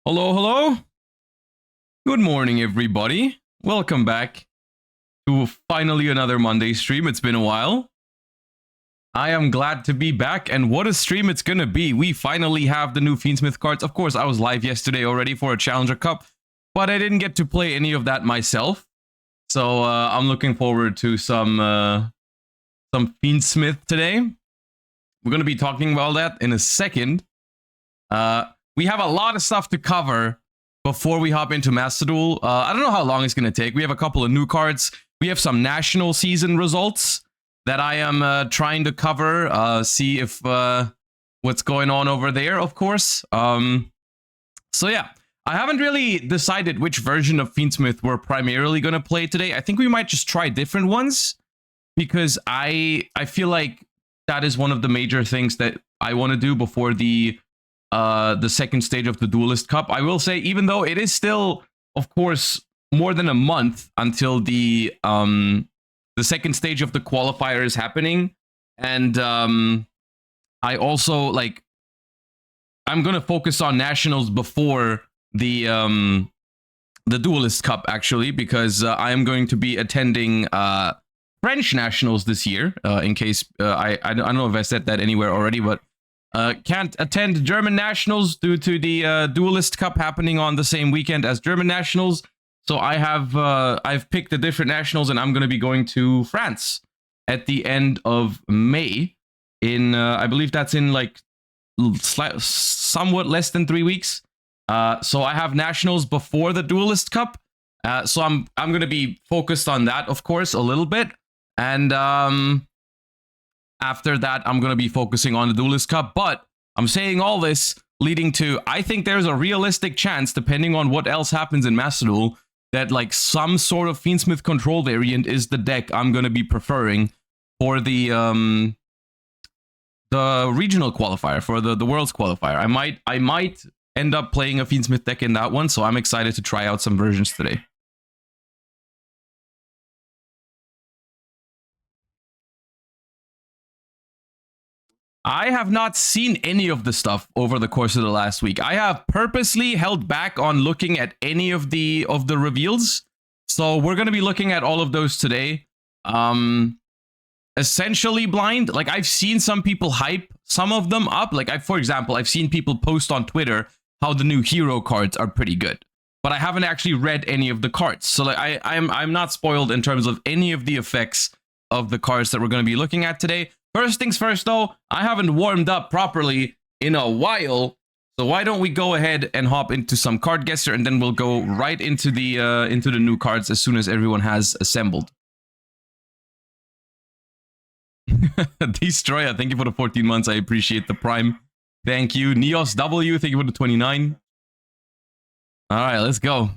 Hello, hello. Good morning, everybody. Welcome back to finally another Monday stream. It's been a while. I am glad to be back, and what a stream it's gonna be. We finally have the new Fiendsmith cards. Of course, I was live yesterday already for a Challenger Cup, but I didn't get to play any of that myself. So I'm looking forward to some Fiendsmith today. We're gonna be talking about that in a second. We have a lot of stuff to cover before we hop into Master Duel. I don't know how long it's going to take. We have a couple of new cards. We have some national season results that I am trying to cover. See if what's going on over there, of course. So yeah, I haven't really decided which version of Fiendsmith we're primarily going to play today. I think we might just try different ones because I feel like that is one of the major things that I want to do before the second stage of the Duelist Cup. I will say, even though it is still, of course, more than a month until the second stage of the qualifier is happening, and I also I'm gonna focus on nationals before the Duelist Cup actually, because I am going to be attending French nationals this year. In case I don't know if I said that anywhere already, but. Can't attend German nationals due to the Duelist Cup happening on the same weekend as German nationals. So I've picked the different nationals, and I'm going to be going to France at the end of May. In I believe that's in somewhat less than 3 weeks. So I have nationals before the Duelist Cup. So I'm going to be focused on that, of course, a little bit, and after that, I'm going to be focusing on the Duelist Cup, but I'm saying all this leading to, I think there's a realistic chance, depending on what else happens in Master Duel, that some sort of Fiendsmith control variant is the deck I'm going to be preferring for the regional qualifier, for the Worlds qualifier. I might end up playing a Fiendsmith deck in that one, so I'm excited to try out some versions today. I have not seen any of the stuff over the course of the last week. I have purposely held back on looking at any of the reveals. So we're going to be looking at all of those today. Essentially blind. I've seen some people hype some of them up. For example, I've seen people post on Twitter how the new hero cards are pretty good. But I haven't actually read any of the cards. So I'm not spoiled in terms of any of the effects of the cards that we're going to be looking at today. First things first, though, I haven't warmed up properly in a while, so why don't we go ahead and hop into some card guesser, and then we'll go right into the new cards as soon as everyone has assembled. Destroyer, thank you for the 14 months. I appreciate the prime. Thank you. Neos W, thank you for the 29. All right, let's go.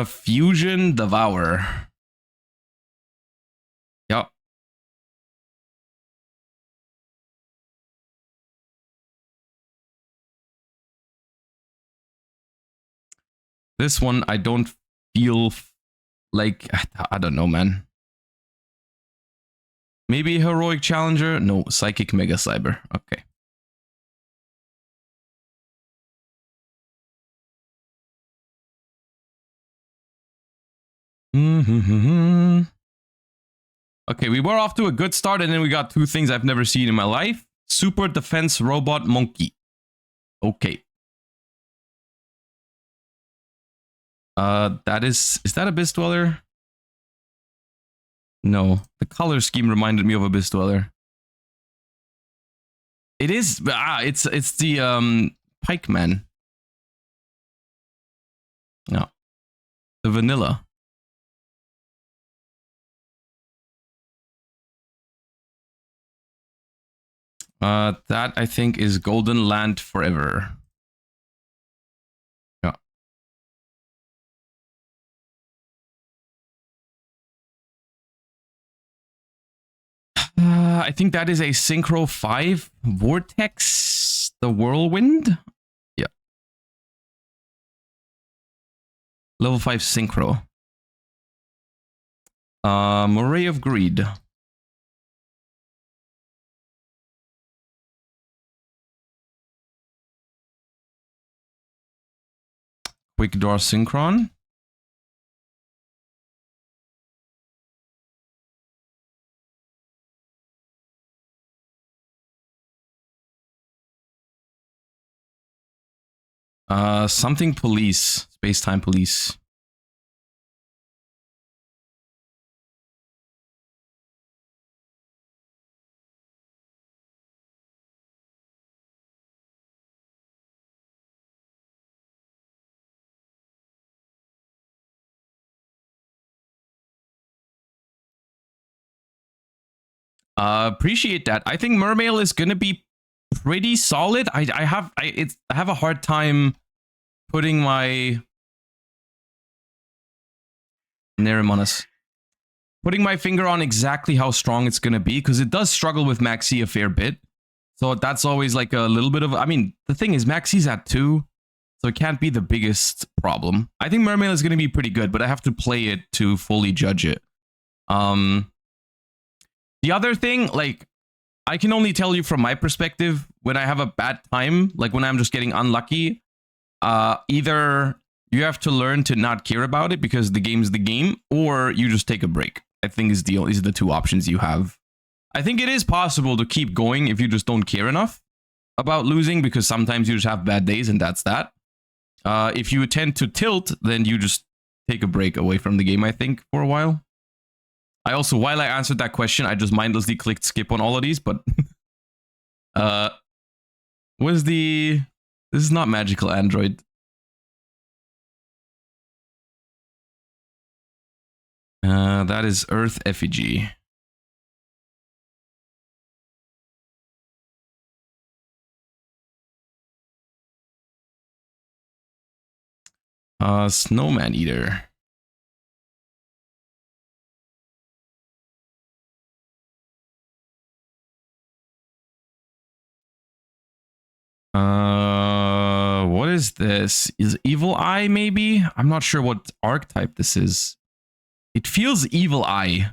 Fusion Devour. Yep. This one, I don't feel like, I don't know, man. Maybe Heroic Challenger? No, Psychic Mega Cyber. Okay. Okay, we were off to a good start, and then we got two things I've never seen in my life. Super Defense Robot Monkey. Okay. Is that Abyss Dweller? No, the color scheme reminded me of Abyss Dweller. It is, it's the Pikeman. No, the vanilla. That I think is Golden Land Forever. Yeah. I think that is a Synchro 5 Vortex, the Whirlwind. Yeah. Level 5 Synchro. Moray of Greed. Quick draw synchron. Something police. Space-time police. Appreciate that. I think Mermail is gonna be pretty solid. I have a hard time putting my putting my finger on exactly how strong it's gonna be, because it does struggle with Maxi a fair bit. So that's always like a little bit of, I mean, the thing is Maxi's at 2, so it can't be the biggest problem. I think Mermail is gonna be pretty good, but I have to play it to fully judge it. The other thing, like, I can only tell you from my perspective, when I have a bad time, like when I'm just getting unlucky, either you have to learn to not care about it because the game's the game, or you just take a break. I think these are the 2 options you have. I think it is possible to keep going if you just don't care enough about losing, because sometimes you just have bad days and that's that. If you tend to tilt, then you just take a break away from the game, I think, for a while. I also, while I answered that question, I just mindlessly clicked skip on all of these, but this is not Magical Android. That is Earth Effigy. Snowman Eater. What is this? Is Evil Eye maybe? I'm not sure what archetype this is. It feels Evil Eye.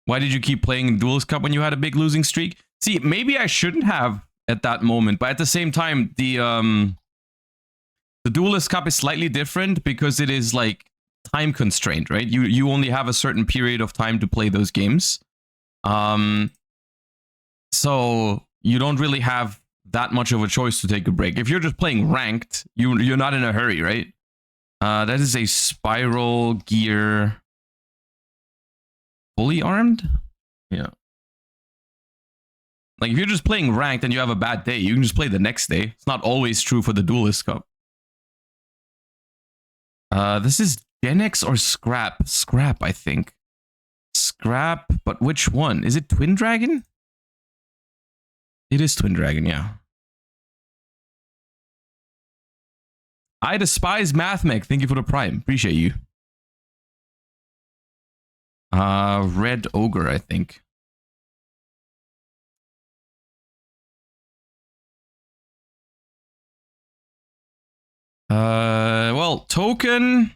Why did you keep playing Duelist Cup when you had a big losing streak? See, maybe I shouldn't have at that moment, but at the same time, the Duelist Cup is slightly different because it is like time constrained, right? You only have a certain period of time to play those games. So you don't really have that much of a choice to take a break. If you're just playing ranked, you're not in a hurry, right? That is a Spiral Gear. Fully armed? Yeah. Like, if you're just playing ranked and you have a bad day, you can just play the next day. It's not always true for the Duelist Cup. This is Gen X or Scrap? Scrap, I think. Scrap, but which one? Is it Twin Dragon? It is Twin Dragon, yeah. I despise MathMech. Thank you for the Prime. Appreciate you. Red Ogre, I think. Well, Token...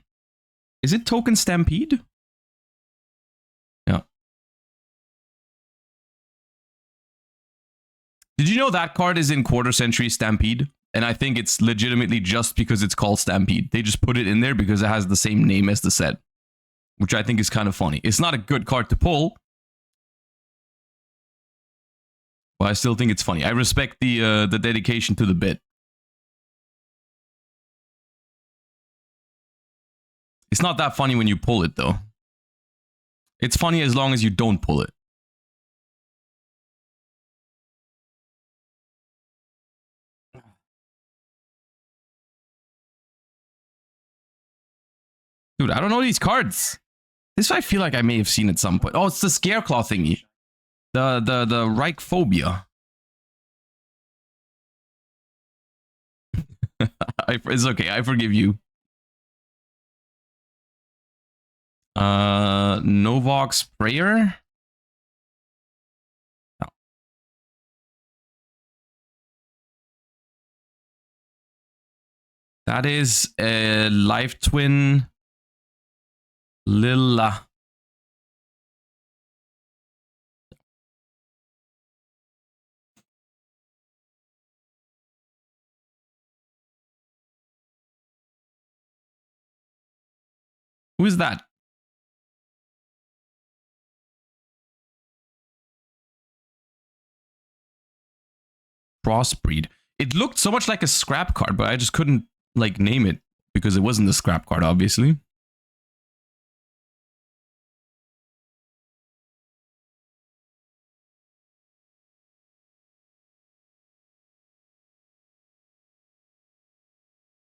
Is it Token Stampede? Yeah. Did you know that card is in Quarter Century Stampede? And I think it's legitimately just because it's called Stampede. They just put it in there because it has the same name as the set. Which I think is kind of funny. It's not a good card to pull. But I still think it's funny. I respect the dedication to the bit. It's not that funny when you pull it, though. It's funny as long as you don't pull it. Dude, I don't know these cards. This I feel like I may have seen at some point. Oh, it's the Scareclaw thingy. The Reichphobia. It's okay, I forgive you. Novox Prayer? Oh. That is a Life Twin Lilla. Who is that? Crossbreed. It looked so much like a scrap card, but I just couldn't like name it because it wasn't a scrap card, obviously.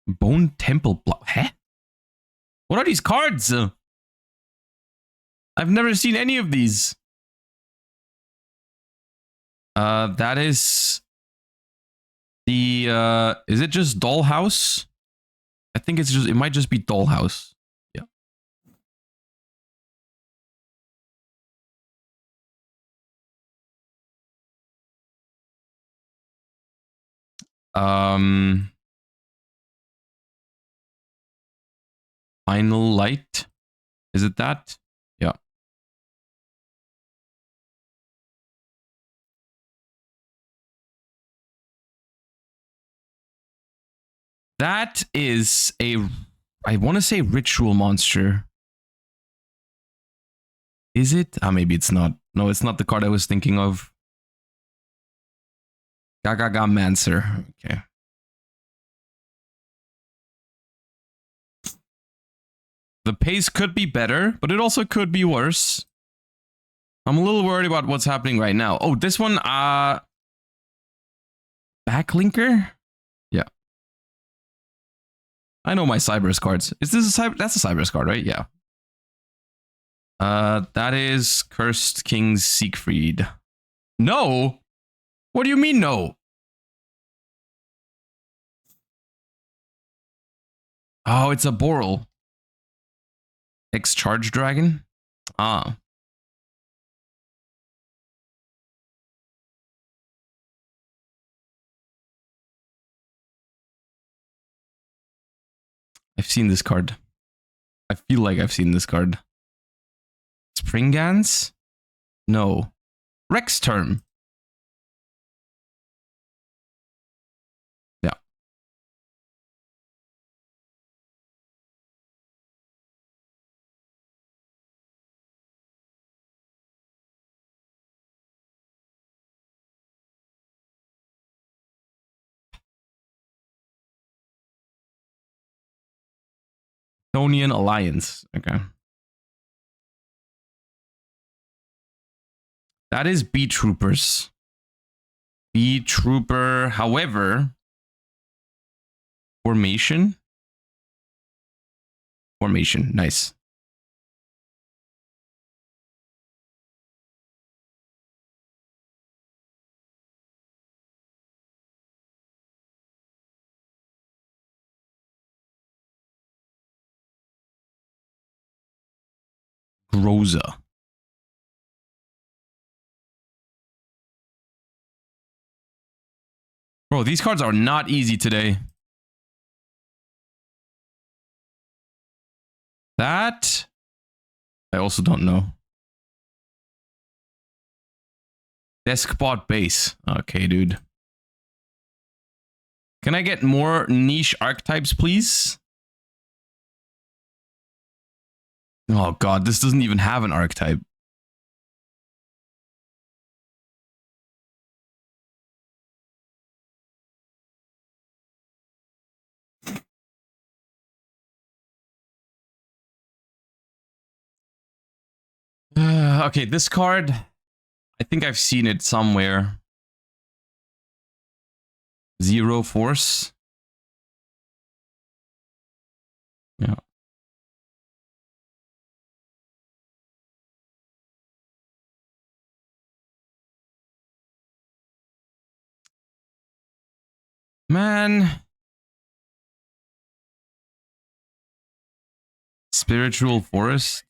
Bone Temple Block. Huh? What are these cards? I've never seen any of these. That is the is it just Dollhouse? I think it might just be Dollhouse. Yeah. Final Light. Is it that? Yeah. That is a, I want to say Ritual Monster. Is it? Ah, maybe it's not. No, it's not the card I was thinking of. Gagaga Mancer. Okay. The pace could be better, but it also could be worse. I'm a little worried about what's happening right now. Oh, this one, Backlinker? Yeah. I know my Cyberus cards. Is this a Cyber? That's a Cyberus card, right? Yeah. That is Cursed King Siegfried. No? What do you mean no? Oh, it's a Boral. X-Charge Dragon? Ah. I've seen this card. I feel like I've seen this card. Springans? No. Rex Term. Yeah. Estonian Alliance. Okay. That is B-Troopers. B-Trooper, however... Formation? Formation, nice. Groza. Bro, these cards are not easy today. That... I also don't know. Deskbot Base. Okay, dude. Can I get more niche archetypes, please? Oh god, this doesn't even have an archetype. Okay, this card, I think I've seen it somewhere. Zero Force. Yeah. Man. Spiritual Forest.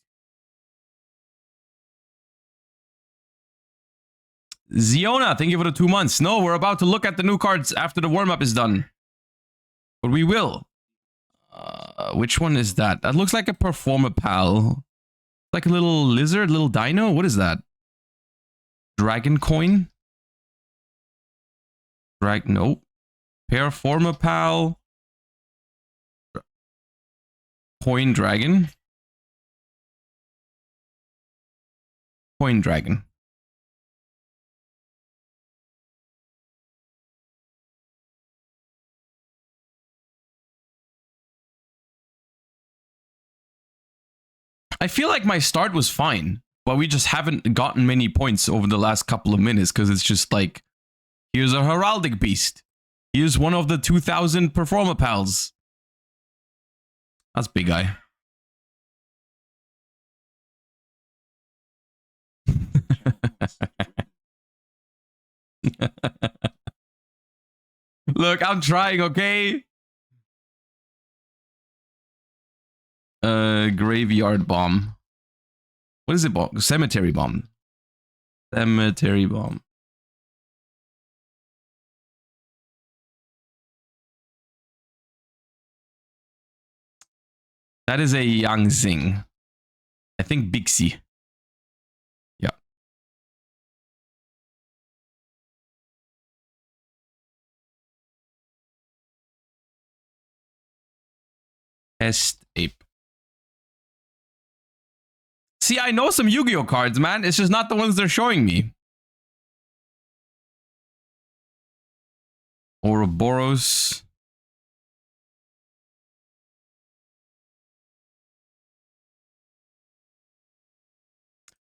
Ziona, thank you for the 2 months. No, we're about to look at the new cards after the warm-up is done. But we will. Which one is that? That looks like a Performapal. Like a little lizard, little dino? What is that? Dragon Coin? No. Performapal. Coin Dragon. Coin Dragon. I feel like my start was fine, but we just haven't gotten many points over the last couple of minutes because it's just like, here's a Heraldic Beast. Here's one of the 2000 Performa Pals. That's big eye. Look, I'm trying, okay? Graveyard Bomb. What is it? Cemetery Bomb. Cemetery Bomb. That is a Yangzing. I think Bixie. Yeah. Test Ape. See, I know some Yu-Gi-Oh cards, man. It's just not the ones they're showing me. Ouroboros.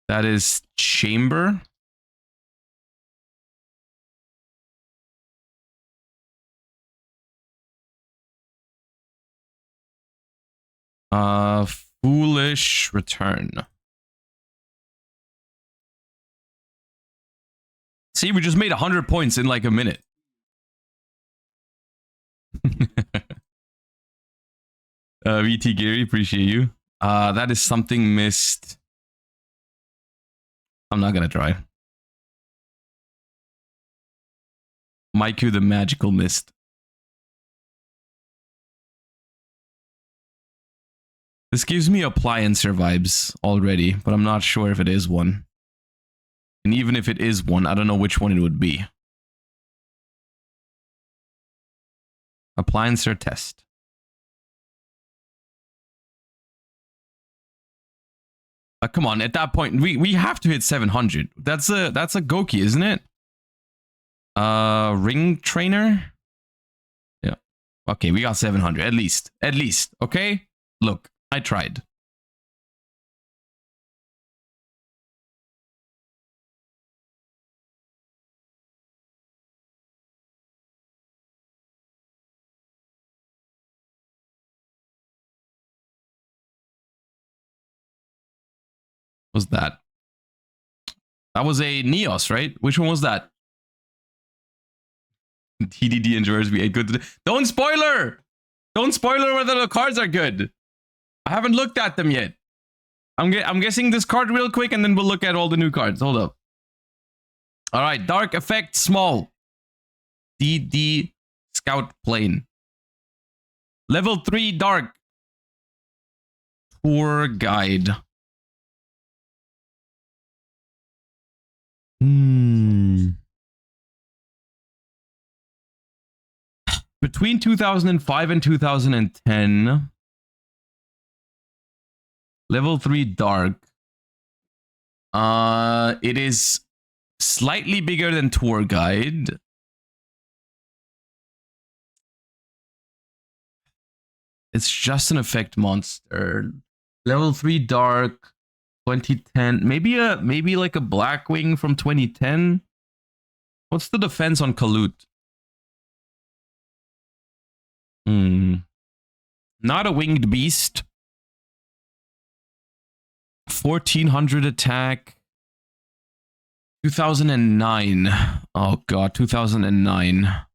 That is Chamber. Foolish Return. See, we just made 100 points in like a minute. VT Gary, appreciate you. That is something missed. I'm not gonna try. Maiku the Magical Mist. This gives me Appliancer vibes already, but I'm not sure if it is one. And even if it is one, I don't know which one it would be. Appliancer test. Come on, at that point, we have to hit 700. That's a Goki, isn't it? Ring Trainer? Yeah. Okay, we got 700, at least. At least, okay? Look, I tried. What was that? That was a Neos, right? Which one was that? TDD enjoys me. Good. Don't spoiler! Don't spoiler whether the cards are good. I haven't looked at them yet. I'm guessing this card real quick and then we'll look at all the new cards. Hold up. All right, Dark Effect Small. DD Scout Plane. Level 3 Dark. Tour Guide. Between 2005 and 2010, level 3 Dark. It is slightly bigger than Tour Guide. It's just an effect monster. Level 3 Dark, 2010. Maybe like a Blackwing from 2010. What's the defense on Kalut? Not a winged beast. 1400 attack. 2009. Oh god, 2009.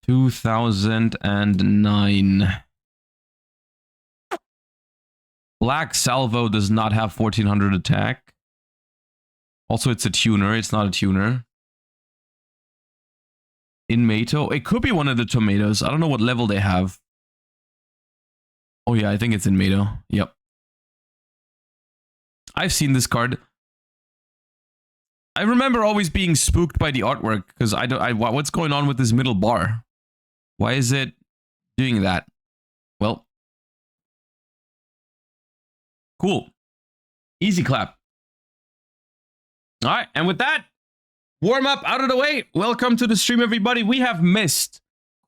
2009. Black Salvo does not have 1400 attack. Also, it's a tuner. It's not a tuner. Inmato. It could be one of the tomatoes. I don't know what level they have. Oh yeah, I think it's Inmato. Yep. I've seen this card. I remember always being spooked by the artwork because what's going on with this middle bar? Why is it doing that? Well, cool. Easy clap. All right, and with that warm up out of the way, welcome to the stream, everybody. We have missed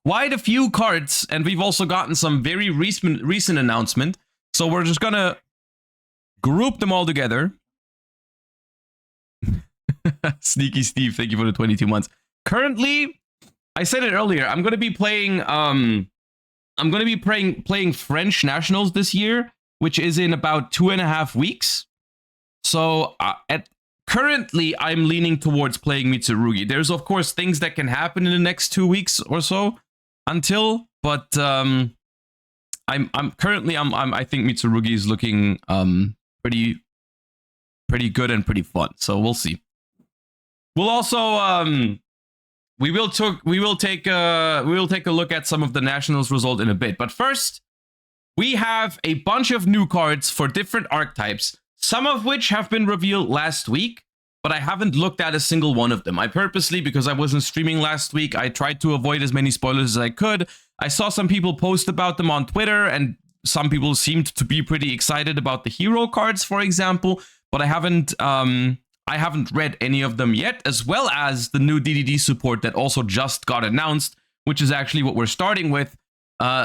quite a few cards, and we've also gotten some very recent announcement. So we're just gonna group them all together. Sneaky Steve, thank you for the 22 months. Currently, I said it earlier, I'm gonna be playing playing French Nationals this year, which is in about 2.5 weeks. So currently, I'm leaning towards playing Mitsurugi. There's of course things that can happen in the next 2 weeks or so but I think Mitsurugi is looking pretty good and pretty fun. So we'll see. We'll also we will take a look at some of the Nationals result in a bit. But first, we have a bunch of new cards for different archetypes, some of which have been revealed last week, but I haven't looked at a single one of them. I purposely, because I wasn't streaming last week, I tried to avoid as many spoilers as I could. I saw some people post about them on Twitter, and some people seemed to be pretty excited about the hero cards, for example, but I haven't read any of them yet, as well as the new DDD support that also just got announced, which is actually what we're starting with.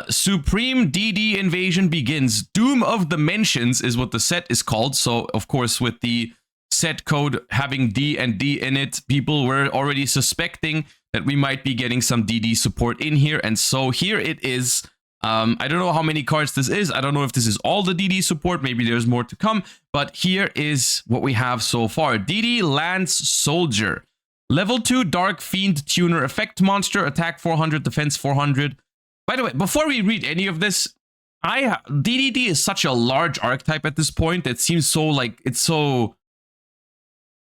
Supreme DD Invasion Begins. Doom of Dimensions is what the set is called. So, of course, with the set code having D and D in it, people were already suspecting that we might be getting some DD support in here. And so here it is. I don't know how many cards this is. I don't know if this is all the DD support. Maybe there's more to come. But here is what we have so far. DD Lance Soldier. Level 2 Dark Fiend Tuner. Effect monster. Attack 400. Defense 400. By the way, before we read any of this, DDD is such a large archetype at this point. It seems so like, it's so...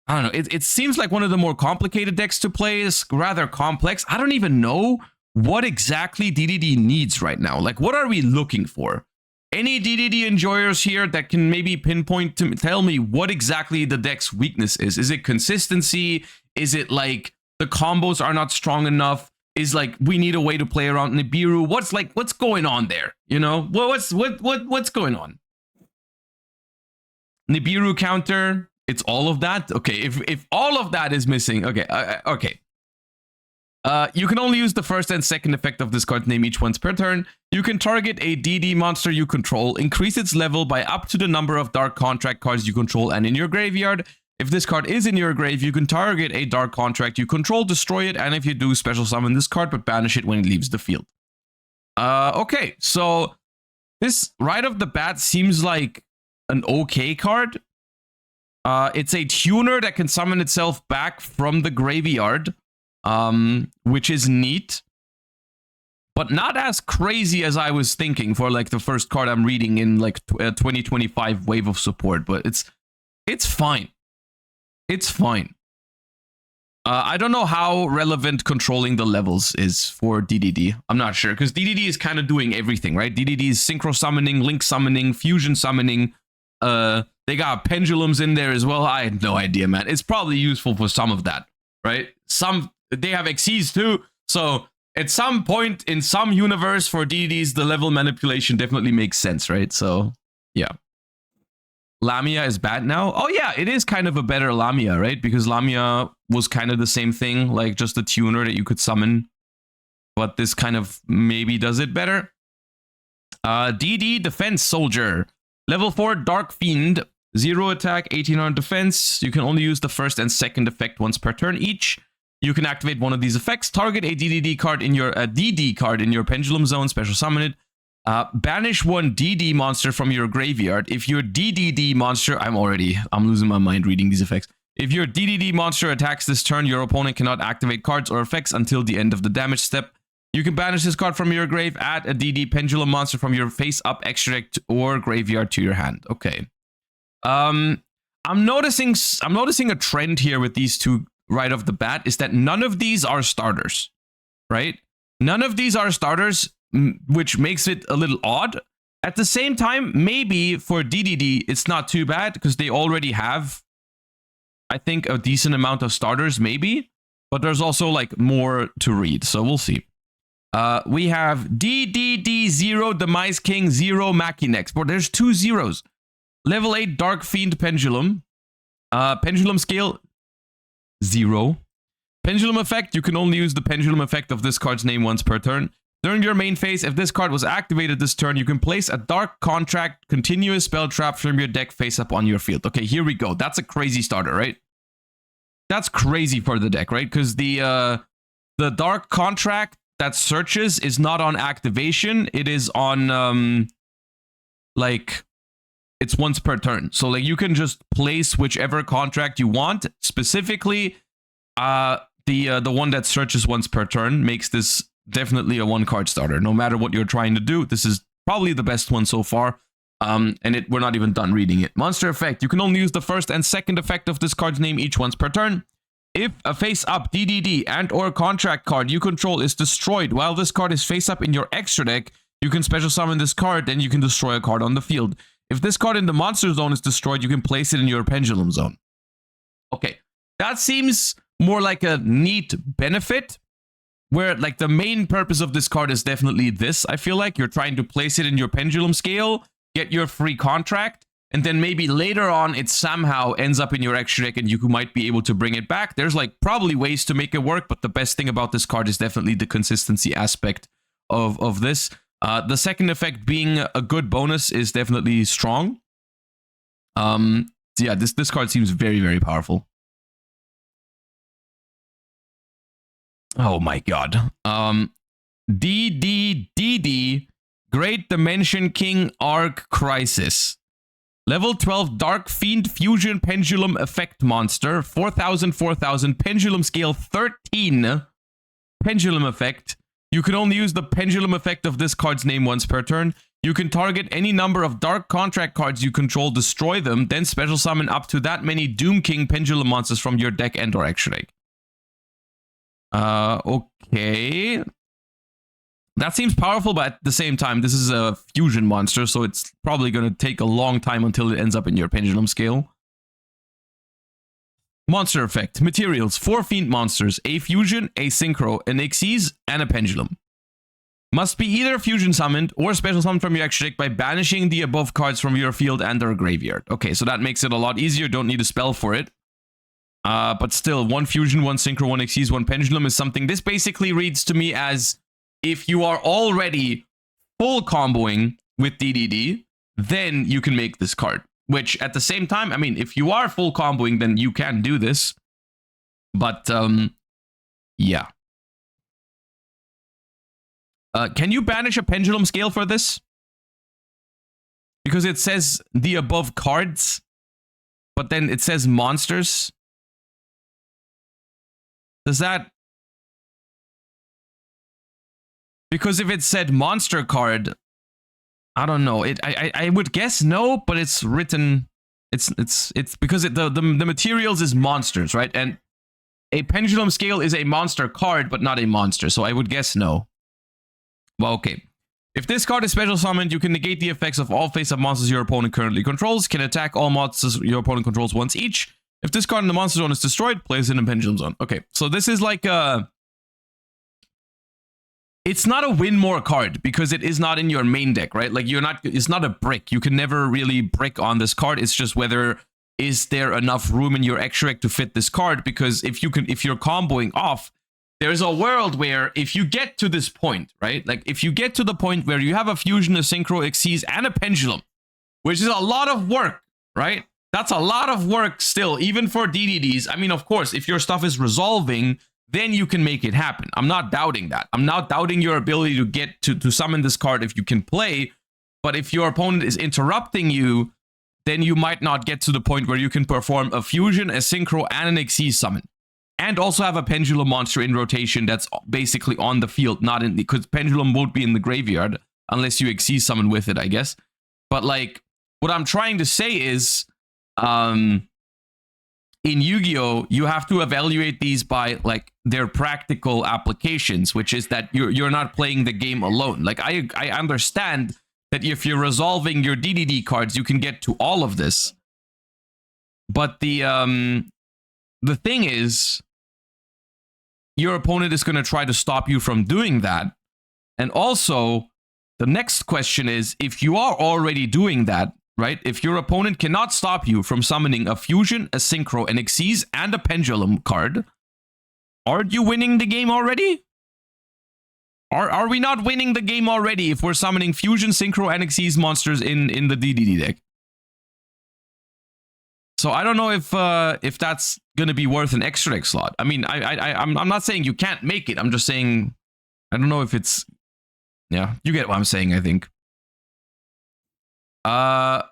I don't know. It seems like one of the more complicated decks to play. Is rather complex. I don't even know what exactly DDD needs right now. Like, what are we looking for? Any DDD enjoyers here that can maybe pinpoint to tell me what exactly the deck's weakness is? Is it consistency? Is it like the combos are not strong enough? Is like we need a way to play around Nibiru? What's going on there? You know, what's going on? Nibiru counter. It's all of that. Okay, if all of that is missing, okay, okay. You can only use the first and second effect of this card's name each once per turn. You can target a DD monster you control, increase its level by up to the number of Dark Contract cards you control and in your graveyard. If this card is in your grave, you can target a Dark Contract you control, destroy it, and if you do, special summon this card, but banish it when it leaves the field. Okay, so this right off the bat seems like an okay card. It's a tuner that can summon itself back from the graveyard, which is neat, but not as crazy as I was thinking for like the first card I'm reading in like 2025 wave of support, but it's fine. It's fine. I don't know how relevant controlling the levels is for DDD. I'm not sure, because DDD is kind of doing everything, right? DDD is synchro summoning, link summoning, fusion summoning. They got pendulums in there as well. I had no idea, man. It's probably useful for some of that, right? They have XCs too. So at some point in some universe for DDDs, the level manipulation definitely makes sense, right? So yeah. Lamia is bad now. Oh yeah, it is kind of a better Lamia, right? Because Lamia was kind of the same thing, like just a tuner that you could summon. But this kind of maybe does it better. DD Defense Soldier. Level 4 Dark Fiend. 0 attack, 1800 defense. You can only use the first and second effect once per turn each. You can activate one of these effects. Target a DD card in your pendulum zone. Special summon it. Banish one DD monster from your graveyard. If your DDD monster... I'm losing my mind reading these effects. If your DDD monster attacks this turn, your opponent cannot activate cards or effects until the end of the damage step. You can banish this card from your grave. Add a DD pendulum monster from your face-up extra deck or graveyard to your hand. Okay. I'm noticing a trend here with these two right off the bat, is that none of these are starters, right? None of these are starters, which makes it a little odd. At the same time, maybe for DDD, it's not too bad because they already have, I think, a decent amount of starters, maybe. But there's also like more to read, so we'll see. We have DDD0 Demise King 0 Machinex. But there's 2 zeros. Level 8 Dark Fiend Pendulum. Pendulum scale. 0. Pendulum effect. You can only use the pendulum effect of this card's name once per turn. During your main phase, if this card was activated this turn, you can place a Dark Contract continuous spell trap from your deck face up on your field. Okay, here we go. That's a crazy starter, right? That's crazy for the deck, right? Because the Dark Contract that searches is not on activation. It is on, like, it's once per turn. So, like, you can just place whichever contract you want. Specifically, the one that searches once per turn makes this definitely a 1-card starter. No matter what you're trying to do, this is probably the best one so far. And we're not even done reading it. Monster effect. You can only use the first and second effect of this card's name each once per turn. If a face-up DDD and or contract card you control is destroyed while this card is face-up in your extra deck, you can special summon this card, then you can destroy a card on the field. If this card in the monster zone is destroyed, you can place it in your pendulum zone. Okay, that seems more like a neat benefit, where like the main purpose of this card is definitely this. I feel like you're trying to place it in your pendulum scale, get your free contract, and then maybe later on it somehow ends up in your extra deck and you might be able to bring it back. There's like probably ways to make it work, but the best thing about this card is definitely the consistency aspect of this. The second effect being a good bonus is definitely strong. So yeah, this card seems very, very powerful. Oh my god. DDDD, Great Dimension King Arc Crisis. Level 12 Dark Fiend Fusion Pendulum Effect Monster. 4000, 4000, Pendulum Scale 13. Pendulum Effect. You can only use the pendulum effect of this card's name once per turn. You can target any number of Dark Contract cards you control, destroy them, then special summon up to that many Doom King Pendulum monsters from your deck and or extra deck. Okay. That seems powerful, but at the same time, this is a fusion monster, so it's probably going to take a long time until it ends up in your pendulum scale. Monster effect. Materials. 4 fiend monsters. A fusion, a synchro, an Xyz, and a pendulum. Must be either fusion summoned or special summoned from your extra deck by banishing the above cards from your field and or graveyard. Okay, so that makes it a lot easier. Don't need a spell for it. But still, 1 fusion, 1 synchro, 1 Xyz, 1 pendulum is something. This basically reads to me as if you are already full comboing with DDD, then you can make this card. Which, at the same time, I mean, if you are full comboing, then you can do this. But, yeah. Can you banish a pendulum scale for this? Because it says the above cards, but then it says monsters. Does that... Because if it said monster card, I don't know. I would guess no, but it's written. It's because the materials is monsters, right? And a pendulum scale is a monster card, but not a monster. So I would guess no. Well, okay. If this card is special summoned, you can negate the effects of all face-up monsters your opponent currently controls. Can attack all monsters your opponent controls once each. If this card in the monster zone is destroyed, place it in pendulum zone. Okay, so this is like a... It's not a win more card because it is not in your main deck, right? Like it's not a brick. You can never really brick on this card. It's just whether is there enough room in your extra deck to fit this card, because if you're comboing off, there's a world where if you get to this point, right? Like if you get to the point where you have a fusion, a synchro, Xyz, and a pendulum, which is a lot of work, right? That's a lot of work still, even for DDDs. I mean, of course, if your stuff is resolving, then you can make it happen. I'm not doubting that. I'm not doubting your ability to get to summon this card if you can play. But if your opponent is interrupting you, then you might not get to the point where you can perform a fusion, a synchro, and an Xyz summon. And also have a pendulum monster in rotation that's basically on the field, not in... Because pendulum won't be in the graveyard unless you Xyz summon with it, I guess. But like, what I'm trying to say is... in Yu-Gi-Oh, you have to evaluate these by like their practical applications, which is that you're not playing the game alone. Like I understand that if you're resolving your DDD cards, you can get to all of this. But the thing is, your opponent is going to try to stop you from doing that. And also, the next question is, if you are already doing that, right? If your opponent cannot stop you from summoning a Fusion, a Synchro, an Xyz, and a Pendulum card, aren't you winning the game already? Are we not winning the game already if we're summoning Fusion, Synchro, and Xyz monsters in the DDD deck? So I don't know if that's gonna be worth an extra deck slot. I mean, I'm not saying you can't make it. I'm just saying I don't know if it's, yeah, you get what I'm saying, I think. All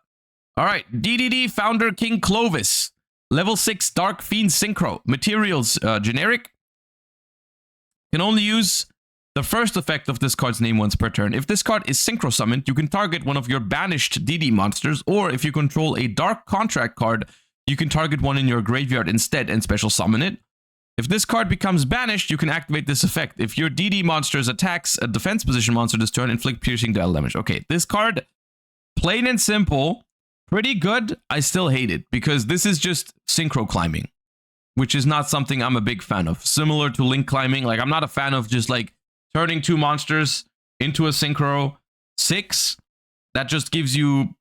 right, DDD Founder King Clovis, level 6 Dark Fiend Synchro, materials generic. Can only use the first effect of this card's name once per turn. If this card is synchro summoned, you can target one of your banished DD monsters, or if you control a Dark Contract card, you can target one in your graveyard instead and special summon it. If this card becomes banished, you can activate this effect. If your DD monster attacks a defense position monster this turn, inflict piercing duel damage. Okay, this card, plain and simple, pretty good. I still hate it because this is just synchro climbing, which is not something I'm a big fan of. Similar to link climbing, like I'm not a fan of just like turning 2 monsters into a synchro 6. That just gives you,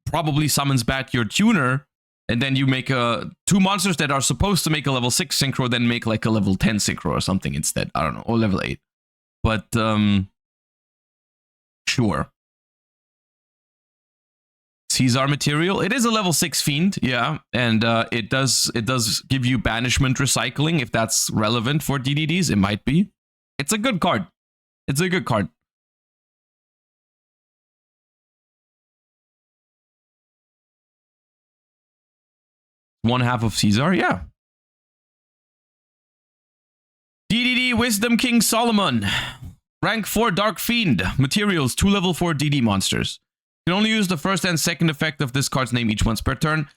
probably summons back your tuner, and then you make 2 monsters that are supposed to make a level 6 synchro, then make like a level 10 synchro or something instead. I don't know, or level 8. But sure. Caesar material. It is a level 6 fiend, yeah, and it does give you banishment recycling if that's relevant for DDDs. It might be. It's a good card. It's a good card. One half of Caesar, yeah. DDD Wisdom King Solomon, rank 4 Dark Fiend, materials 2 level 4 DD monsters. You can only use the first and second effect of this card's name each once per turn.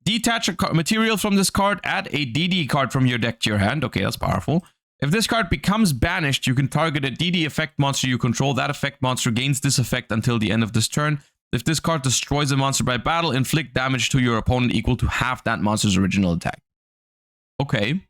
Detach a material from this card, add a DD card from your deck to your hand. Okay, that's powerful. If this card becomes banished, you can target a DD effect monster you control. That effect monster gains this effect until the end of this turn. If this card destroys a monster by battle, inflict damage to your opponent equal to half that monster's original attack. Okay.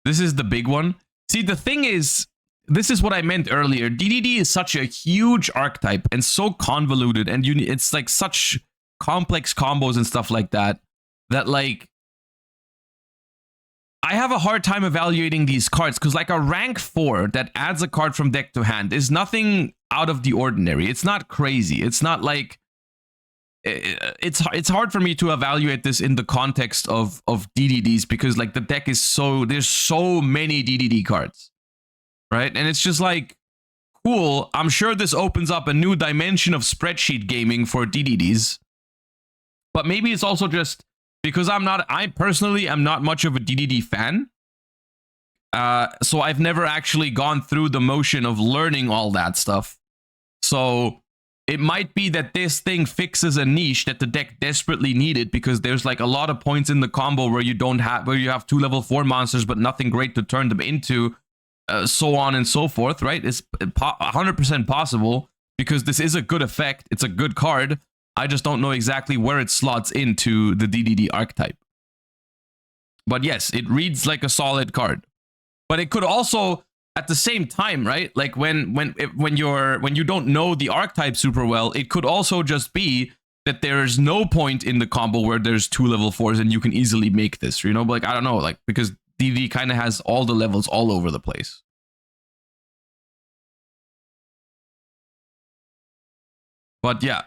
This is the big one. See, the thing is, this is what I meant earlier. DDD is such a huge archetype and so convoluted, and it's like such complex combos and stuff like that, that like I have a hard time evaluating these cards, because like a rank 4 that adds a card from deck to hand is nothing out of the ordinary. It's not crazy. It's not like it's hard for me to evaluate this in the context of DDDs, because like the deck is there's so many DDD cards, right? And it's just like, cool. I'm sure this opens up a new dimension of spreadsheet gaming for DDDs, but maybe it's also just because I personally am not much of a DDD fan. So I've never actually gone through the motion of learning all that stuff. So it might be that this thing fixes a niche that the deck desperately needed, because there's like a lot of points in the combo where you have 2 level 4 monsters, but nothing great to turn them into, so on and so forth, right? It's 100% possible, because this is a good effect. It's a good card. I just don't know exactly where it slots into the DDD archetype. But yes, it reads like a solid card. But it could also, at the same time, right? Like when you don't know the archetype super well, it could also just be that there's no point in the combo where there's 2 level 4s and you can easily make this, you know? Like, I don't know, like, because DDD kind of has all the levels all over the place. But yeah,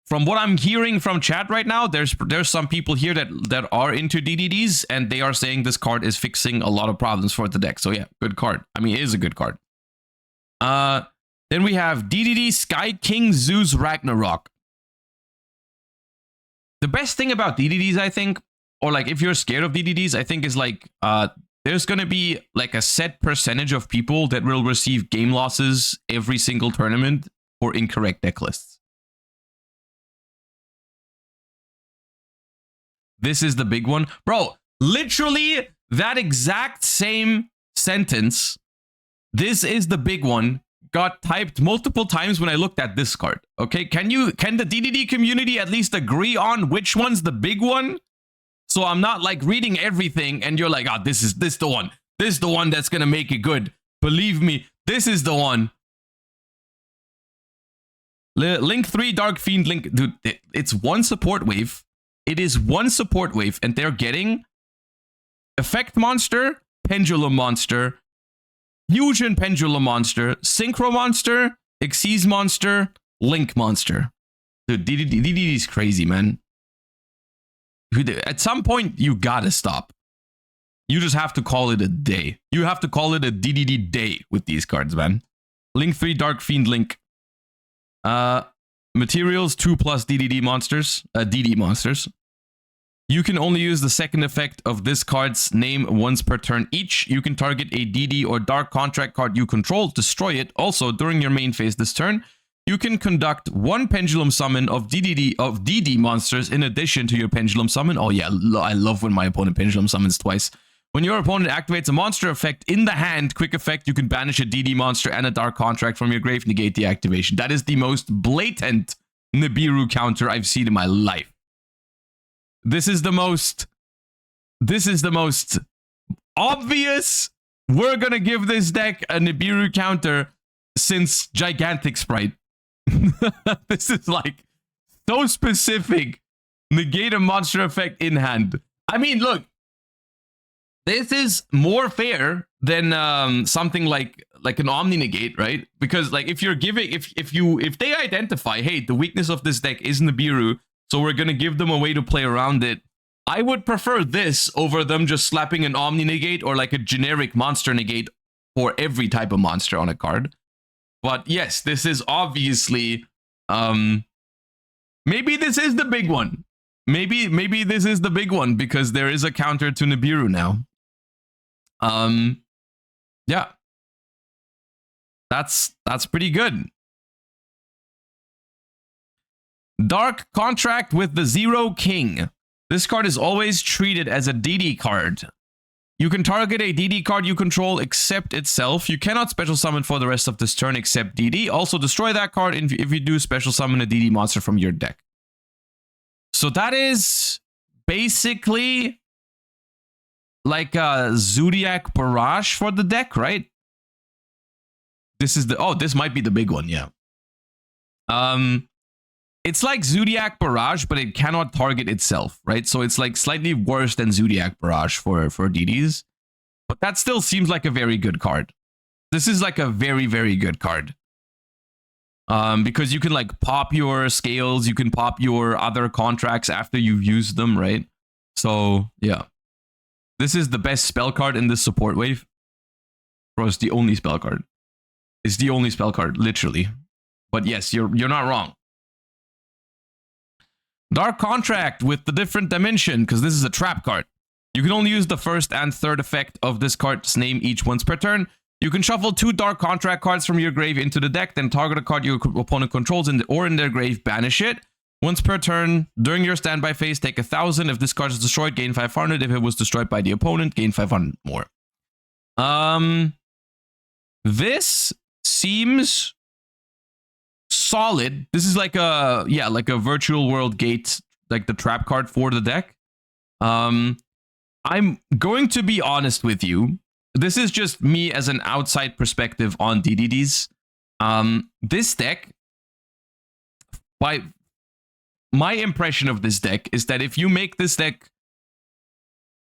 from what I'm hearing from chat right now, there's some people here that are into DDDs, and they are saying this card is fixing a lot of problems for the deck. So yeah, good card. I mean, it is a good card. Then we have DDD Sky King Zeus Ragnarok. The best thing about DDDs, I think, or like if you're scared of DDDs, I think is like there's going to be like a set percentage of people that will receive game losses every single tournament for incorrect deck lists. This is the big one. Bro, literally that exact same sentence, this is the big one, got typed multiple times when I looked at this card. Okay, can the DDD community at least agree on which one's the big one? So I'm not like reading everything and you're like, this is the one. This is the one that's gonna make it good. Believe me, this is the one. Link 3 Dark Fiend Link. Dude, it's one support wave. It is one support wave, and they're getting Effect Monster, Pendulum Monster, Fusion Pendulum Monster, Synchro Monster, Xyz Monster, Link Monster. Dude, DDD is crazy, man. At some point, you gotta stop. You just have to call it a day. You have to call it a DDD day with these cards, man. Link 3 Dark Fiend Link. Materials 2+ DDD monsters. DD monsters. You can only use the second effect of this card's name once per turn each. You can target a DD or Dark Contract card you control, destroy it. Also, during your main phase this turn, you can conduct one Pendulum Summon of DD monsters in addition to your Pendulum Summon. Oh yeah, I love when my opponent Pendulum Summons twice. When your opponent activates a monster effect in the hand, quick effect, you can banish a DD monster and a Dark Contract from your grave, negate the activation. That is the most blatant Nibiru counter I've seen in my life. This is the most obvious, we're gonna give this deck a Nibiru counter since Gigantic Sprite. This is like so specific. Negate a monster effect in hand. I mean, look, this is more fair than something like an Omni Negate, right? Because like if you're giving, if they identify, hey, the weakness of this deck is Nibiru, so we're gonna give them a way to play around it. I would prefer this over them just slapping an Omni Negate or like a generic monster negate for every type of monster on a card. But yes, this is obviously maybe this is the big one. Maybe this is the big one because there is a counter to Nibiru now. Yeah. That's pretty good. Dark Contract with the Zero King. This card is always treated as a DD card. You can target a DD card you control except itself. You cannot special summon for the rest of this turn except DD. Also destroy that card if you do special summon a DD monster from your deck. So that is basically like a Zodiac Barrage for the deck, right? This is the, oh, this might be the big one, yeah. It's like Zodiac Barrage, but it cannot target itself, right? So it's like slightly worse than Zodiac Barrage for DDs. But that still seems like a very good card. This is like a very, very good card. Because you can like pop your scales, you can pop your other contracts after you've used them, right? So, yeah. This is the best spell card in this support wave. Bro, it's the only spell card. It's the only spell card, literally. But yes, you're not wrong. Dark Contract with the different dimension, because this is a trap card. You can only use the first and third effect of this card's name each once per turn. You can shuffle 2 Dark Contract cards from your grave into the deck, then target a card your opponent controls or in their grave, banish it. Once per turn, during your standby phase, take 1,000. If this card is destroyed, gain 500. If it was destroyed by the opponent, gain 500 more. This seems solid. This is like a, yeah, like a virtual world gate, like the trap card for the deck. I'm going to be honest with you. This is just me as an outside perspective on DDDs. This deck, by my impression of this deck, is that if you make this deck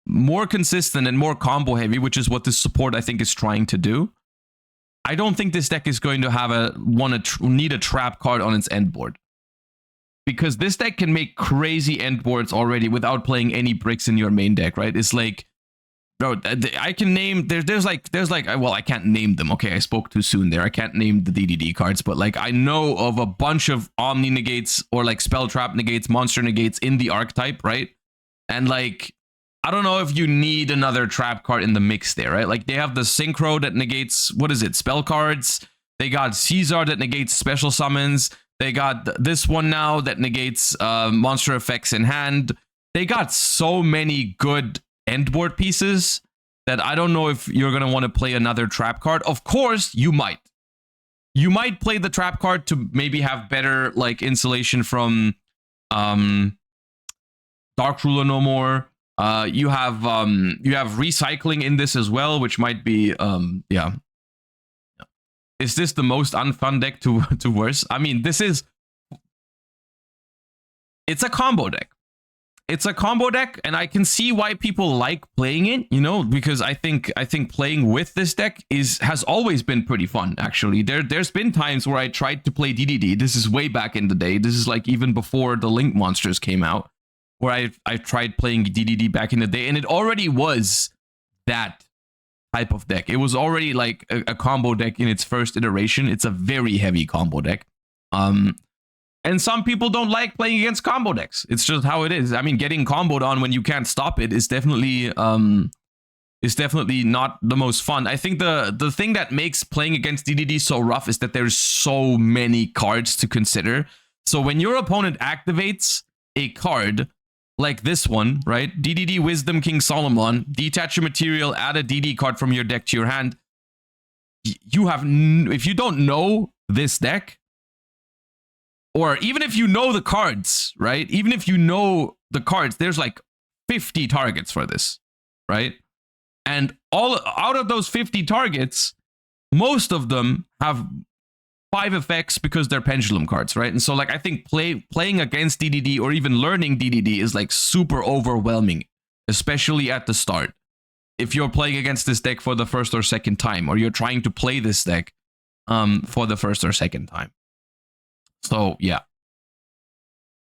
more consistent and more combo heavy, which is what this support I think is trying to do, I don't think this deck is going to have need a trap card on its end board. Because this deck can make crazy end boards already without playing any bricks in your main deck, right? It's like, bro, I can name, there's like, well, I can't name them. Okay, I spoke too soon there. I can't name the DDD cards, but like I know of a bunch of Omni negates or like spell trap negates, monster negates in the archetype, right? And like, I don't know if you need another trap card in the mix there, right? Like they have the Synchro that negates, what is it, spell cards. They got Caesar that negates special summons. They got this one now that negates monster effects in hand. They got so many good end board pieces that I don't know if you're going to want to play another trap card. Of course, you might. You might play the trap card to maybe have better like insulation from Dark Ruler no more. You have recycling in this as well, which might be yeah. Is this the most unfun deck to worse? I mean, this is it's a combo deck. It's a combo deck, and I can see why people like playing it, you know, because I think playing with this deck has always been pretty fun, actually. There's been times where I tried to play DDD. This is way back in the day. This is like even before the Link monsters came out, where I tried playing DDD back in the day, and it already was that type of deck. It was already like a combo deck in its first iteration. It's a very heavy combo deck. And some people don't like playing against combo decks. It's just how it is. I mean, getting comboed on when you can't stop it is definitely not the most fun. I think the thing that makes playing against DDD so rough is that there's so many cards to consider. So when your opponent activates a card like this one, right? DDD Wisdom King Solomon, detach a material, add a DD card from your deck to your hand. You have, if you don't know this deck, or even if you know the cards, right? Even if you know the cards, there's like 50 targets for this, right? And all out of those 50 targets, most of them have 5 effects because they're pendulum cards, right? And so like I think playing against DDD or even learning DDD is like super overwhelming, especially at the start. If you're playing against this deck for the first or second time, or you're trying to play this deck for the first or second time. So yeah,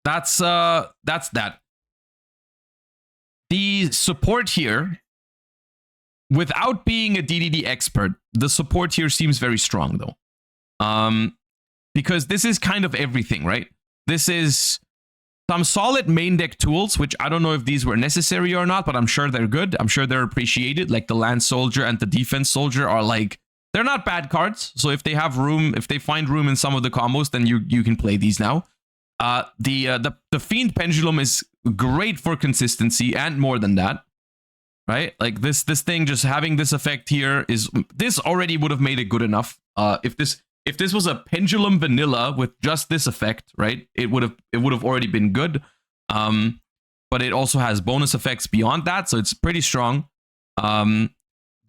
that's that. The support here, without being a DDD expert, the support here seems very strong though, because this is kind of everything, right? This is some solid main deck tools, which I don't know if these were necessary or not, but I'm sure they're good. I'm sure they're appreciated. Like the Land Soldier and the Defense Soldier are like, they're not bad cards, so if they have room, if they find room in some of the combos, then you can play these now. The Fiend Pendulum is great for consistency and more than that, right? Like this thing just having this effect here this already would have made it good enough. If this was a Pendulum vanilla with just this effect, right? It would have already been good. But it also has bonus effects beyond that, so it's pretty strong.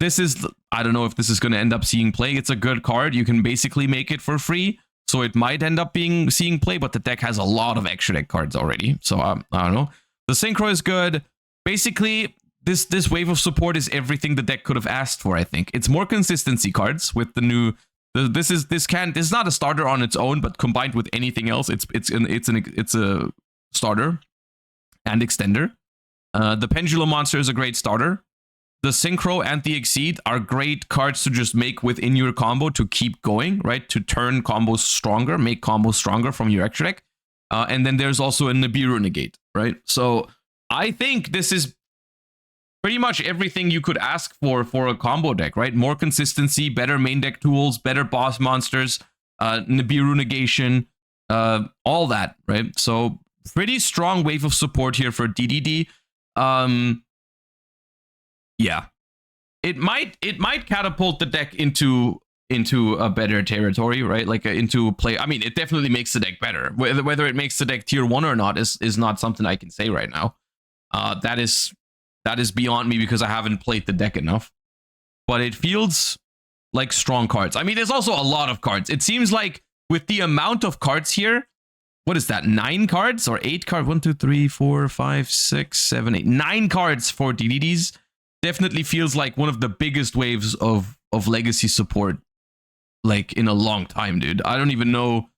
This is, I don't know if this is going to end up seeing play. It's a good card. You can basically make it for free, so it might end up seeing play, but the deck has a lot of extra deck cards already. So I don't know. The Synchro is good. Basically, this wave of support is everything the deck could have asked for, I think. It's more consistency cards with the new... This is not a starter on its own, but combined with anything else, it's a starter and extender. The Pendulum Monster is a great starter. The Synchro and the Exceed are great cards to just make within your combo to keep going, right? To turn combos stronger, make combos stronger from your extra deck. And then there's also a Nibiru Negate, right? So I think this is pretty much everything you could ask for a combo deck, right? More consistency, better main deck tools, better boss monsters, Nibiru Negation, all that, right? So pretty strong wave of support here for DDD. Yeah, it might catapult the deck into a better territory, right? Like into play. I mean, it definitely makes the deck better. Whether it makes the deck tier 1 or not is not something I can say right now. That is beyond me because I haven't played the deck enough. But it feels like strong cards. I mean, there's also a lot of cards. It seems like with the amount of cards here, what is that? 9 cards or 8 cards? 1, 2, 3, 4, 5, 6, 7, 8. 9 cards for DDDs. Definitely feels like one of the biggest waves of legacy support, like in a long time, dude. I don't even know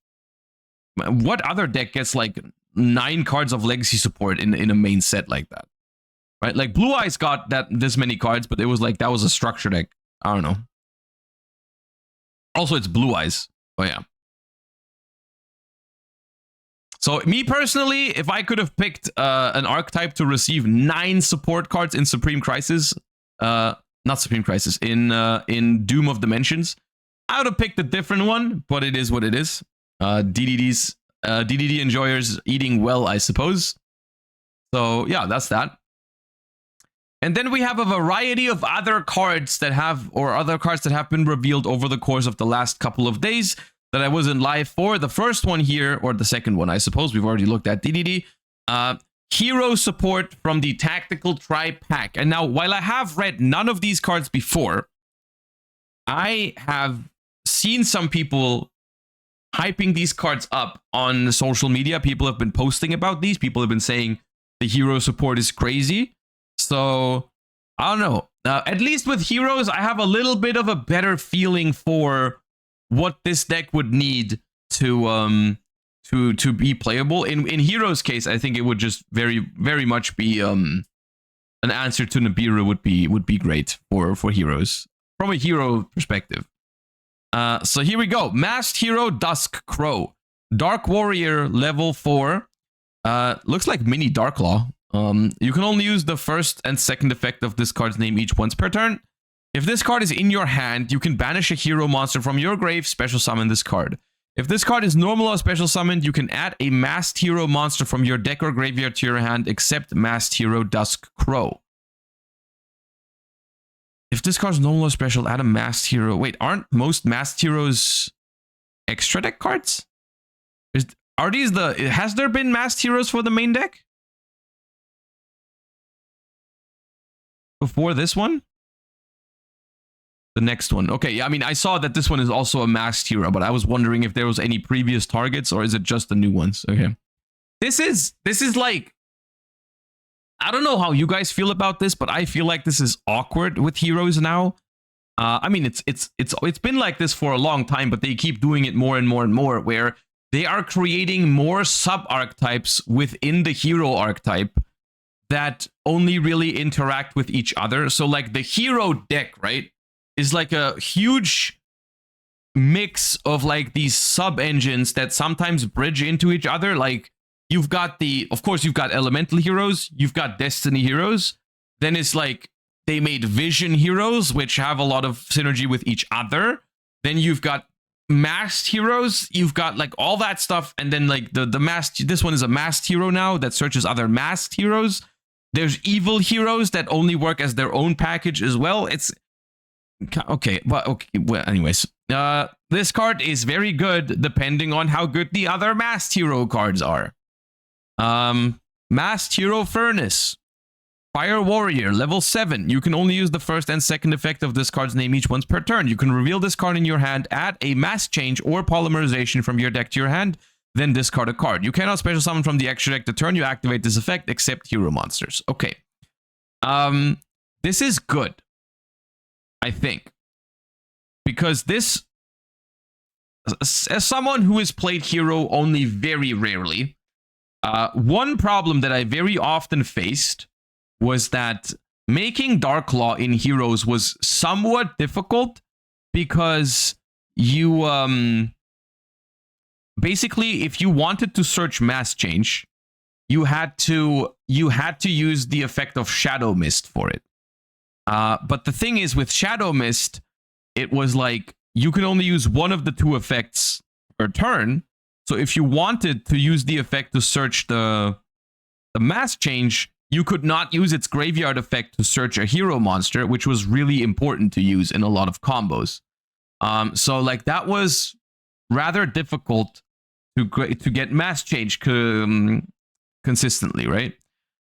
what other deck gets like 9 cards of legacy support in a main set like that, right? Like Blue Eyes got this many cards, but it was like that was a structure deck. I don't know. Also, it's Blue Eyes. Oh yeah. So me personally, if I could have picked an archetype to receive 9 support cards in Supreme Crisis, not Supreme Crisis, in Doom of Dimensions, I would have picked a different one, but it is what it is. DDD enjoyers eating well, I suppose. So yeah, that's that. And then we have a variety of other cards that have been revealed over the course of the last couple of days that I wasn't live for. The first one here, or the second one, I suppose, we've already looked at DDD. Hero support from the Tactical Tri-Pack. And now, while I have read none of these cards before, I have seen some people hyping these cards up on social media. People have been posting about these. People have been saying the hero support is crazy. So I don't know. At least with heroes, I have a little bit of a better feeling for what this deck would need to be playable. In heroes case, I think it would just very much be an answer to Nibiru would be great for heroes from a hero perspective. So here we go. Masked Hero Dusk Crow. Dark Warrior level 4. Looks like mini Dark Law. You can only use the first and second effect of this card's name each once per turn. If this card is in your hand, you can banish a hero monster from your grave, special summon this card. If this card is normal or special summoned, you can add a masked hero monster from your deck or graveyard to your hand, except Masked Hero Dusk Crow. If this card's normal or special, add a masked hero. Wait, aren't most masked heroes extra deck cards? Has there been masked heroes for the main deck? Before this one? The next one. Okay, yeah, I mean, I saw that this one is also a masked hero, but I was wondering if there was any previous targets or is it just the new ones? Okay. This is like, I don't know how you guys feel about this, but I feel like this is awkward with heroes now. I mean, it's been like this for a long time, but they keep doing it more and more and more, where they are creating more sub-archetypes within the hero archetype that only really interact with each other. So like the hero deck, right, is like a huge mix of like these sub-engines that sometimes bridge into each other. Like you've got of course, you've got elemental heroes, you've got destiny heroes. Then it's like they made vision heroes, which have a lot of synergy with each other. Then you've got masked heroes, you've got like all that stuff. And then like the masked, this one is a masked hero now that searches other masked heroes. There's evil heroes that only work as their own package as well. It's okay, but okay. Well, anyways, this card is very good depending on how good the other masked hero cards are. Masked Hero Furnace. Fire Warrior, level 7. You can only use the first and second effect of this card's name each once per turn. You can reveal this card in your hand, add a mask change or polymerization from your deck to your hand, then discard a card. You cannot special summon from the extra deck the turn you activate this effect, except hero monsters. Okay. This is good, I think. Because this, as someone who has played hero only very rarely, one problem that I very often faced was that making Dark Law in heroes was somewhat difficult because you basically, if you wanted to search mass change, you had to use the effect of Shadow Mist for it. But the thing is, with Shadow Mist, it was like you can only use one of the two effects per turn. So if you wanted to use the effect to search the mass change, you could not use its graveyard effect to search a hero monster, which was really important to use in a lot of combos. So like that was rather difficult to get mass change consistently, right?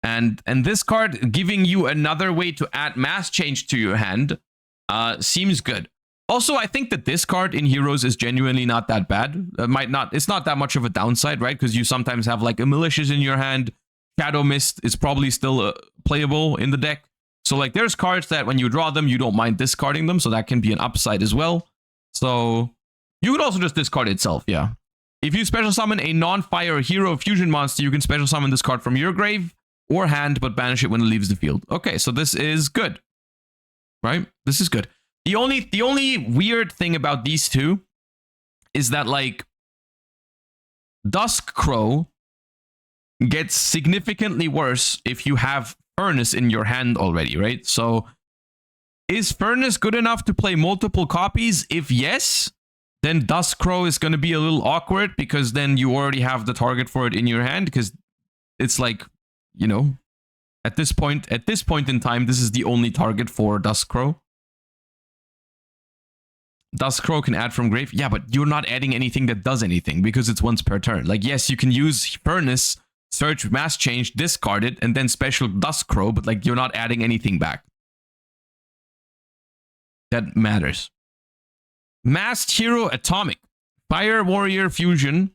And this card giving you another way to add mass change to your hand seems good. Also, I think that this card in Heroes is genuinely not that bad. It's not that much of a downside, right? Because you sometimes have like a Malicious in your hand. Shadow Mist is probably still playable in the deck. So like there's cards that when you draw them, you don't mind discarding them. So that can be an upside as well. So you could also just discard itself, yeah. If you special summon a non-fire hero fusion monster, you can special summon this card from your grave or hand, but banish it when it leaves the field. Okay, so this is good, right? This is good. The only weird thing about these two is that like Dusk Crow gets significantly worse if you have Furnace in your hand already, right? So is Furnace good enough to play multiple copies? If yes, then Dusk Crow is going to be a little awkward because then you already have the target for it in your hand, because it's like, you know, at this point in time, this is the only target for Dusk Crow. Dusk Crow can add from grave. Yeah, but you're not adding anything that does anything because it's once per turn. Like, yes, you can use Furnace, search mass change, discard it, and then special Dusk Crow, but like you're not adding anything back that matters. Masked Hero Atomic. Fire Warrior Fusion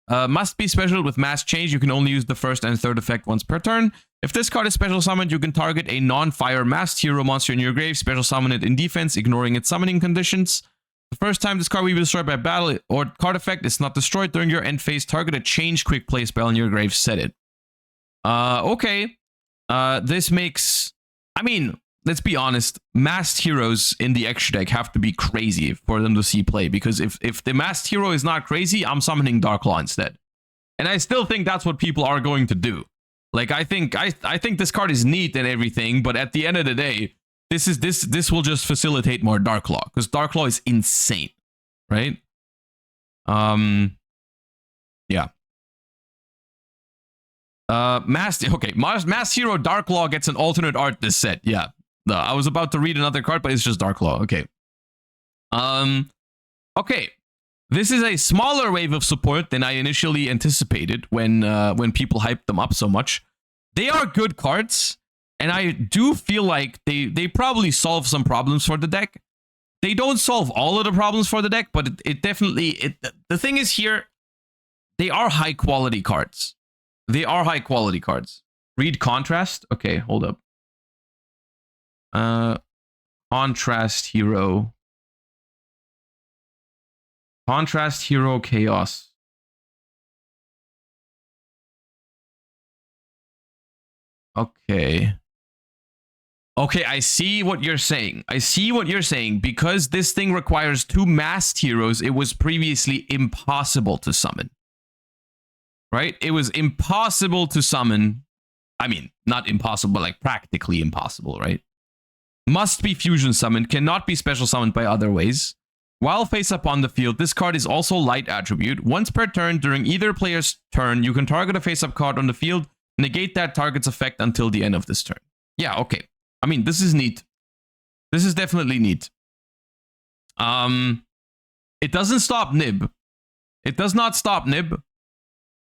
must be special with Mass Change. You can only use the first and third effect once per turn. If this card is special summoned, you can target a non-fire masked hero monster in your grave, special summon it in defense, ignoring its summoning conditions. The first time this card will be destroyed by battle or card effect, it's not destroyed during your end phase. Target a change quick play spell in your grave, set it. Okay. This makes... I mean, let's be honest. Masked heroes in the extra deck have to be crazy for them to see play. Because if the masked hero is not crazy, I'm summoning Darklaw instead. And I still think that's what people are going to do. Like, I think this card is neat and everything, but at the end of the day, this will just facilitate more Darklaw, because Darklaw is insane, right? Yeah. Masked hero Darklaw gets an alternate art this set. Yeah. I was about to read another card, but it's just Darklaw. Okay. Okay. This is a smaller wave of support than I initially anticipated when people hyped them up so much. They are good cards, and I do feel like they probably solve some problems for the deck. They don't solve all of the problems for the deck, but it definitely... The thing is here, they are high-quality cards. They are high-quality cards. Read Contrast? Okay, hold up. Contrast Hero. Contrast Hero Chaos. Okay. Okay, I see what you're saying. I see what you're saying. Because this thing requires 2 masked heroes, it was previously impossible to summon. Right? It was impossible to summon. I mean, not impossible, but like practically impossible, right? Must be fusion summoned, cannot be special summoned by other ways. While face up on the field, this card is also light attribute. Once per turn, during either player's turn, you can target a face-up card on the field, negate that target's effect until the end of this turn. Yeah, okay. I mean, this is neat. This is definitely neat. It doesn't stop Nib. It does not stop Nib.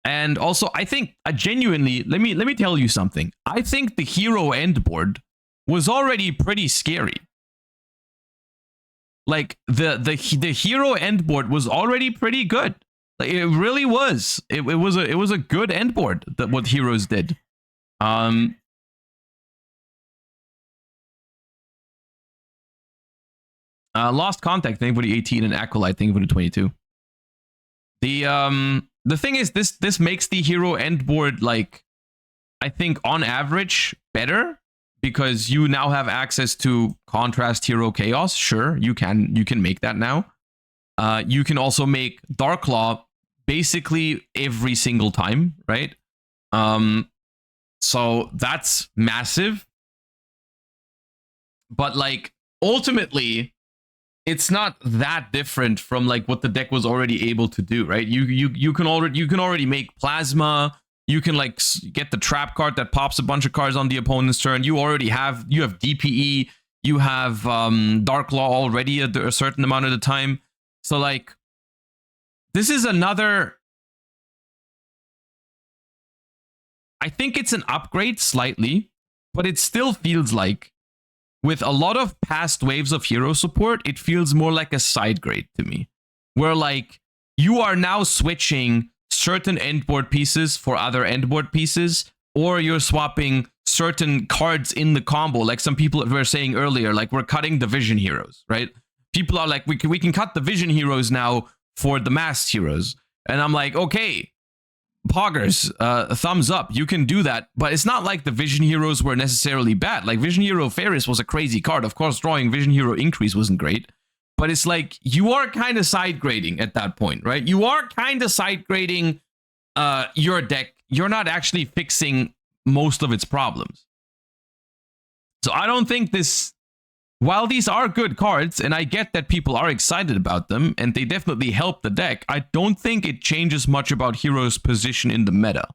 And also, I think, genuinely, let me tell you something. I think the hero end board was already pretty scary. Like, the hero end board was already pretty good. Like, it really was. It was a good end board, that what heroes did. Lost Contact, thank you for the 18, and Acolyte, thank you for the 22. The thing is, this makes the hero end board, like, I think on average better, because you now have access to Contrast Hero Chaos. Sure, you can make that now. You can also make Darklaw basically every single time, right? So that's massive. But like ultimately, it's not that different from like what the deck was already able to do, right? You can already make Plasma. You can like get the trap card that pops a bunch of cards on the opponent's turn. You have DPE. You have Darklaw already a certain amount of the time. So like, this is another. I think it's an upgrade slightly, but it still feels like, with a lot of past waves of hero support, it feels more like a side grade to me. Where like, you are now switching certain endboard pieces for other endboard pieces, or you're swapping certain cards in the combo. Like some people were saying earlier, like we're cutting the vision heroes, right? People are like, we can cut the vision heroes now for the masked heroes. And I'm like, okay, Poggers, thumbs up, you can do that. But it's not like the vision heroes were necessarily bad. Like Vision Hero Ferris was a crazy card. Of course, drawing Vision Hero Increase wasn't great. But it's like, you are kind of side grading at that point, right? You are kind of side grading your deck. You're not actually fixing most of its problems. So I don't think this, while these are good cards, and I get that people are excited about them, and they definitely help the deck, I don't think it changes much about Hero's position in the meta.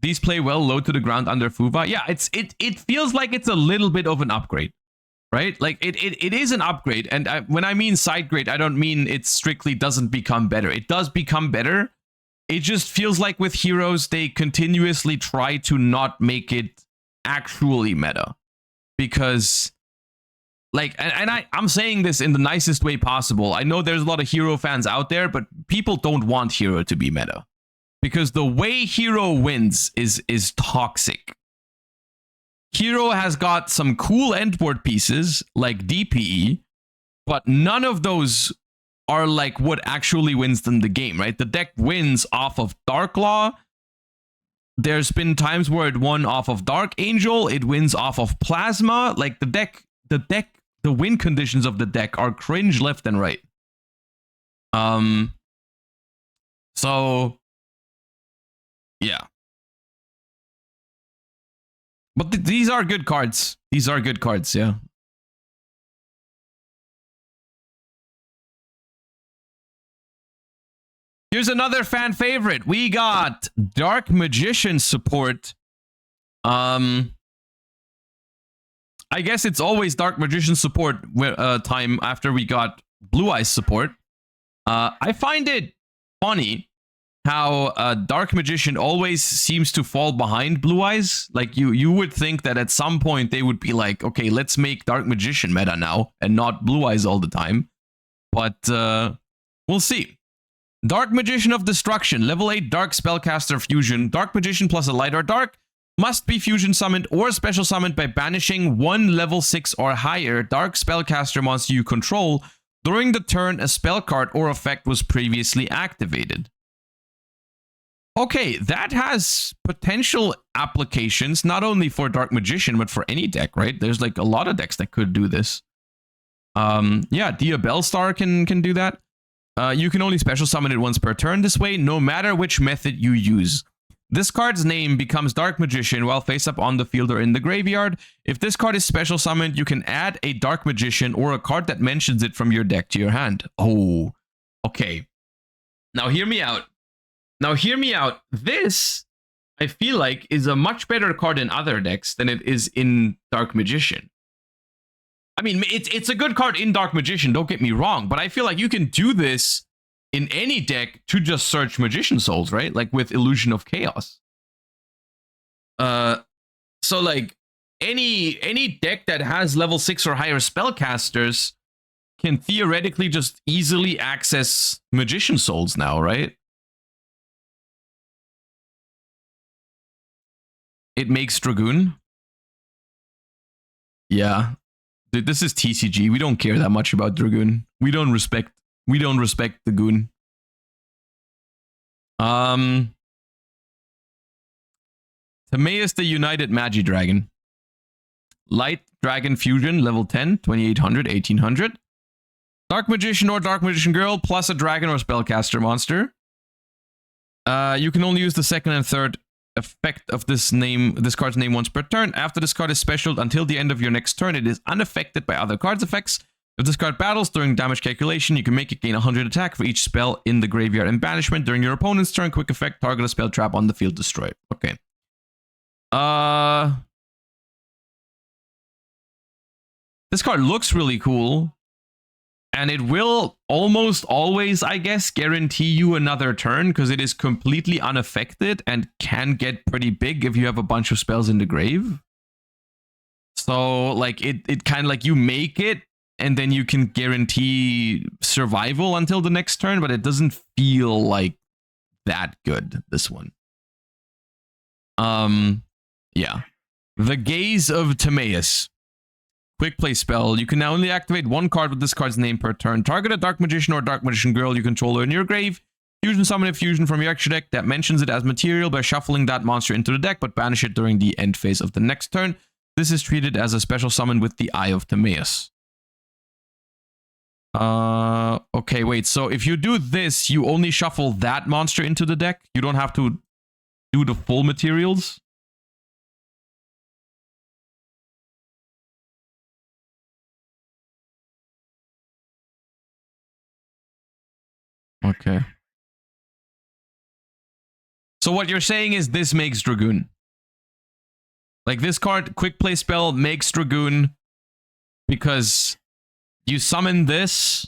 These play well low to the ground under Fuva. Yeah, it feels like it's a little bit of an upgrade, right? Like it is an upgrade, and when I mean side grade, I don't mean it strictly doesn't become better. It does become better. It just feels like with heroes, they continuously try to not make it actually meta, because like, and I'm saying this in the nicest way possible. I know there's a lot of hero fans out there, but people don't want hero to be meta. Because the way hero wins is toxic. Hero has got some cool endboard pieces like DPE, but none of those are like what actually wins them the game, right? The deck wins off of Dark Law. There's been times where it won off of Dark Angel. It wins off of Plasma. Like the win conditions of the deck are cringe left and right. So yeah. But these are good cards. These are good cards, yeah. Here's another fan favorite. We got Dark Magician support. I guess it's always Dark Magician support time after we got Blue Eyes support. I find it funny how Dark Magician always seems to fall behind Blue Eyes. Like you would think that at some point they would be like, okay, let's make Dark Magician meta now and not Blue Eyes all the time. But we'll see. Dark Magician of Destruction, level 8 Dark Spellcaster Fusion. Dark Magician plus a light or dark must be fusion summoned or special summoned by banishing one level 6 or higher Dark Spellcaster monster you control during the turn a spell card or effect was previously activated. Okay, that has potential applications, not only for Dark Magician, but for any deck, right? There's like a lot of decks that could do this. Yeah, Dia Bellstar can do that. You can only special summon it once per turn this way, no matter which method you use. This card's name becomes Dark Magician while face up on the field or in the graveyard. If this card is special summoned, you can add a Dark Magician or a card that mentions it from your deck to your hand. Oh, okay. Now hear me out. This, I feel like, is a much better card in other decks than it is in Dark Magician. I mean, it's a good card in Dark Magician, don't get me wrong, but I feel like you can do this in any deck to just search Magician Souls, right? Like with Illusion of Chaos. So like any deck that has level 6 or higher spellcasters can theoretically just easily access Magician Souls now, right? It makes Dragoon. Yeah. Dude, this is TCG. We don't care that much about Dragoon. We don't respect the goon. Timaeus the United Magidragon. Light Dragon Fusion, level 10, 2800, 1800. Dark Magician or Dark Magician Girl, plus a dragon or spellcaster monster. You can only use the second and third effect of this card's name once per turn. After this card is specialed until the end of your next turn, it is unaffected by other cards' effects. If this card battles during damage calculation, you can make it gain 100 attack for each spell in the graveyard and banishment. During your opponent's turn, quick effect, target a spell trap on the field, destroy it. Okay. This card looks really cool. And it will almost always, I guess, guarantee you another turn because it is completely unaffected and can get pretty big if you have a bunch of spells in the grave. So, like, it kind of like you make it and then you can guarantee survival until the next turn, but it doesn't feel like that good, this one. Yeah. The Gaze of Timaeus. Quick play spell. You can now only activate one card with this card's name per turn. Target a Dark Magician or Dark Magician Girl you control in your grave. Fusion summon a fusion from your extra deck that mentions it as material by shuffling that monster into the deck, but banish it during the end phase of the next turn. This is treated as a special summon with the Eye of Timaeus. Okay, wait. So if you do this, you only shuffle that monster into the deck. You don't have to do the full materials. Okay. So what you're saying is this makes Dragoon. Like this card, quick play spell makes Dragoon because you summon this,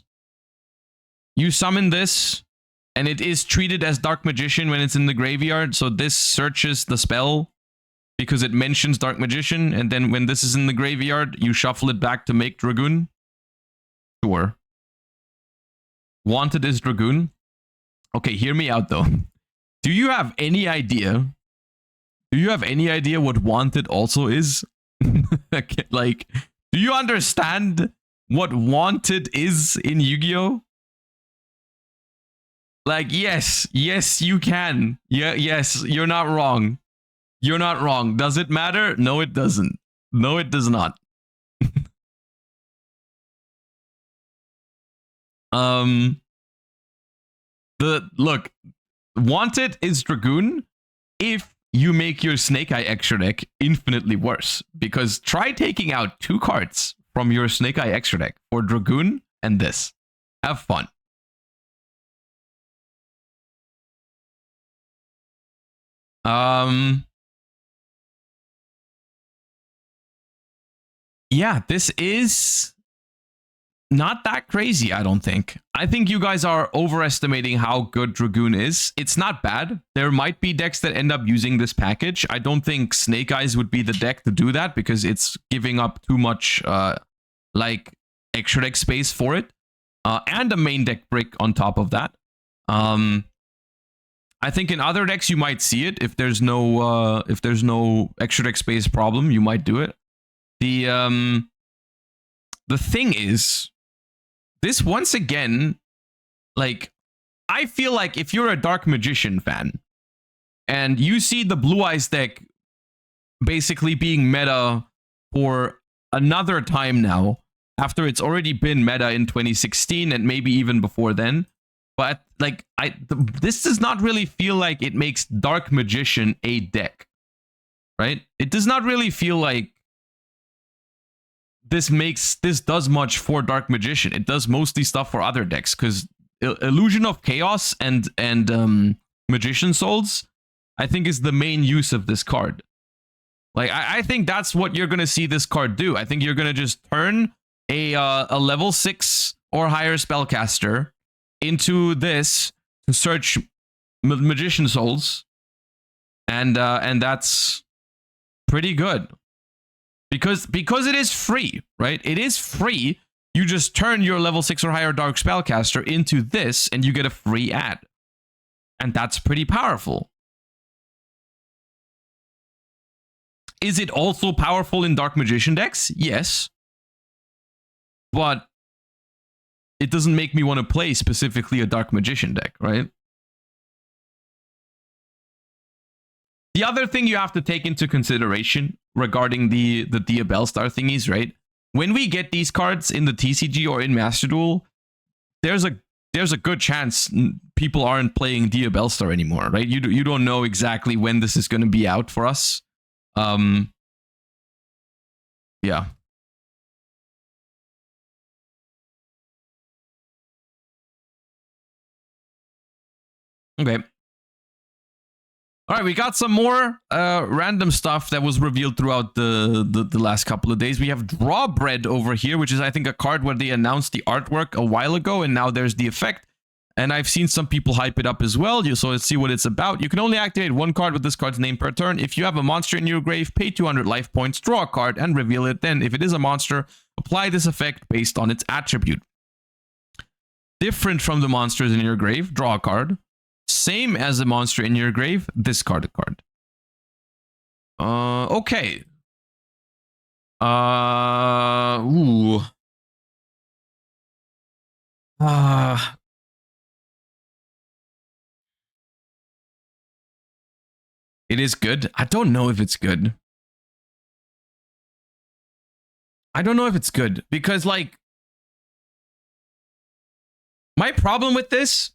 and it is treated as Dark Magician when it's in the graveyard. So this searches the spell because it mentions Dark Magician, and then when this is in the graveyard, you shuffle it back to make Dragoon? Sure. Wanted is Dragoon. Okay, hear me out though. Do you have any idea? Do you have any idea what Wanted also is? Like, do you understand what Wanted is in Yu-Gi-Oh? Like, yes, you can. Yeah, yes, you're not wrong. You're not wrong. Does it matter? No, it doesn't. No, it does not. Look, Wanted is Dragoon if you make your Snake Eye extra deck infinitely worse. Because try taking out 2 cards from your Snake Eye extra deck for Dragoon and this. Have fun. Yeah, this is not that crazy, I don't think. I think you guys are overestimating how good Dragoon is. It's not bad. There might be decks that end up using this package. I don't think Snake Eyes would be the deck to do that because it's giving up too much like extra deck space for it. And a main deck brick on top of that. I think in other decks you might see it. If there's no extra deck space problem, you might do it. The thing is, this once again, like, I feel like if you're a Dark Magician fan and you see the Blue Eyes deck basically being meta for another time now, after it's already been meta in 2016 and maybe even before then, but like this does not really feel like it makes Dark Magician a deck, right? It does not really feel like this does much for Dark Magician. It does mostly stuff for other decks because Illusion of Chaos and Magician Souls, I think, is the main use of this card. Like I think that's what you're gonna see this card do. I think you're gonna just turn a level 6 or higher spellcaster into this to search Magician Souls, and that's pretty good. Because it is free, right? It is free. You just turn your level 6 or higher Dark Spellcaster into this, and you get a free ad. And that's pretty powerful. Is it also powerful in Dark Magician decks? Yes. But it doesn't make me want to play specifically a Dark Magician deck, right? The other thing you have to take into consideration regarding the Dia Bellstar thingies, right? When we get these cards in the TCG or in Master Duel, there's a good chance people aren't playing Dia Bellstar anymore, right? You don't know exactly when this is going to be out for us. Yeah. Okay. All right, we got some more random stuff that was revealed throughout the last couple of days. We have Drawbread over here, which is, I think, a card where they announced the artwork a while ago, and now there's the effect. And I've seen some people hype it up as well, so let's see what it's about. You can only activate 1 card with this card's name per turn. If you have a monster in your grave, pay 200 life points, draw a card, and reveal it. Then, if it is a monster, apply this effect based on its attribute. Different from the monsters in your grave, draw a card. Same as the monster in your grave, discard a card. Okay. Ooh. It is good. I don't know if it's good. I don't know if it's good because, like, my problem with this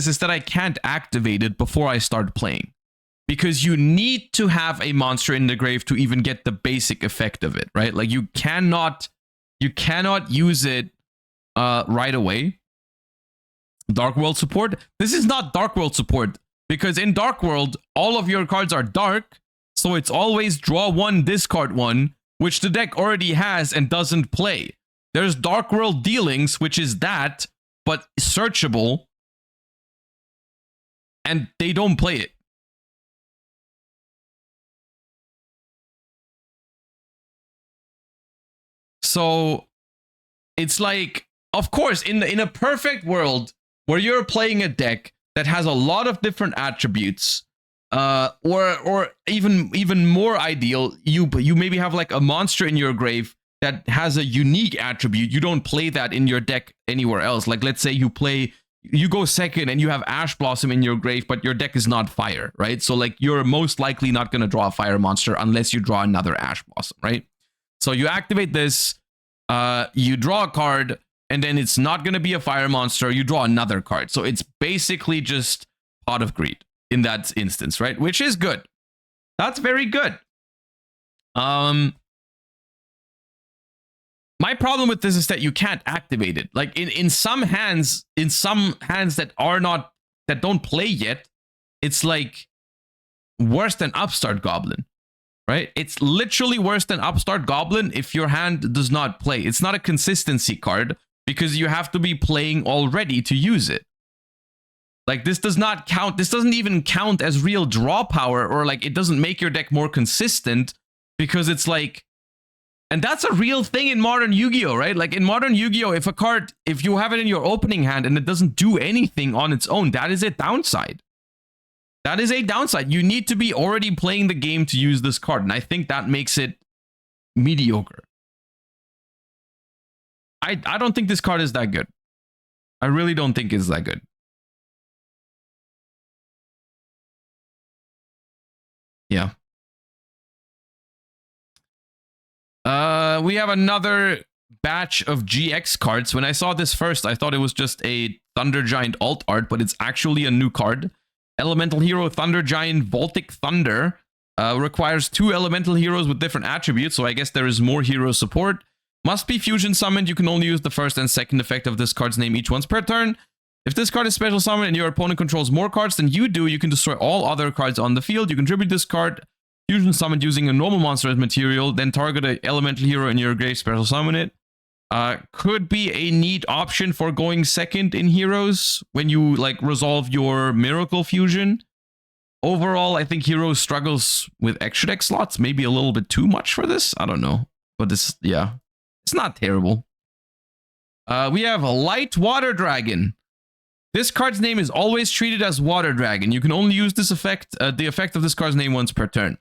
is that I can't activate it before I start playing. Because you need to have a monster in the grave to even get the basic effect of it, right? Like, you cannot use it right away. Dark World support? This is not Dark World support. Because in Dark World, all of your cards are dark. So it's always draw 1, discard 1, which the deck already has and doesn't play. There's Dark World Dealings, which is that, but searchable. And they don't play it. So it's like, of course, in a perfect world where you're playing a deck that has a lot of different attributes, or even more ideal, you maybe have like a monster in your grave that has a unique attribute. You don't play that in your deck anywhere else. Like, let's say you go second and you have Ash Blossom in your grave, but your deck is not fire, right? So like, you're most likely not going to draw a fire monster unless you draw another Ash Blossom, right? So you activate this, you draw a card, and then it's not going to be a fire monster. You draw another card. So it's basically just Pot of Greed in that instance, right? Which is good. That's very good. My problem with this is that you can't activate it. Like in some hands that don't play yet, it's like worse than Upstart Goblin, right? It's literally worse than Upstart Goblin if your hand does not play. It's not a consistency card because you have to be playing already to use it. Like, this does not count. This doesn't even count as real draw power, or like, it doesn't make your deck more consistent because it's like, and that's a real thing in modern Yu-Gi-Oh, right? Like in modern Yu-Gi-Oh, if you have it in your opening hand and it doesn't do anything on its own, that is a downside. That is a downside. You need to be already playing the game to use this card. And I think that makes it mediocre. I don't think this card is that good. I really don't think it's that good. Yeah. We have another batch of GX cards. When I saw this first, I thought it was just a Thunder Giant alt art, but it's actually a new card. Elemental Hero Thunder Giant Voltic Thunder requires 2 elemental heroes with different attributes, so I guess there is more hero support. Must be fusion summoned. You can only use the first and second effect of this card's name each once per turn. If this card is special summoned and your opponent controls more cards than you do, you can destroy all other cards on the field. You contribute this card fusion summoned using a normal monster as material, then target an elemental hero in your grave, special summon it. Could be a neat option for going second in heroes when you like resolve your miracle fusion. Overall, I think heroes struggles with extra deck slots, maybe a little bit too much for this. I don't know, but this, yeah, it's not terrible. We have a Light Water Dragon. This card's name is always treated as Water Dragon. You can only use this effect, the effect of this card's name once per turn.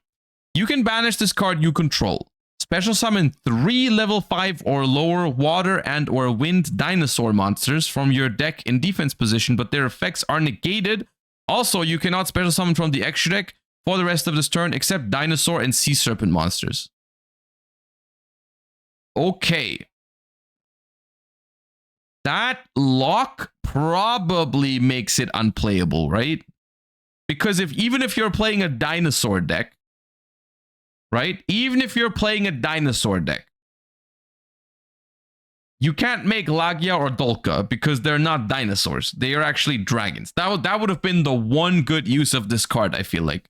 You can banish this card you control. Special summon 3 level 5 or lower water and or wind dinosaur monsters from your deck in defense position, but their effects are negated. Also, you cannot special summon from the extra deck for the rest of this turn except dinosaur and sea serpent monsters. Okay. That lock probably makes it unplayable, right? Because even if you're playing a dinosaur deck, right? Even if you're playing a dinosaur deck, you can't make Lagia or Dolka because they're not dinosaurs. They are actually dragons. That would have been the one good use of this card, I feel like.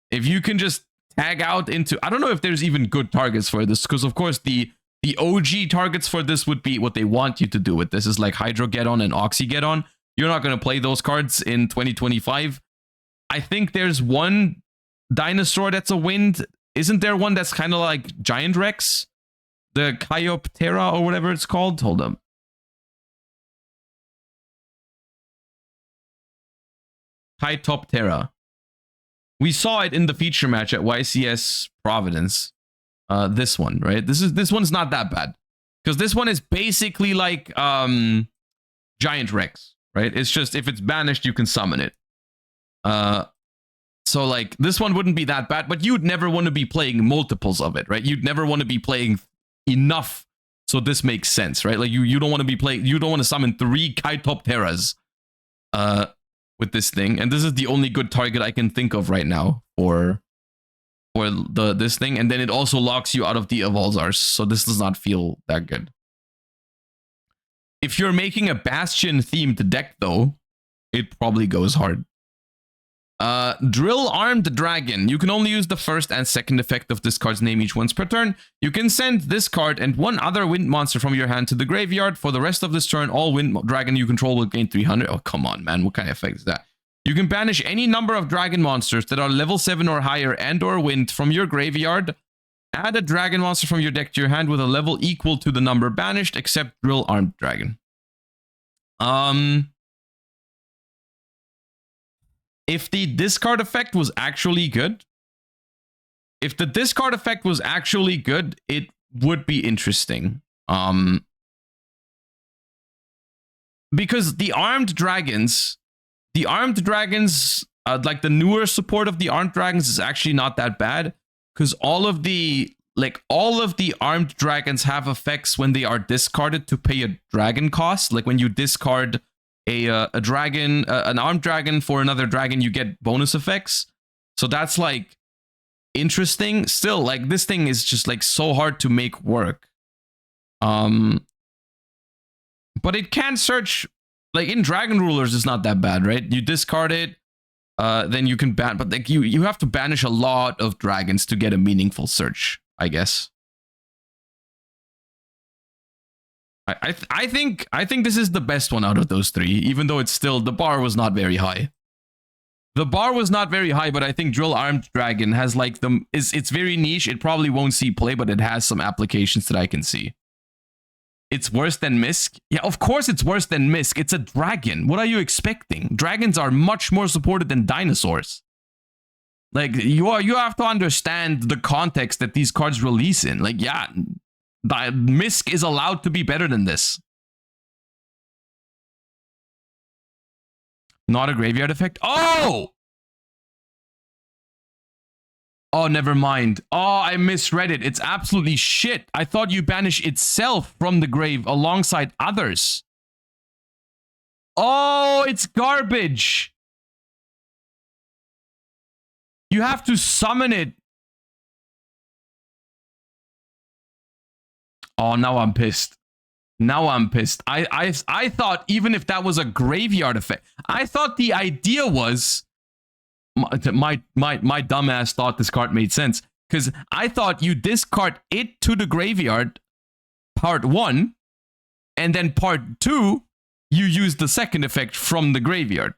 If you can just tag out into... I don't know if there's even good targets for this, because of course the OG targets for this would be what they want you to do with this is like Hydrogeddon and Oxygeddon. You're not going to play those cards in 2025. I think there's one dinosaur that's a wind. Isn't there one that's kind of like Giant Rex? The Chioptera or whatever it's called? Hold up. Chioptera. We saw it in the feature match at YCS Providence. This one, right? This one's not that bad. Because this one is basically like Giant Rex, right? It's just if it's banished, you can summon it. So like this one wouldn't be that bad, but you'd never want to be playing multiples of it, right? You'd never want to be playing enough. So this makes sense, right? Like you don't want to be playing, you don't want to summon 3 Chiopteras with this thing. And this is the only good target I can think of right now for this thing. And then it also locks you out of the Evolzars. So this does not feel that good. If you're making a Bastion themed deck though, it probably goes hard. Drill Armed Dragon. You can only use the first and second effect of this card's name each once per turn. You can send this card and one other wind monster from your hand to the graveyard. For the rest of this turn, all wind dragon you control will gain 300. Oh, come on, man. What kind of effect is that? You can banish any number of dragon monsters that are level 7 or higher and or wind from your graveyard. Add a dragon monster from your deck to your hand with a level equal to the number banished, except Drill Armed Dragon. If the discard effect was actually good, it would be interesting. Because the armed dragons, like the newer support of the armed dragons is actually not that bad, because all of the armed dragons have effects when they are discarded to pay a dragon cost. Like when you discard a dragon, an armed dragon for another dragon, you get bonus effects. So that's like interesting. Still, like this thing is just like so hard to make work. But it can search, like in Dragon Rulers, it's not that bad, right? You discard it, then you can ban, but like you have to banish a lot of dragons to get a meaningful search, I guess. I think this is the best one out of those three, even though it's still, the bar was not very high. The bar was not very high, but I think Drill Armed Dragon has like it's very niche. It probably won't see play, but it has some applications that I can see. It's worse than Misk? Yeah, of course it's worse than Misk. It's a dragon. What are you expecting? Dragons are much more supported than dinosaurs. Like, you have to understand the context that these cards release in. Like, yeah, Misk is allowed to be better than this. Not a graveyard effect? Oh! Oh, never mind. Oh, I misread it. It's absolutely shit. I thought you banish itself from the grave alongside others. Oh, it's garbage. You have to summon it. Oh, now I'm pissed. Now I'm pissed. I thought even if that was a graveyard effect, I thought the idea was... My dumbass thought this card made sense, because I thought you discard it to the graveyard, part 1, and then part 2, you use the second effect from the graveyard.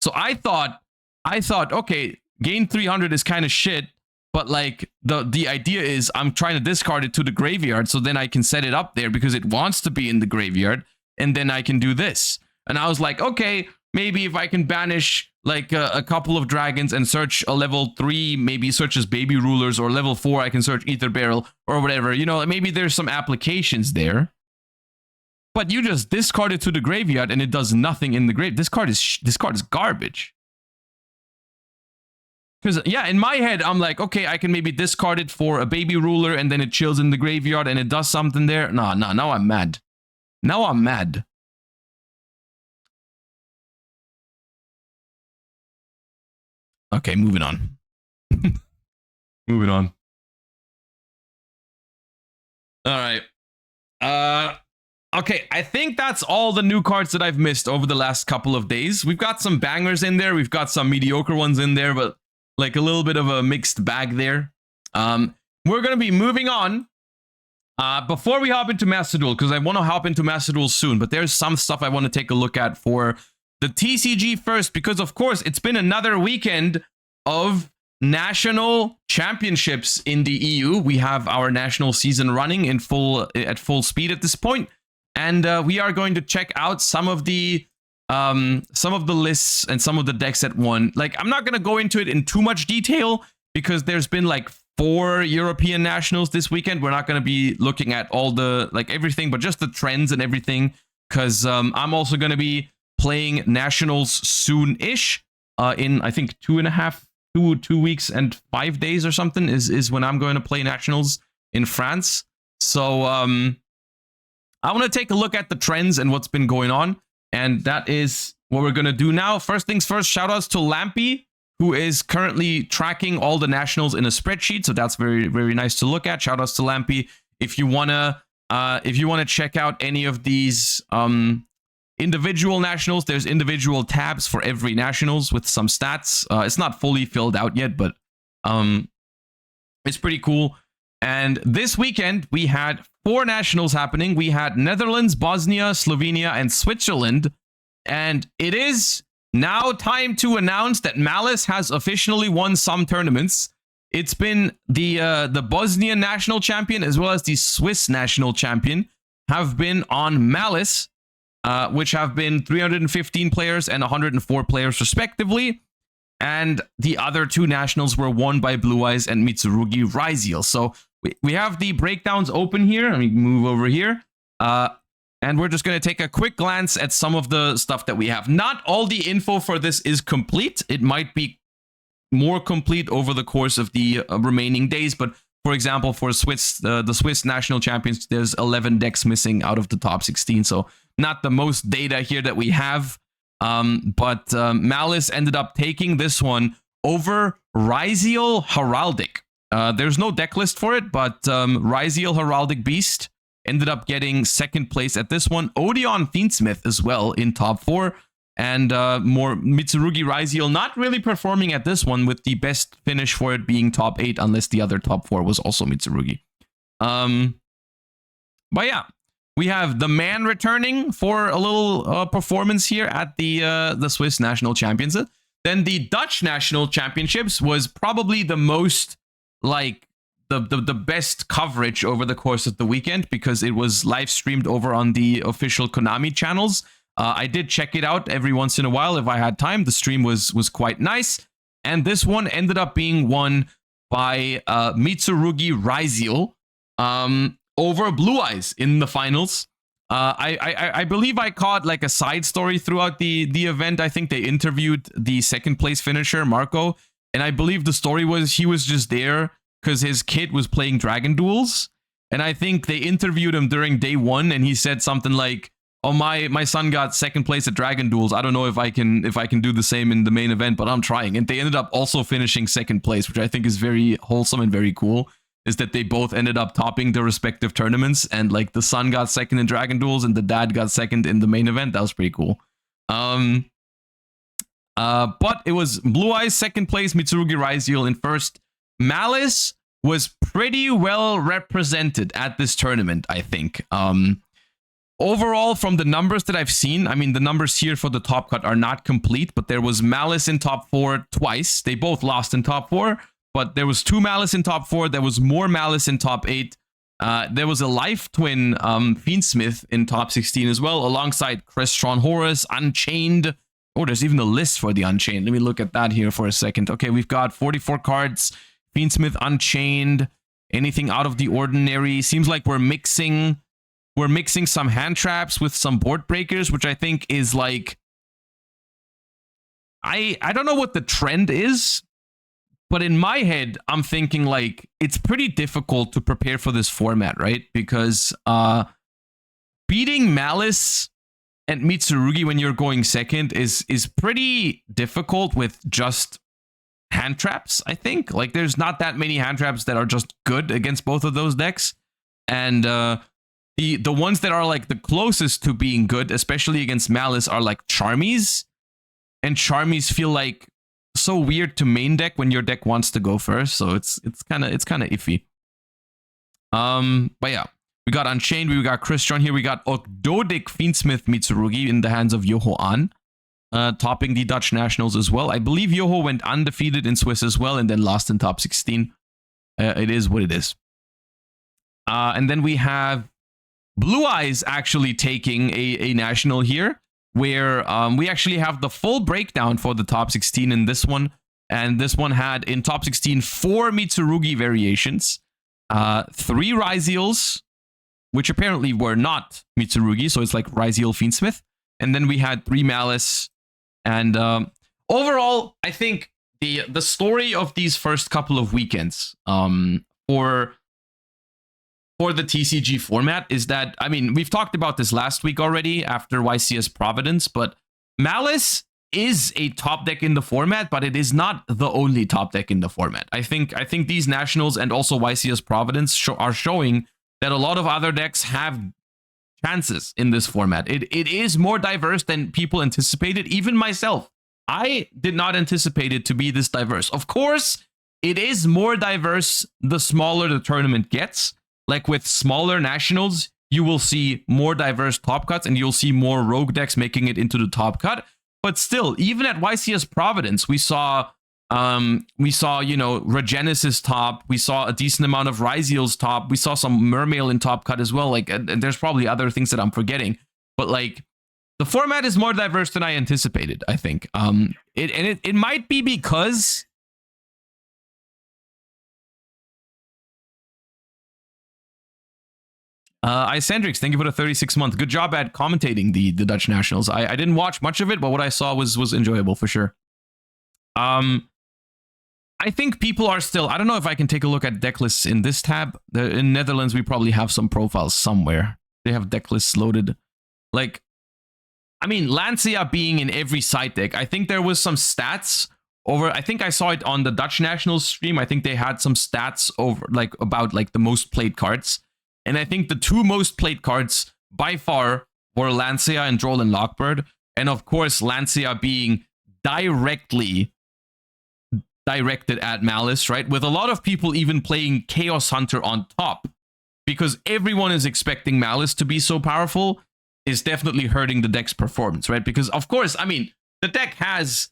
So I thought, okay, gain 300 is kind of shit, but like the idea is I'm trying to discard it to the graveyard, so then I can set it up there because it wants to be in the graveyard, and then I can do this. And I was like, okay, maybe if I can banish like a couple of dragons and search a level 3, maybe search as Baby Rulers, or level 4, I can search Ether Barrel or whatever. You know, maybe there's some applications there. But you just discard it to the graveyard and it does nothing in the grave. This card is garbage. Because, yeah, in my head, I'm like, okay, I can maybe discard it for a Baby Ruler and then it chills in the graveyard and it does something there. Nah, now I'm mad. Now I'm mad. Okay, moving on. Moving on. All right. Okay, I think that's all the new cards that I've missed over the last couple of days. We've got some bangers in there. We've got some mediocre ones in there, but like a little bit of a mixed bag there. We're going to be moving on. Before we hop into Master Duel, because I want to hop into Master Duel soon, but there's some stuff I want to take a look at for the TCG first, because of course it's been another weekend of national championships in the EU. We have our national season running at full speed at this point, and we are going to check out some of the lists and some of the decks that won. Like, I'm not going to go into it in too much detail because there's been like 4 European nationals this weekend. We're not going to be looking at all the everything, but just the trends and everything, because I'm also going to be playing nationals soon-ish. In I think 2 weeks and 5 days or something is when I'm going to play nationals in France. So I want to take a look at the trends and what's been going on, and that is what we're going to do now. First things first, shout outs to Lampy, who is currently tracking all the nationals in a spreadsheet, so that's very, very nice to look at. Shout outs to Lampy. If you want to check out any of these individual nationals, there's individual tabs for every nationals with some stats. It's not fully filled out yet, but it's pretty cool. And this weekend we had 4 nationals happening. We had Netherlands, Bosnia, Slovenia, and Switzerland. And it is now time to announce that Malice has officially won some tournaments. it's been the Bosnian national champion as well as the Swiss national champion have been on Malice, which have been 315 players and 104 players respectively. And the other two nationals were won by Blue Eyes and Mitsurugi Raisiel. So we have the breakdowns open here. Let me move over here. And we're just going to take a quick glance at some of the stuff that we have. Not all the info for this is complete. It might be more complete over the course of the remaining days. But for example, for the Swiss national champions, there's 11 decks missing out of the top 16. So not the most data here that we have. But Malice ended up taking this one over Raisiel Heraldic. There's no deck list for it, but Raisiel Heraldic Beast ended up getting second place at this one. Odeon Fiendsmith as well in top 4. And more Mitsurugi Raisiel not really performing at this one, with the best finish for it being top 8, unless the other top 4 was also Mitsurugi. But yeah, we have the man returning for a little performance here at the Swiss National Champions. Then the Dutch National Championships was probably the most, like, the best coverage over the course of the weekend, because it was live streamed over on the official Konami channels. I did check it out every once in a while if I had time. The stream was quite nice. And this one ended up being won by Mitsurugi Raisiel over Blue Eyes in the finals. I believe I caught like a side story throughout the event. I think they interviewed the second place finisher, Marco. And I believe the story was he was just there because his kid was playing Dragon Duels. And I think they interviewed him during day 1, and he said something like, "Oh, my son got second place at Dragon Duels. I don't know if I can do the same in the main event, but I'm trying." And they ended up also finishing second place, which I think is very wholesome and very cool. Is that they both ended up topping their respective tournaments, and like the son got second in Dragon Duels and the dad got second in the main event. That was pretty cool. But it was Blue Eyes second place, Mitsurugi Raisiel in first. Malice was pretty well represented at this tournament, I think. Overall, from the numbers that I've seen, I mean, the numbers here for the top cut are not complete, but there was Malice in top 4 twice. They both lost in top 4, but there was 2 Malice in top 4. There was more Malice in top 8. There was a life twin Fiendsmith in top 16 as well, alongside Crestron Horus, Unchained. Oh, there's even a list for the Unchained. Let me look at that here for a second. Okay, we've got 44 cards. Fiendsmith, Unchained, anything out of the ordinary. Seems like we're mixing some hand traps with some board breakers, which I think is like, I don't know what the trend is, but in my head, I'm thinking like it's pretty difficult to prepare for this format, right? Because beating Malice and Mitsurugi when you're going second is pretty difficult with just hand traps, I think. Like, there's not that many hand traps that are just good against both of those decks. And the ones that are like the closest to being good, especially against Malice, are like Charmies. And Charmies feel like so weird to main deck when your deck wants to go first. So it's kind of iffy. But yeah, we got Unchained, we got Crestron here, we got Ogdoadic Fiendsmith Mitsurugi in the hands of yugioh An. Topping the Dutch Nationals as well. I believe yugioh went undefeated in Swiss as well and then lost in top 16. It is what it is. And then we have Blue Eyes actually taking a national here, where we actually have the full breakdown for the top 16 in this one. And this one had in top 16 4 Mitsurugi variations, 3 Raisiels, which apparently were not Mitsurugi, so it's like Raisiel Fiendsmith. And then we had 3 Malice. And overall, I think the story of these first couple of weekends for the TCG format is that, I mean, we've talked about this last week already after YCS Providence, but Malice is a top deck in the format, but it is not the only top deck in the format. I think these Nationals and also YCS Providence are showing that a lot of other decks have chances in this format. It is more diverse than people anticipated, even myself. I did not anticipate it to be this diverse. Of course, it is more diverse the smaller the tournament gets. Like with smaller Nationals, you will see more diverse top cuts and you'll see more rogue decks making it into the top cut. But still, even at YCS Providence, we saw We saw, you know, Regenesis top. We saw a decent amount of Ryziel's top. We saw some Mermail in top cut as well. Like, and there's probably other things that I'm forgetting. But like, the format is more diverse than I anticipated, I think. It might be because Isandrix, thank you for the 36-month. Good job at commentating the Dutch Nationals. I didn't watch much of it, but what I saw was enjoyable for sure. I think people are still, I don't know if I can take a look at deck lists in this tab. In Netherlands, we probably have some profiles somewhere. They have deck lists loaded. Like, I mean, Lancia being in every side deck, I think there was some stats over, I think I saw it on the Dutch Nationals stream. I think they had some stats over, like, about, like, the most played cards. And I think the two most played cards by far were Lancia and Droll and Lockbird. And of course, Lancia being directly directed at Malice, right? With a lot of people even playing Chaos Hunter on top, because everyone is expecting Malice to be so powerful, is definitely hurting the deck's performance, right? Because of course, I mean, the deck has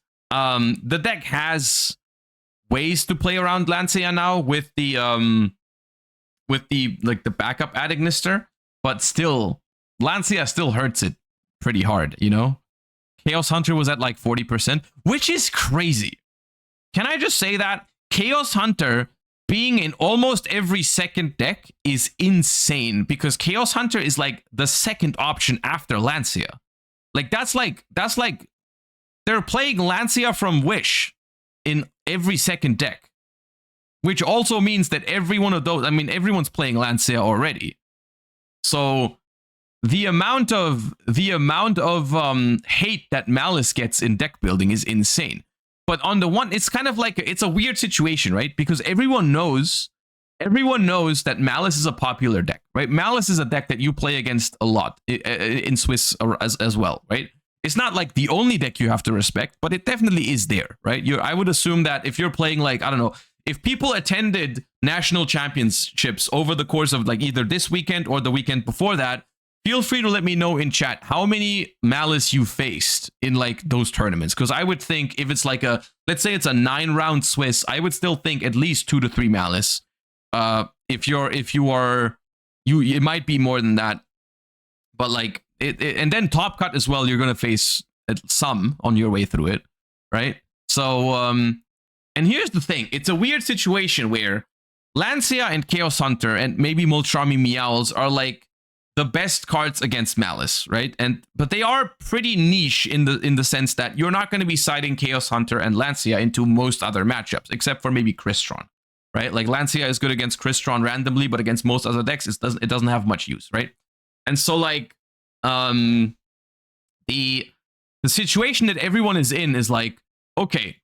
ways to play around Lancia now with the like the backup Adignister, but still, Lancia still hurts it pretty hard, you know? Chaos Hunter was at like 40%, which is crazy. Can I just say that? Chaos Hunter being in almost every second deck is insane, because Chaos Hunter is like the second option after Lancia. Like that's like they're playing Lancia from Wish in every second deck, which also means that every one of those, I mean, everyone's playing Lancia already. So the amount of hate that Malice gets in deck building is insane. But on the one, it's kind of like, it's a weird situation, right? Because everyone knows that Malice is a popular deck, right? Malice is a deck that you play against a lot in Swiss as well, right? It's not like the only deck you have to respect, but it definitely is there, right? I would assume that if you're playing, like, I don't know, if people attended national championships over the course of like either this weekend or the weekend before that, feel free to let me know in chat how many Malice you faced in like those tournaments. Because I would think if it's like a, let's say it's a 9-round Swiss, I would still think at least 2 to 3 Malice. It might be more than that. But like and then top cut as well, you're gonna face some on your way through it, right? So and here's the thing, it's a weird situation where Lancia and Chaos Hunter and maybe Moltrami Meowls are like the best cards against Malice, right? But they are pretty niche in the sense that you're not going to be siding Chaos Hunter and Lancia into most other matchups, except for maybe Crystron, right? Like Lancia is good against Crystron randomly, but against most other decks, it doesn't have much use, right? And so like the situation that everyone is in is like, okay,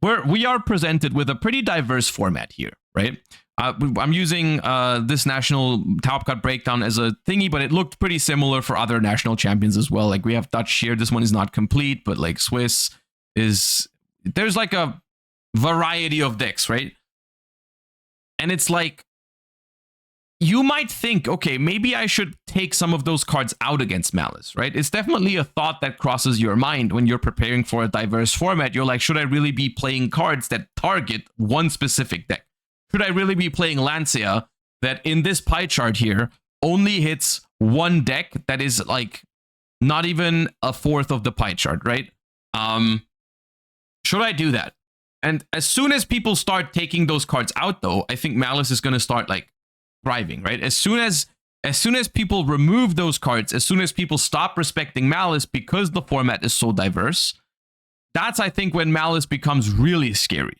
we are presented with a pretty diverse format here, right? I'm using this national top cut breakdown as a thingy, but it looked pretty similar for other national champions as well. Like we have Dutch here. This one is not complete, but like Swiss is, there's like a variety of decks, right? And it's like, you might think, okay, maybe I should take some of those cards out against Malice, right? It's definitely a thought that crosses your mind when you're preparing for a diverse format. You're like, should I really be playing cards that target one specific deck? Should I really be playing Lancia that in this pie chart here only hits one deck that is like not even a fourth of the pie chart, right? Should I do that? And as soon as people start taking those cards out, though, I think Malice is going to start like thriving, right? As soon as people remove those cards, as soon as people stop respecting Malice because the format is so diverse, that's, I think, when Malice becomes really scary.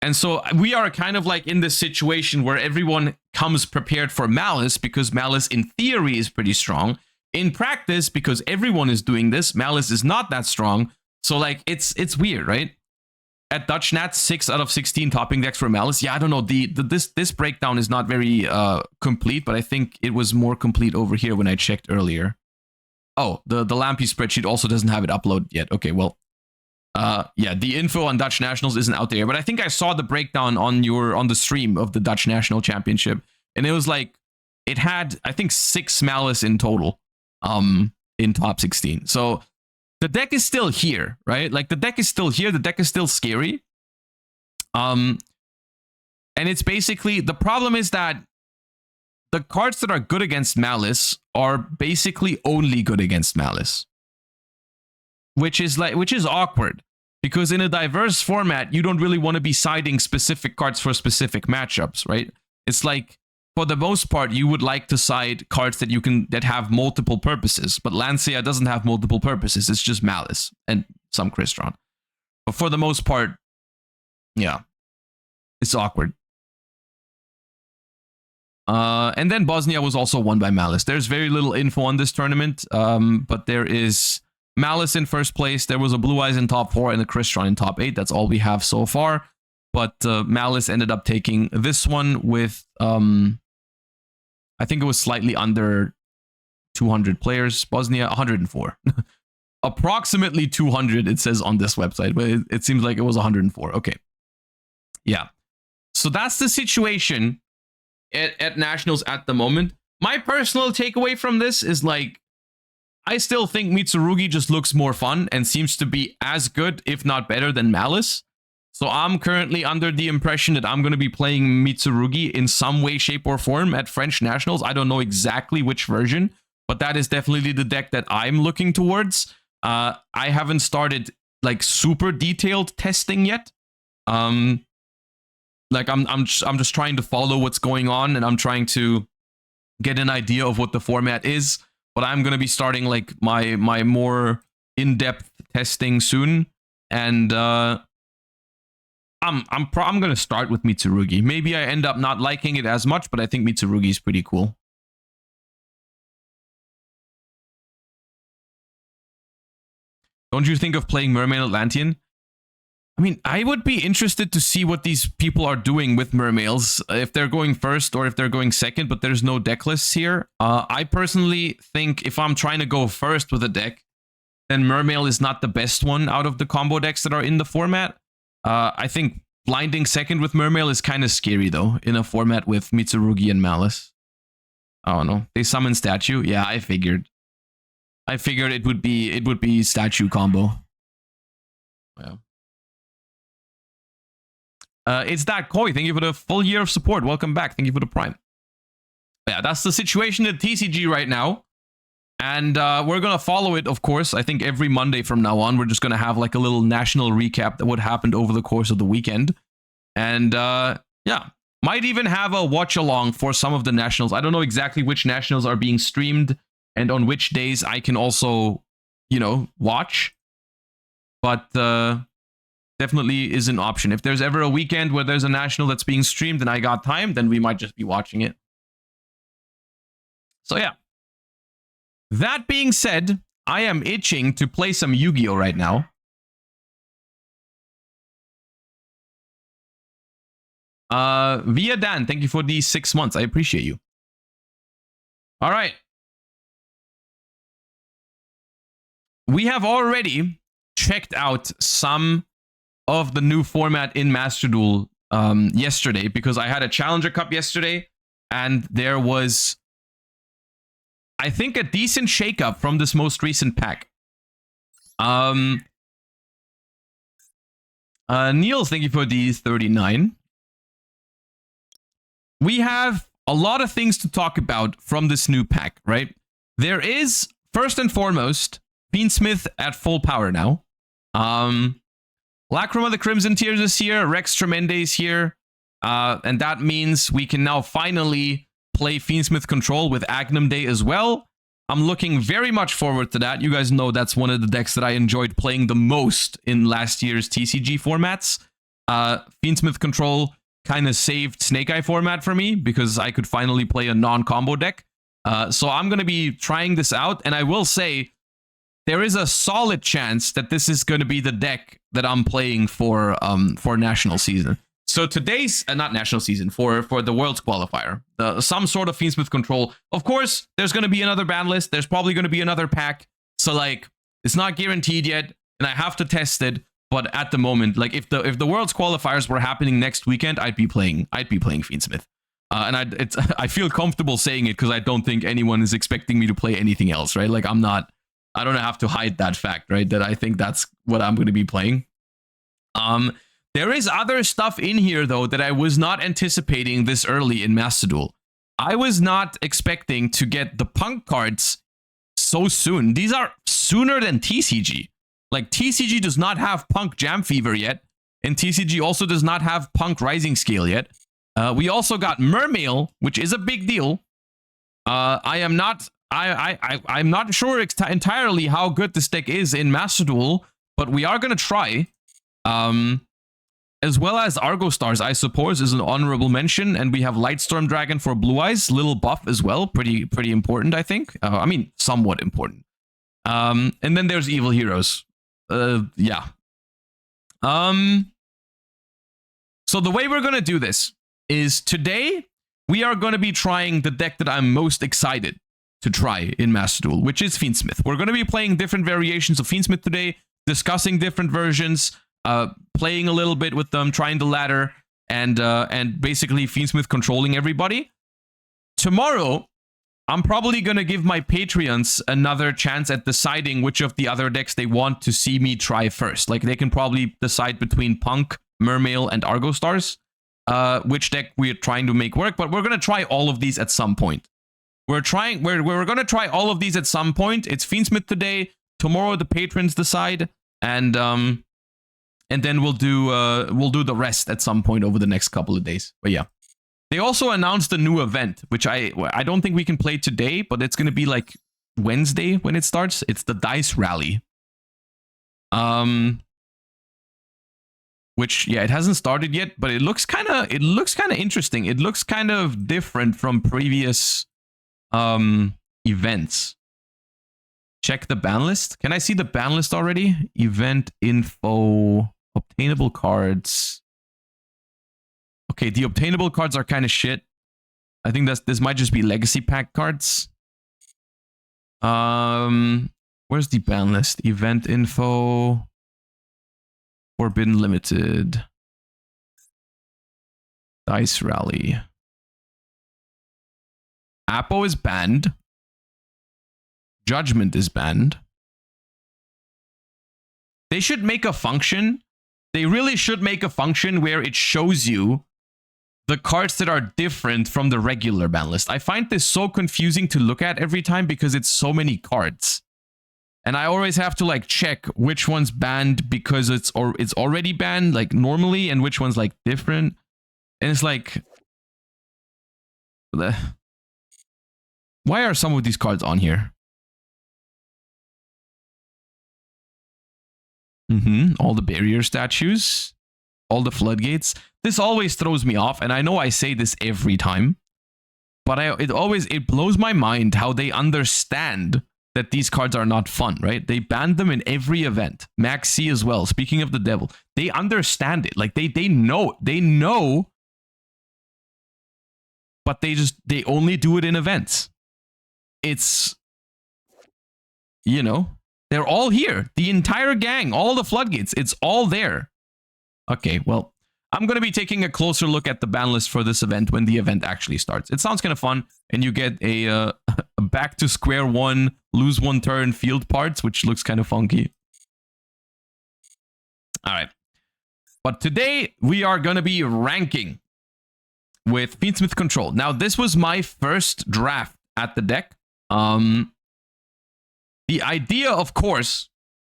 And so we are kind of like in this situation where everyone comes prepared for Malice because Malice in theory is pretty strong. In practice, because everyone is doing this, Malice is not that strong. So like it's weird, right? At Dutch Nat, 6 out of 16 topping decks for Malice. Yeah, I don't know. This breakdown is not very complete, but I think it was more complete over here when I checked earlier. Oh, the Lampy spreadsheet also doesn't have it uploaded yet. Okay, well. Yeah, the info on Dutch Nationals isn't out there, but I think I saw the breakdown on the stream of the Dutch National Championship, and it was like it had, I think, 6 Malice in total in top 16. So the deck is still here, right? Like the deck is still here, the deck is still scary, And it's basically, the problem is that the cards that are good against Malice are basically only good against Malice, which is awkward, because in a diverse format, you don't really want to be siding specific cards for specific matchups, right? It's like, for the most part, you would like to side cards that have multiple purposes, but Lancea doesn't have multiple purposes. It's just Malice and some Crystron. But for the most part, yeah, it's awkward. And then Bosnia was also won by Malice. There's very little info on this tournament, but there is Malice in first place. There was a Blue Eyes in top 4 and a Crystron in top 8. That's all we have so far. But Malice ended up taking this one with, I think it was slightly under 200 players. Bosnia, 104. Approximately 200, it says on this website, but it seems like it was 104. Okay. Yeah. So that's the situation at Nationals at the moment. My personal takeaway from this is, like, I still think Mitsurugi just looks more fun and seems to be as good, if not better, than Malice. So I'm currently under the impression that I'm going to be playing Mitsurugi in some way, shape, or form at French Nationals. I don't know exactly which version, but that is definitely the deck that I'm looking towards. I haven't started, like, super detailed testing yet. Like, I'm just trying to follow what's going on, and I'm trying to get an idea of what the format is. But I'm gonna be starting, like, my more in-depth testing soon, and I'm gonna start with Mitsurugi. Maybe I end up not liking it as much, but I think Mitsurugi is pretty cool. Don't you think of playing Mermaid Atlantean? I mean, I would be interested to see what these people are doing with Mermails, if they're going first or if they're going second, but there's no deck lists here. I personally think if I'm trying to go first with a deck, then Mermail is not the best one out of the combo decks that are in the format. I think blinding second with Mermail is kind of scary, though, in a format with Mitsurugi and Malice. I don't know. They summon statue? Yeah, I figured. It would be statue combo. Yeah. It's that Koi. Thank you for the full year of support. Welcome back. Thank you for the prime. Yeah, that's the situation at TCG right now. And we're going to follow it, of course. I think every Monday from now on, we're just going to have, like, a little national recap of what happened over the course of the weekend. And yeah, might even have a watch along for some of the nationals. I don't know exactly which nationals are being streamed and on which days I can also, you know, watch. But definitely is an option. If there's ever a weekend where there's a national that's being streamed and I got time, then we might just be watching it. So yeah. That being said, I am itching to play some Yu-Gi-Oh right now. Via Dan, thank you for these 6 months. I appreciate you. All right. We have already checked out some of the new format in Master Duel yesterday, because I had a Challenger Cup yesterday, and there was, I think, a decent shakeup from this most recent pack. Niels, thank you for the 39. We have a lot of things to talk about from this new pack, right? There is, first and foremost, Fiendsmith at full power now. Lacrima the Crimson Tears is here, Rex Tremendes here, and that means we can now finally play Fiendsmith Control with Agnum Day as well. I'm looking very much forward to that. You guys know that's one of the decks that I enjoyed playing the most in last year's TCG formats. Fiendsmith Control kind of saved Snake Eye format for me because I could finally play a non-combo deck. So I'm going to be trying this out, and I will say there is a solid chance that this is going to be the deck that I'm playing for national season. So today's not national season, for the Worlds qualifier, some sort of Fiendsmith Control. Of course, there's going to be another ban list. There's probably going to be another pack. So, like, it's not guaranteed yet, and I have to test it. But at the moment, like, if the Worlds qualifiers were happening next weekend, I'd be playing Fiendsmith. And I feel comfortable saying it because I don't think anyone is expecting me to play anything else, right? Like, I don't have to hide that fact, right? That I think that's what I'm going to be playing. There is other stuff in here, though, that I was not anticipating this early in Master Duel. I was not expecting to get the Punk cards so soon. These are sooner than TCG. Like, TCG does not have Punk Jam Fever yet, and TCG also does not have Punk Rising Scale yet. We also got Mermail, which is a big deal. I'm not sure entirely how good this deck is in Master Duel, but we are gonna try. As well as Argo Stars, I suppose, is an honorable mention, and we have Lightstorm Dragon for Blue Eyes, little buff as well, pretty important, I think. I mean, somewhat important. And then there's Evil Heroes. Yeah. So the way we're gonna do this is today we are gonna be trying the deck that I'm most excited to try in Master Duel, which is Fiendsmith. We're gonna be playing different variations of Fiendsmith today, discussing different versions, playing a little bit with them, trying the ladder, and basically Fiendsmith controlling everybody. Tomorrow, I'm probably gonna give my Patreons another chance at deciding which of the other decks they want to see me try first. Like, they can probably decide between Punk, Mermail, and Argo Stars, which deck we're trying to make work, but we're gonna try all of these at some point. We're gonna try all of these at some point. It's Fiendsmith today. Tomorrow the patrons decide, and then we'll do the rest at some point over the next couple of days. But yeah, they also announced a new event, which I don't think we can play today, but it's gonna be like Wednesday when it starts. It's the Dice Rally. Which, yeah, it hasn't started yet, but it looks kind of interesting. It looks kind of different from previous events. Check the ban list. Can I see the ban list already? Event info, obtainable cards. Okay, the obtainable cards are kind of shit. I think this might just be legacy pack cards. Where's the ban list? Event info. Forbidden Limited. Dice Rally. Apo is banned. Judgment is banned. They should make a function. They really should make a function where it shows you the cards that are different from the regular ban list. I find this so confusing to look at every time because it's so many cards. And I always have to like check which one's banned because it's already banned like normally, and which one's like different. And it's like, why are some of these cards on here? All the barrier statues, all the floodgates. This always throws me off, and I know I say this every time, but it blows my mind how they understand that these cards are not fun, right? They banned them in every event. Max C as well. Speaking of the devil, they understand it. Like they know, but they only do it in events. It's, you know, they're all here. The entire gang, all the floodgates, it's all there. Okay, well, I'm going to be taking a closer look at the ban list for this event when the event actually starts. It sounds kind of fun, and you get a back to square one, lose one turn field parts, which looks kind of funky. All right. But today, we are going to be ranking with Fiendsmith Control. Now, this was my first draft at the deck. The idea, of course,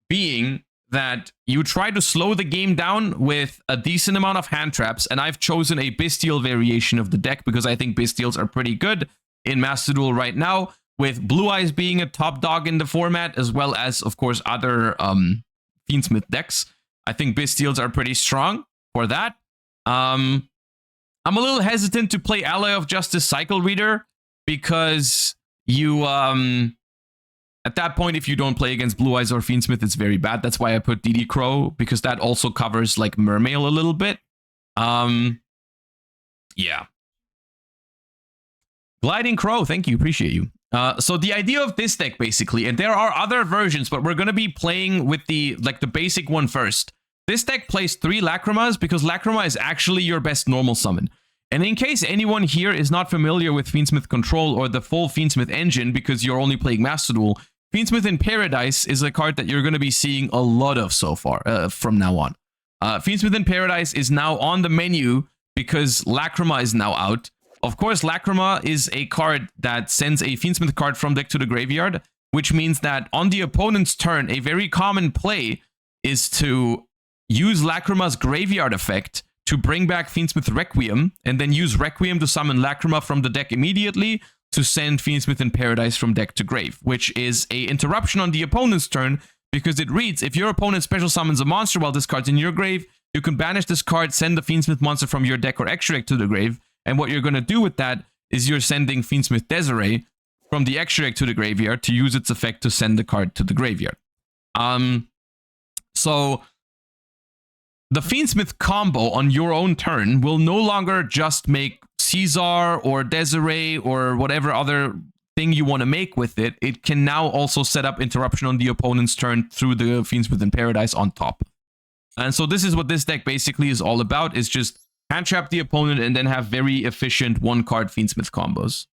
being that you try to slow the game down with a decent amount of hand traps, and I've chosen a Bestial variation of the deck because I think Bestials are pretty good in Master Duel right now, with Blue Eyes being a top dog in the format, as well as, of course, other Fiendsmith decks. I think Bestials are pretty strong for that. I'm a little hesitant to play Ally of Justice Cycle Reader because you... at that point, if you don't play against Blue Eyes or Fiendsmith, it's very bad. That's why I put DD Crow, because that also covers like Mermail a little bit. Yeah. Gliding Crow, thank you, appreciate you. So the idea of this deck, basically, and there are other versions, but we're going to be playing with the basic one first. This deck plays 3 Lacrimas because Lacrima is actually your best normal summon. And in case anyone here is not familiar with Fiendsmith Control or the full Fiendsmith engine because you're only playing Master Duel, Fiendsmith in Paradise is a card that you're going to be seeing a lot of so far, from now on. Fiendsmith in Paradise is now on the menu because Lacrima is now out. Of course, Lacrima is a card that sends a Fiendsmith card from deck to the graveyard, which means that on the opponent's turn, a very common play is to use Lacrima's graveyard effect to bring back Fiendsmith Requiem, and then use Requiem to summon Lacrima from the deck immediately to send Fiendsmith in Paradise from deck to grave, which is a interruption on the opponent's turn, because it reads, if your opponent special summons a monster while this card's in your grave, you can banish this card, send the Fiendsmith monster from your deck or extra deck to the grave, and what you're going to do with that is you're sending Fiendsmith Desiree from the extra deck to the graveyard to use its effect to send the card to the graveyard. So the Fiendsmith combo on your own turn will no longer just make Caesar or Desiree or whatever other thing you want to make with it. It can now also set up interruption on the opponent's turn through the Fiendsmith in Paradise on top. And so this is what this deck basically is all about, is just hand trap the opponent and then have very efficient one-card Fiendsmith combos.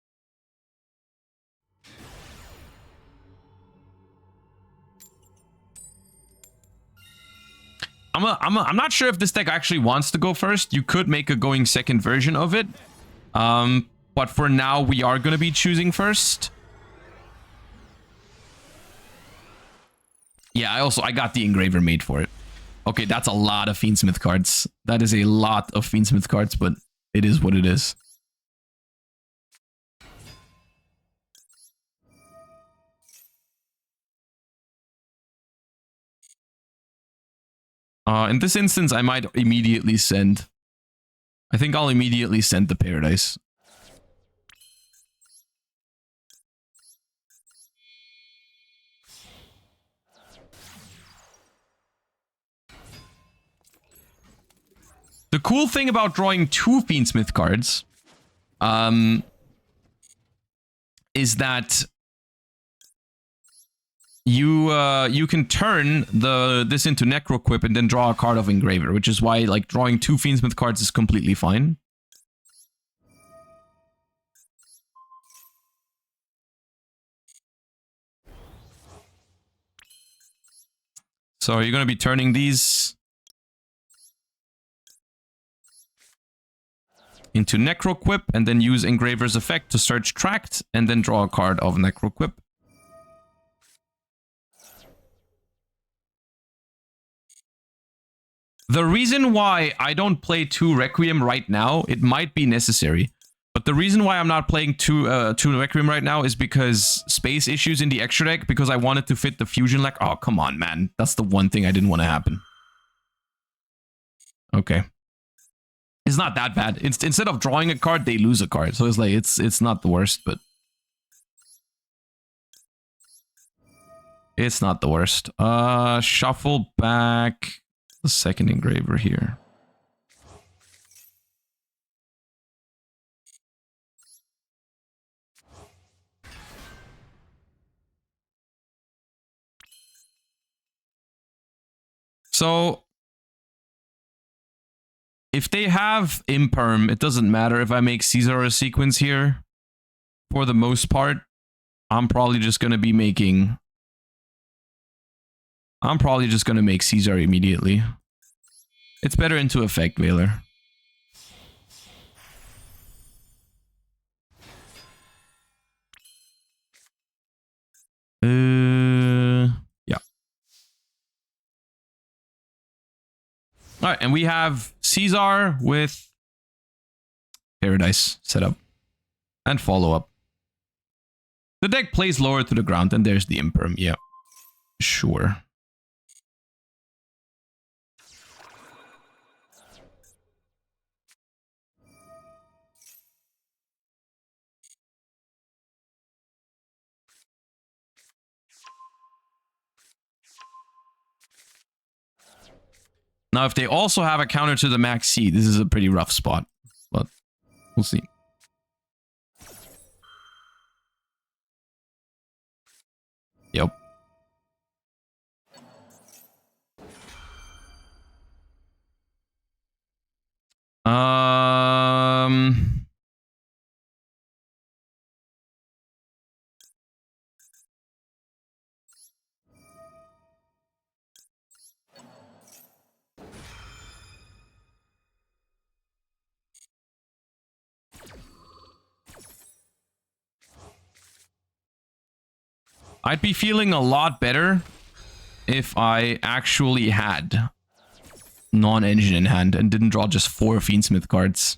I'm not sure if this deck actually wants to go first. You could make a going second version of it. But for now, we are going to be choosing first. Yeah, I got the engraver made for it. Okay, that's a lot of Fiendsmith cards. That is a lot of Fiendsmith cards, but it is what it is. In this instance, I might immediately send... I think I'll immediately send the Paradise. The cool thing about drawing two Fiendsmith cards is that you can turn this into Necroquip and then draw a card of Engraver, which is why like drawing two Fiendsmith cards is completely fine. So you're going to be turning these into Necroquip and then use Engraver's effect to search Tract and then draw a card of Necroquip. The reason why I don't play 2 Requiem right now, it might be necessary, but the reason why I'm not playing 2 Requiem right now is because space issues in the extra deck, because I wanted to fit the fusion like, oh, come on, man. That's the one thing I didn't want to happen. Okay. It's not that bad. Instead of drawing a card, they lose a card. So it's like, it's not the worst, but... It's not the worst. Shuffle back... the second engraver here. So if they have Imperm, it doesn't matter if I make Caesar a sequence here. For the most part, I'm probably just going to be making... I'm probably just going to make Caesar immediately. It's better into effect, Veiler. Yeah. Alright, and we have Caesar with Paradise set up. And follow-up. The deck plays lower to the ground, and there's the Imperm. Yeah. Sure. Now, if they also have a counter to the Max C, this is a pretty rough spot, but we'll see. Yep. I'd be feeling a lot better if I actually had non-engine in hand and didn't draw just 4 Fiendsmith cards.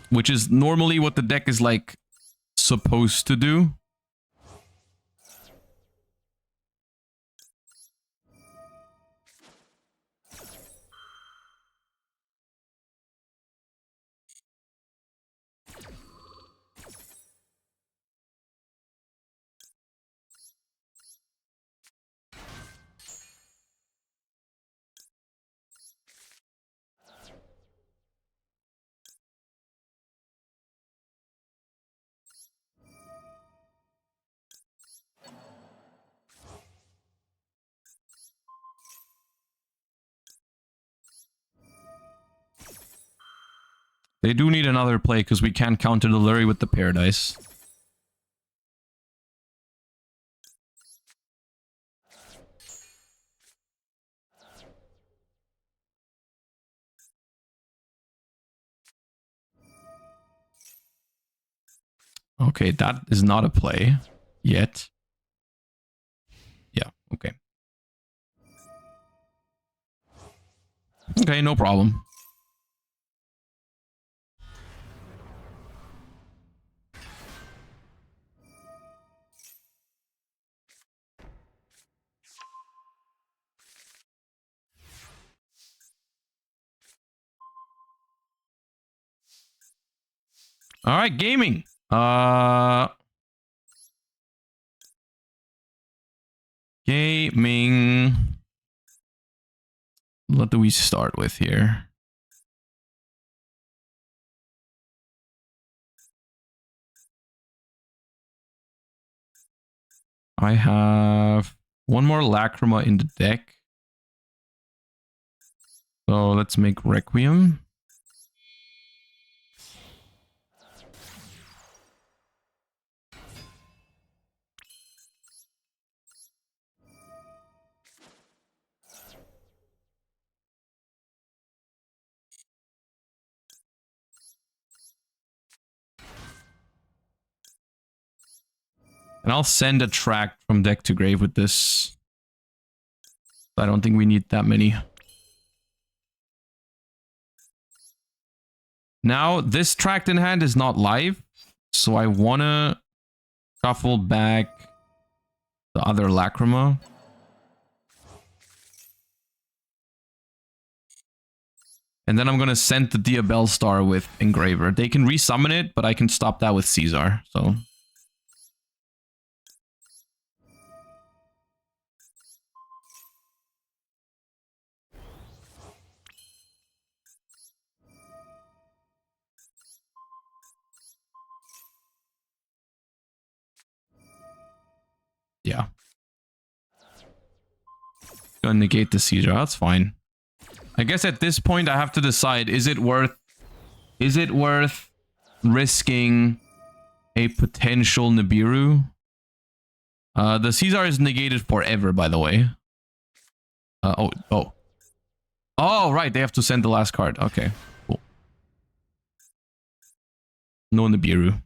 Which is normally what the deck is like supposed to do. They do need another play because we can't counter the Lurry with the Paradise. Okay, that is not a play yet. Yeah, okay. Okay, no problem. All right, gaming. Gaming. What do we start with here? I have one more Lacrima in the deck. So let's make Requiem. And I'll send a track from deck to grave with this. I don't think we need that many. Now, this tract in hand is not live, so I want to shuffle back the other Lacrima. And then I'm going to send the Diabell Star with Engraver. They can resummon it, but I can stop that with Caesar, so... Yeah. Gonna negate the Caesar. That's fine. I guess at this point I have to decide, is it worth risking a potential Nibiru? The Caesar is negated forever, by the way. Oh, right, they have to send the last card. Okay, cool. No Nibiru.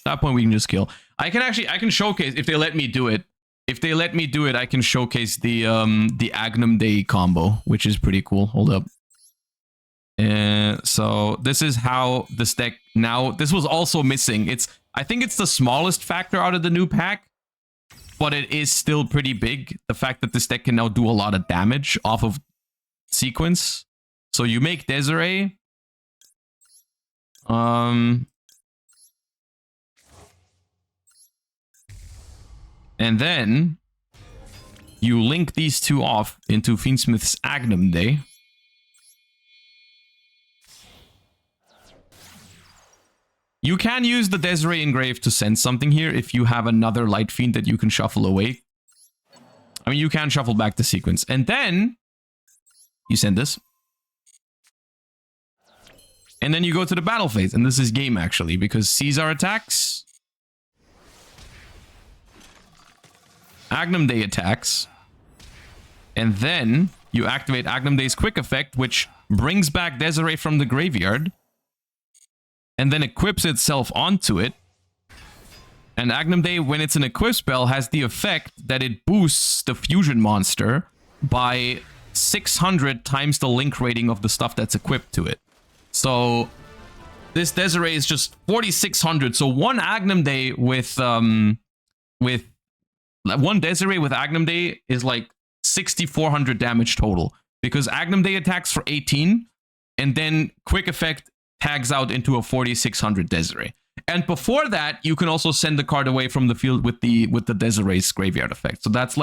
At that point we can just kill. I can showcase if they let me do it. If they let me do it, I can showcase the Agnum Dei combo, which is pretty cool. Hold up. So this is how this deck now. This was also missing. I think it's the smallest factor out of the new pack, but it is still pretty big. The fact that this deck can now do a lot of damage off of sequence. So you make Desiree. And then you link these two off into Fiendsmith's Agnum Dei. You can use the Desiree Engrave to send something here if you have another Light Fiend that you can shuffle away. I mean, you can shuffle back the sequence. And then you send this. And then you go to the battle phase. And this is game, actually, because Caesar attacks. Agnum Dei attacks. And then you activate Agnum Dei's quick effect, which brings back Desiree from the graveyard. And then equips itself onto it. And Agnum Day, when it's an equip spell, has the effect that it boosts the fusion monster by 600 times the link rating of the stuff that's equipped to it. So this Desiree is just 4,600. So one Agnum Day with one Desiree with Agnum Day is like 6,400 damage total, because Agnum Day attacks for 18, and then quick effect tags out into a 4,600 Desiree. And before that, you can also send the card away from the field with the Desiree's graveyard effect. So that's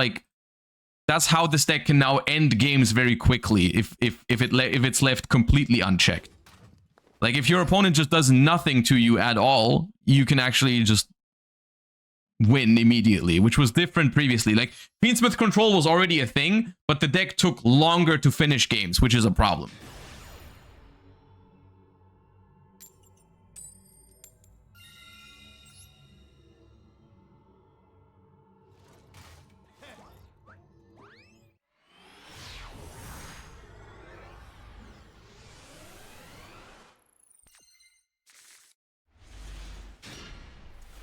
how this deck can now end games very quickly if it's left completely unchecked. Like, if your opponent just does nothing to you at all, you can actually just win immediately, which was different previously. Like, Fiendsmith control was already a thing, but the deck took longer to finish games, which is a problem.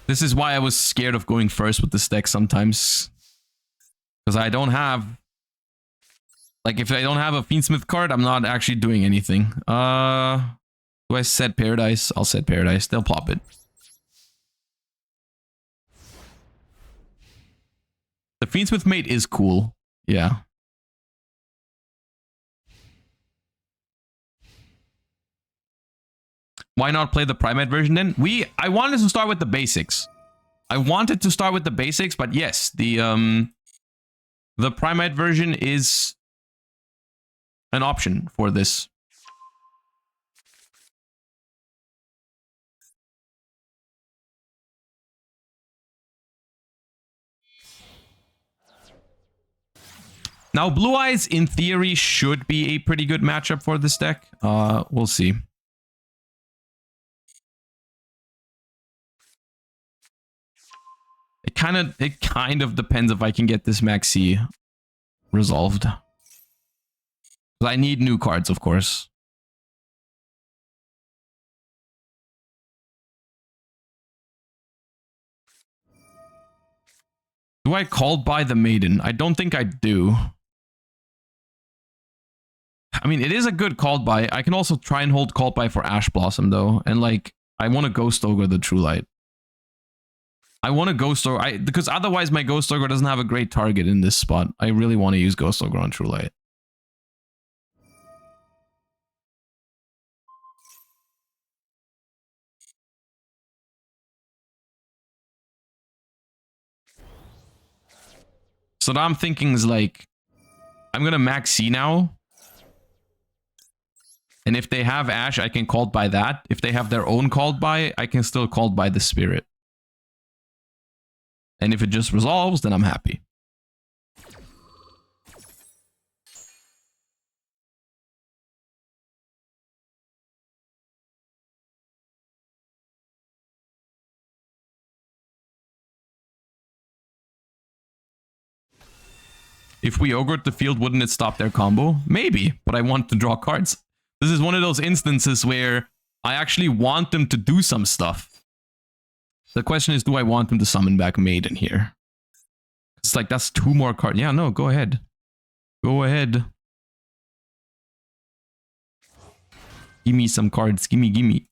This is why I was scared of going first with this deck sometimes. Because I don't have... Like, if I don't have a Fiendsmith card, I'm not actually doing anything. Do I set Paradise? I'll set Paradise. They'll pop it. The Fiendsmith mate is cool. Yeah. Why not play the Primate version then? I wanted to start with the basics. But yes, the Primate version is an option for this. Now, Blue Eyes, in theory, should be a pretty good matchup for this deck. We'll see. It kind of depends if I can get this Maxi resolved. I need new cards, of course. Do I call by the Maiden? I don't think I do. I mean, it is a good called by. I can also try and hold called by for Ash Blossom, though. And, like, I want to Ghost Ogre the True Light. I want to Ghost Ogre, because otherwise my Ghost Ogre doesn't have a great target in this spot. I really want to use Ghost Ogre on True Light. So what I'm thinking is, like, I'm going to max C now. And if they have Ash, I can called by that. If they have their own called by, I can still called by the Spirit. And if it just resolves, then I'm happy. If we ogred the field, wouldn't it stop their combo? Maybe, but I want to draw cards. This is one of those instances where I actually want them to do some stuff. The question is, do I want them to summon back Maiden here? It's like, that's 2 more cards. Yeah, no, go ahead. Go ahead. Give me some cards. Gimme, gimme.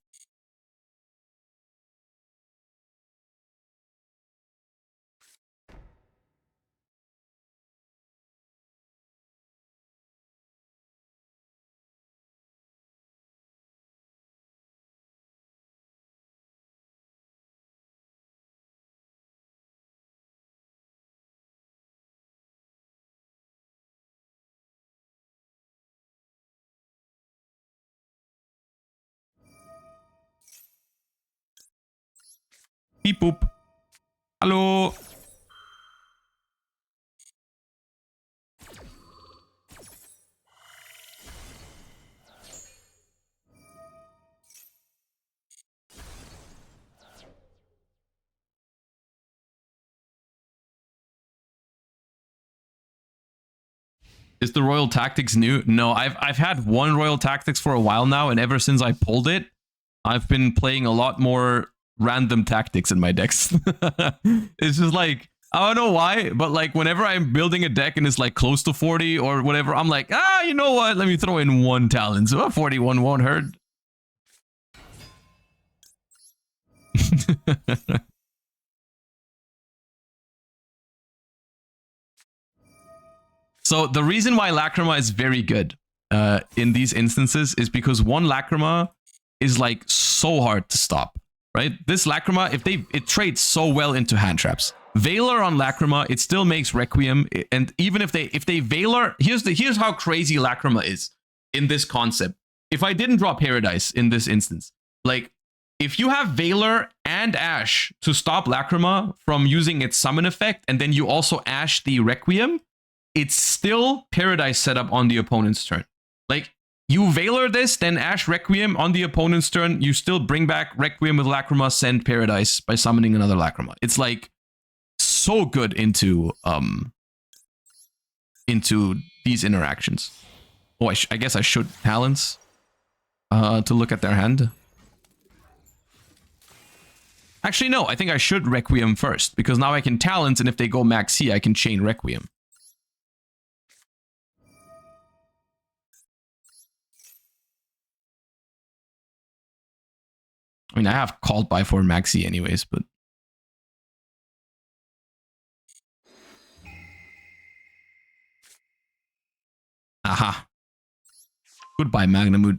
Beep boop. Hallo. Is the Royal Tactics new? No, I've had one Royal Tactics for a while now, and ever since I pulled it, I've been playing a lot more random tactics in my decks. It's just like, I don't know why, but like whenever I'm building a deck and it's like close to 40 or whatever, I'm like, you know what? Let me throw in 1 talent. So 41 won't hurt. So the reason why Lacrima is very good in these instances is because one Lacrima is like so hard to stop, right? This Lacrima, it trades so well into hand traps. Valor on Lacrima, it still makes Requiem, and even if they Valor, here's how crazy Lacrima is in this concept. If I didn't draw Paradise in this instance, like if you have Valor and Ash to stop Lacrima from using its summon effect, and then you also Ash the Requiem, it's still Paradise setup on the opponent's turn. Like, you Valor this, then Ash Requiem on the opponent's turn, you still bring back Requiem with Lacrima, send Paradise by summoning another Lacrima. It's like so good into these interactions. Oh, I guess I should Talents to look at their hand. Actually, no, I think I should Requiem first, because now I can Talents, and if they go Max C, I can chain Requiem. I mean, I have called by for Maxi anyways, but... Aha. Goodbye, Magnamud.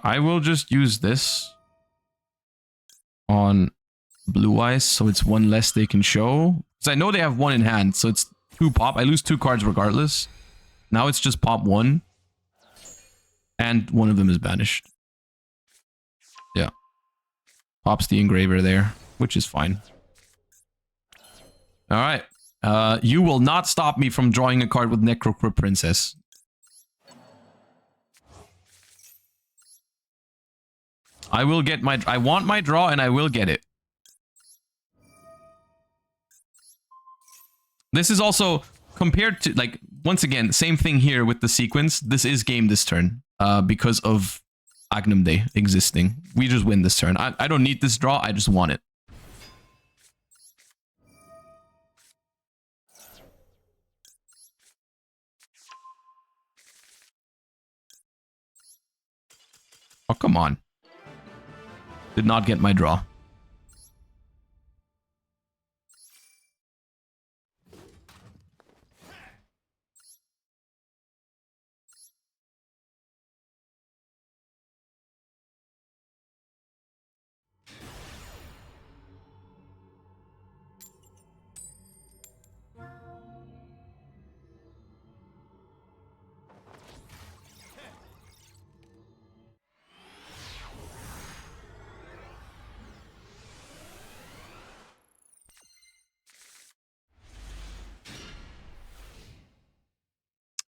I will just use this on Blue Eyes, so it's 1 less they can show. Because I know they have 1 in hand, so it's 2 pop. I lose 2 cards regardless. Now it's just pop 1. And 1 of them is banished. Yeah. Pops the Engraver there, which is fine. Alright. You will not stop me from drawing a card with Necrocrypt Princess. I will get my... I want my draw, and I will get it. This is also... Compared to... Like, once again, same thing here with the sequence. This is game this turn. Because of Agnum Day existing. We just win this turn. I don't need this draw. I just want it. Oh, come on. Did not get my draw.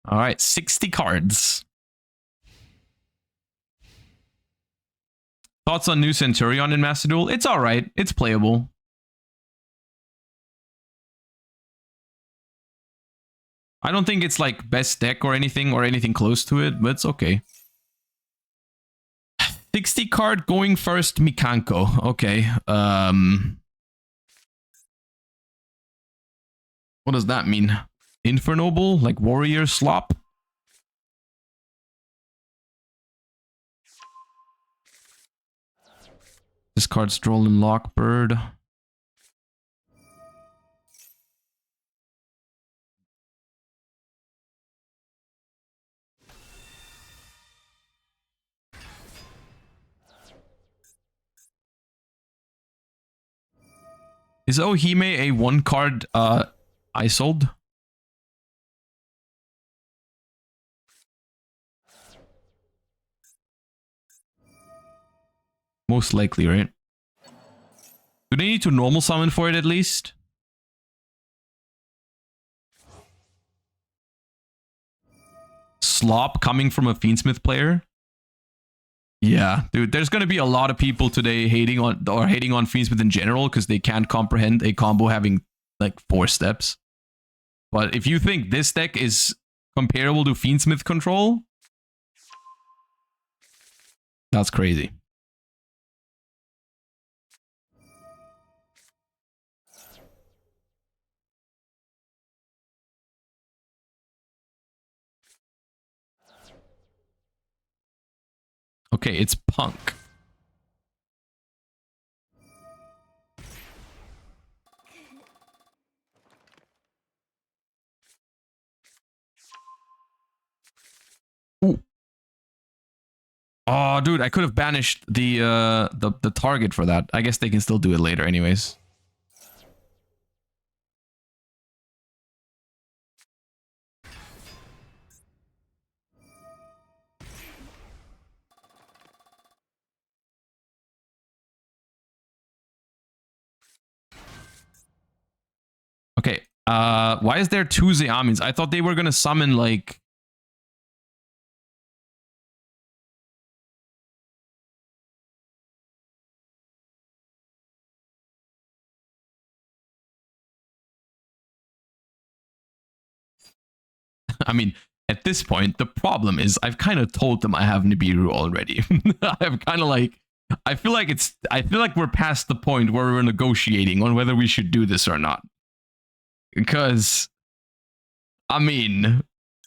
All right, 60 cards. Thoughts on new Centurion in Master Duel? It's all right. It's playable. I don't think it's like best deck or anything close to it, but it's okay. 60 card going first, Mikanko. Okay. What does that mean? Infernoble? Like warrior slop? Discard Strollen Lockbird. Is Ohime a 1-card Isold? Most likely, right? Do they need to normal summon for it at least? Slop coming from a Fiendsmith player? Yeah, dude, there's gonna be a lot of people today hating on Fiendsmith in general because they can't comprehend a combo having like 4 steps. But if you think this deck is comparable to Fiendsmith control, that's crazy. Okay, it's Punk. Ooh. Oh, dude, I could have banished the target for that. I guess they can still do it later anyways. Okay, why is there 2 Zeamins? I thought they were gonna summon like... I mean, at this point, the problem is I've kind of told them I have Nibiru already. I'm kind of like... I feel like we're past the point where we're negotiating on whether we should do this or not. Because... I mean...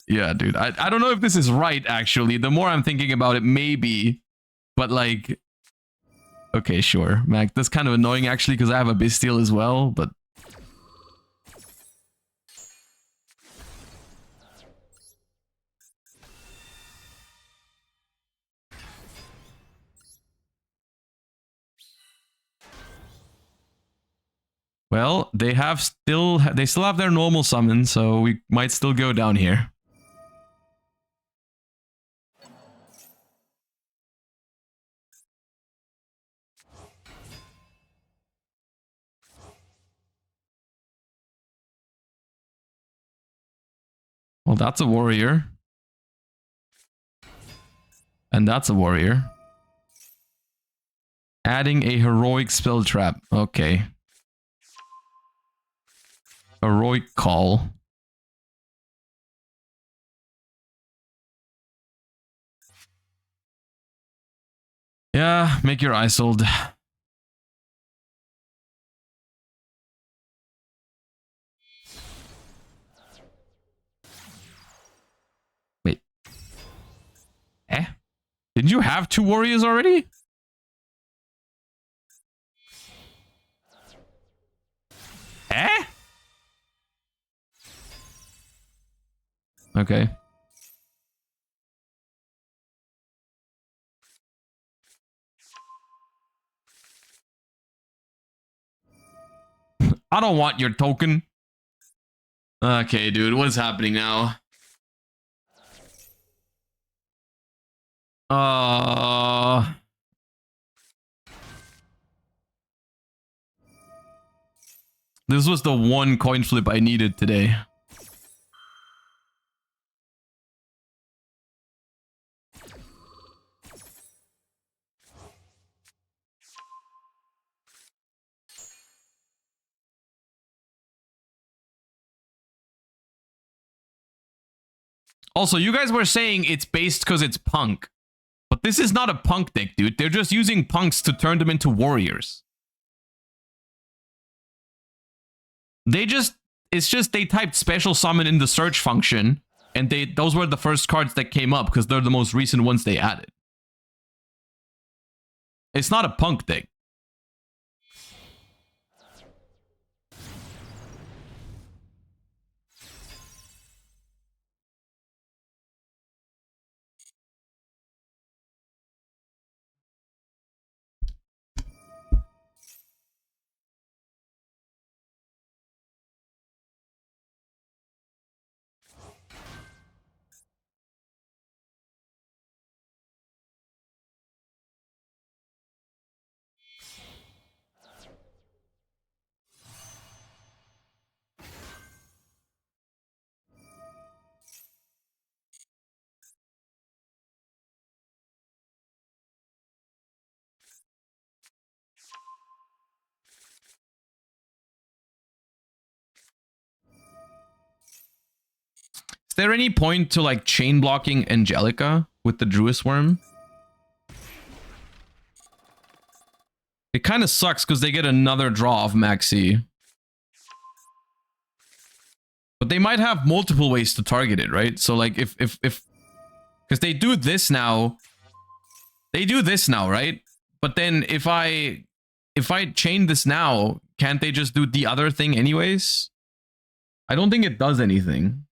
Yeah, dude. I don't know if this is right, actually. The more I'm thinking about it, maybe. But, like... Okay, sure. Mac, that's kind of annoying, actually, because I have a Bestial as well, but... Well, they still have their normal summon, so we might still go down here. Well, that's a warrior. And that's a warrior. Adding a heroic spell trap. Okay. Heroic call. Yeah, make your eyes sold. Wait. Eh? Didn't you have 2 warriors already? Eh? Okay. I don't want your token. Okay, dude, what is happening now? This was the one coin flip I needed today. Also, you guys were saying it's based because it's Punk. But this is not a Punk deck, dude. They're just using Punks to turn them into warriors. It's just they typed special summon in the search function, and those were the first cards that came up because they're the most recent ones they added. It's not a Punk deck. there any point to like chain blocking Angelica with the Druis Worm? It kind of sucks because they get another draw of Maxi. But they might have multiple ways to target it, right? So like if because they do this now. They do this now, right? But then if I chain this now, can't they just do the other thing anyways? I don't think it does anything.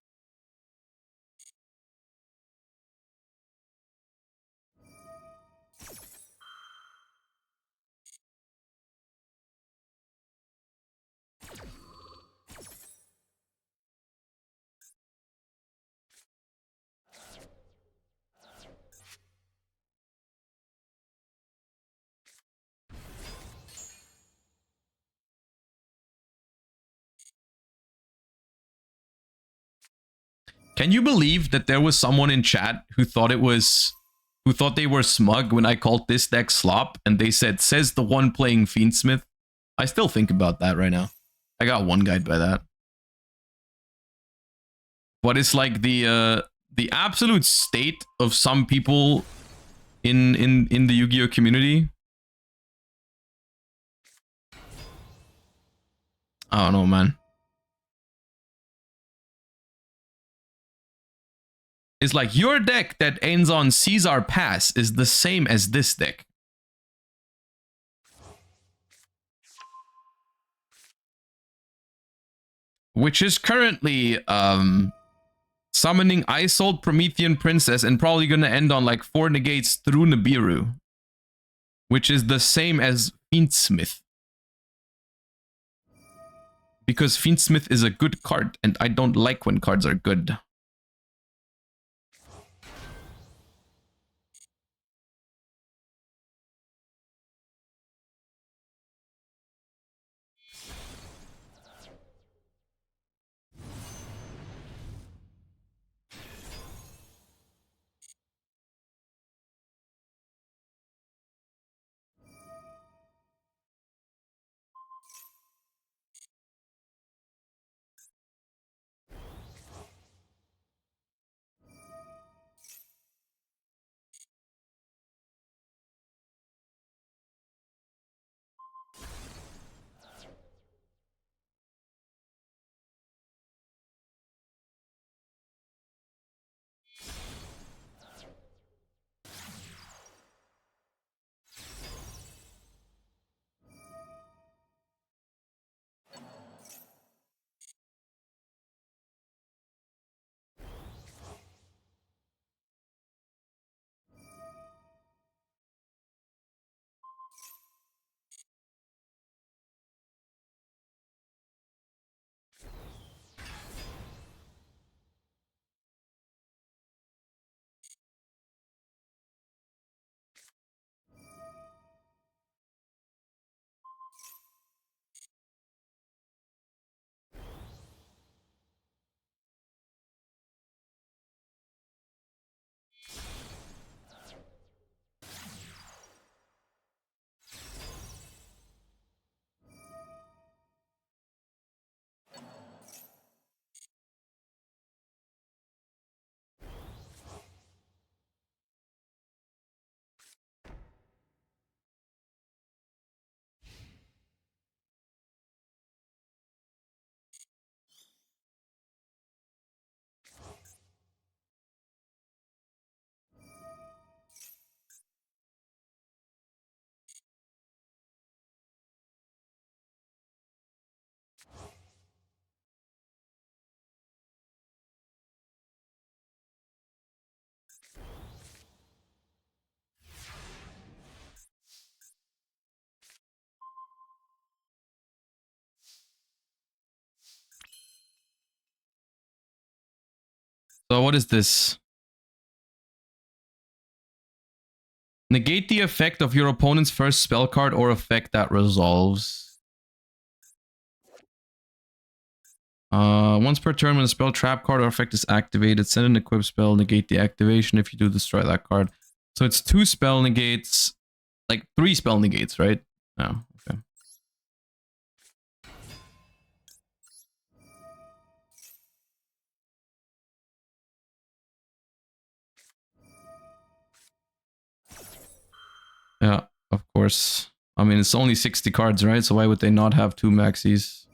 Can you believe that there was someone in chat who thought they were smug when I called this deck slop, and they said, says the one playing Fiendsmith? I still think about that right now. I got one guide by that. But it's like the absolute state of some people in the Yu-Gi-Oh community. I don't know, man. It's like your deck that ends on Caesar Pass is the same as this deck. Which is currently summoning Isold Promethean Princess and probably gonna end on like 4 negates through Nibiru. Which is the same as Fiendsmith. Because Fiendsmith is a good card and I don't like when cards are good. So what is this? Negate the effect of your opponent's first spell card or effect that resolves. Once per turn, when a spell trap card or effect is activated, send an equip spell, negate the activation. If you do, destroy that card. So it's 2 spell negates, like 3 spell negates, right? Oh, okay. course. I mean, it's only 60 cards, right? So why would they not have 2 maxis?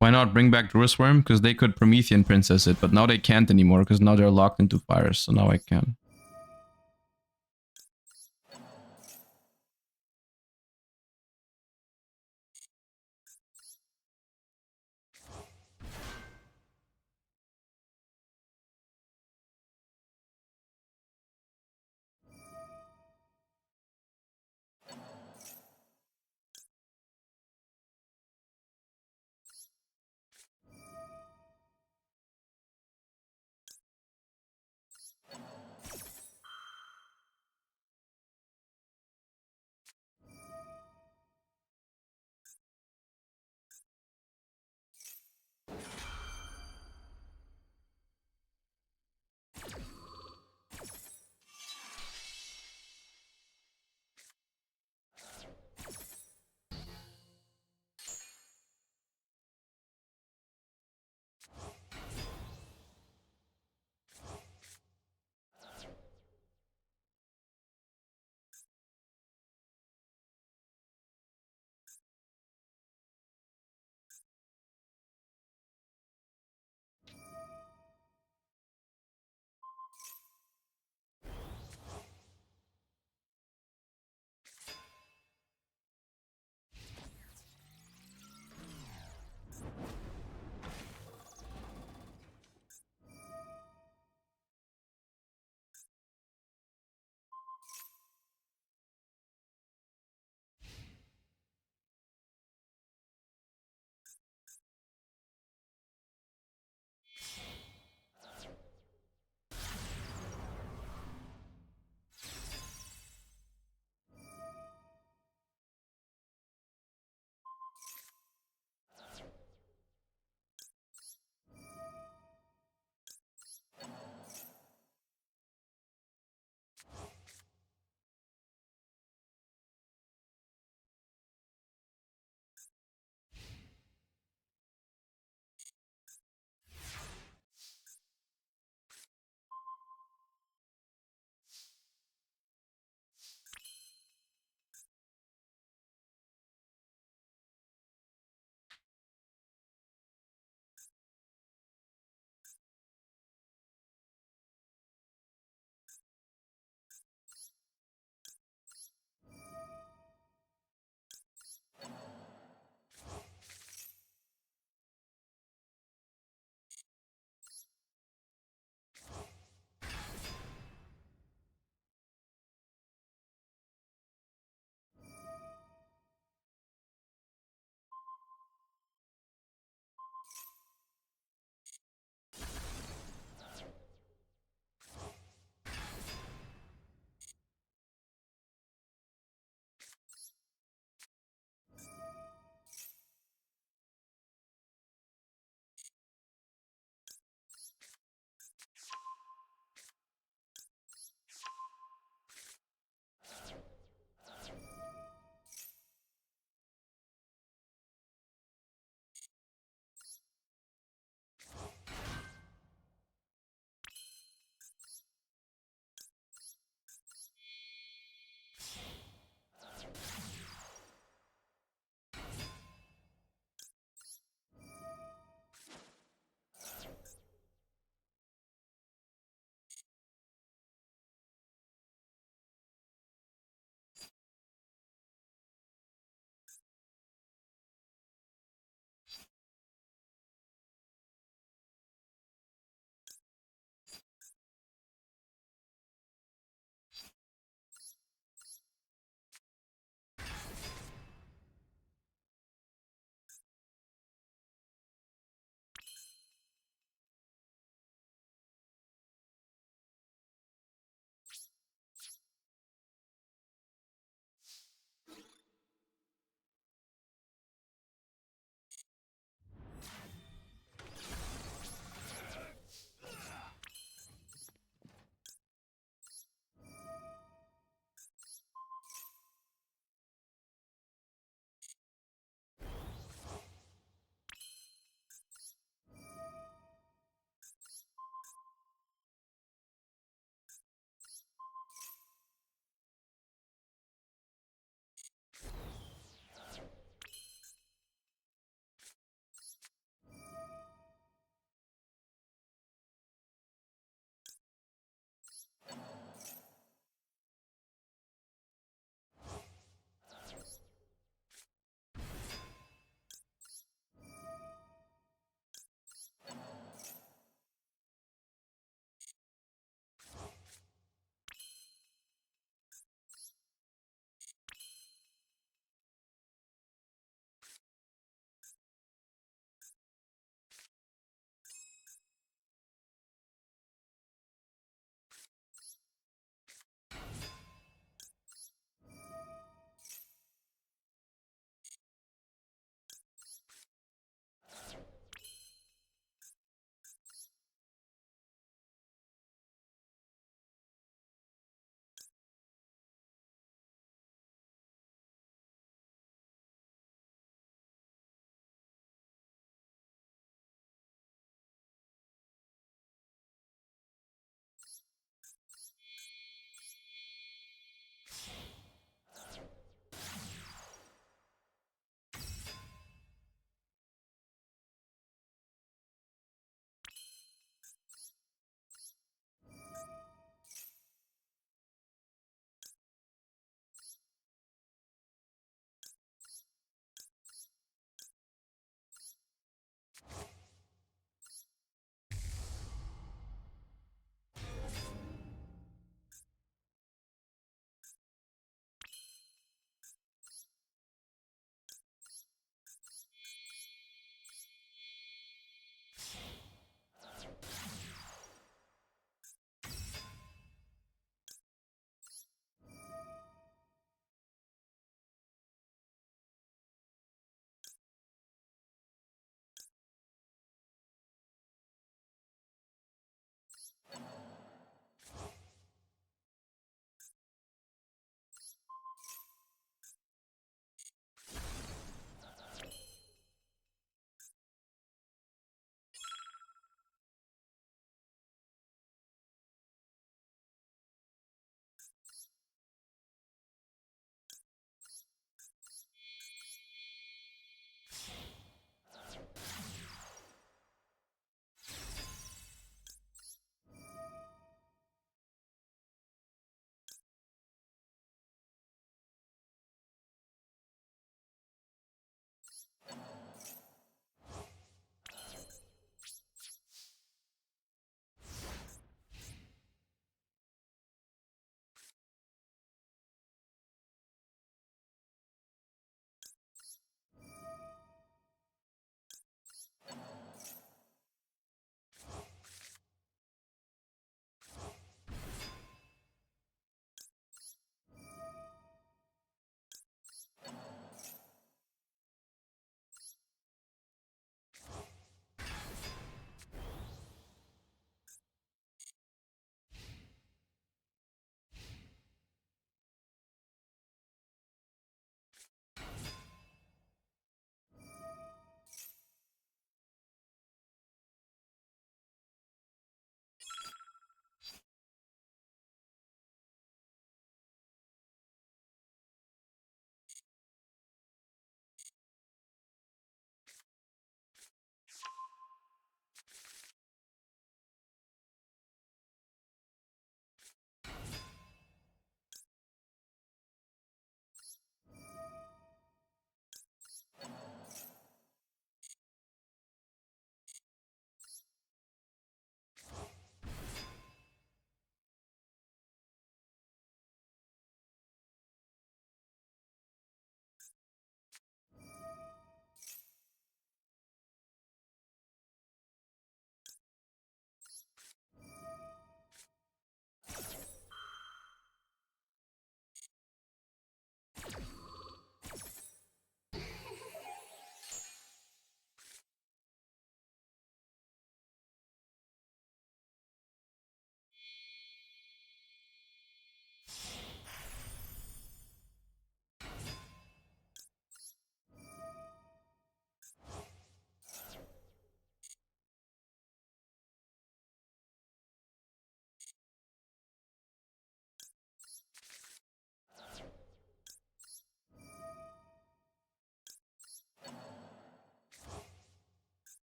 Why not bring back Druisworm? Because they could Promethean Princess it, but now they can't anymore because now they're locked into fires, so now I can.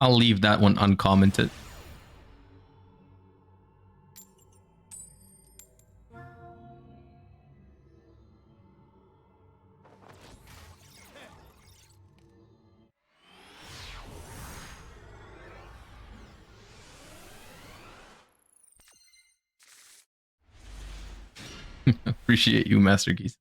I'll leave that one uncommented. Appreciate you, Master Keys.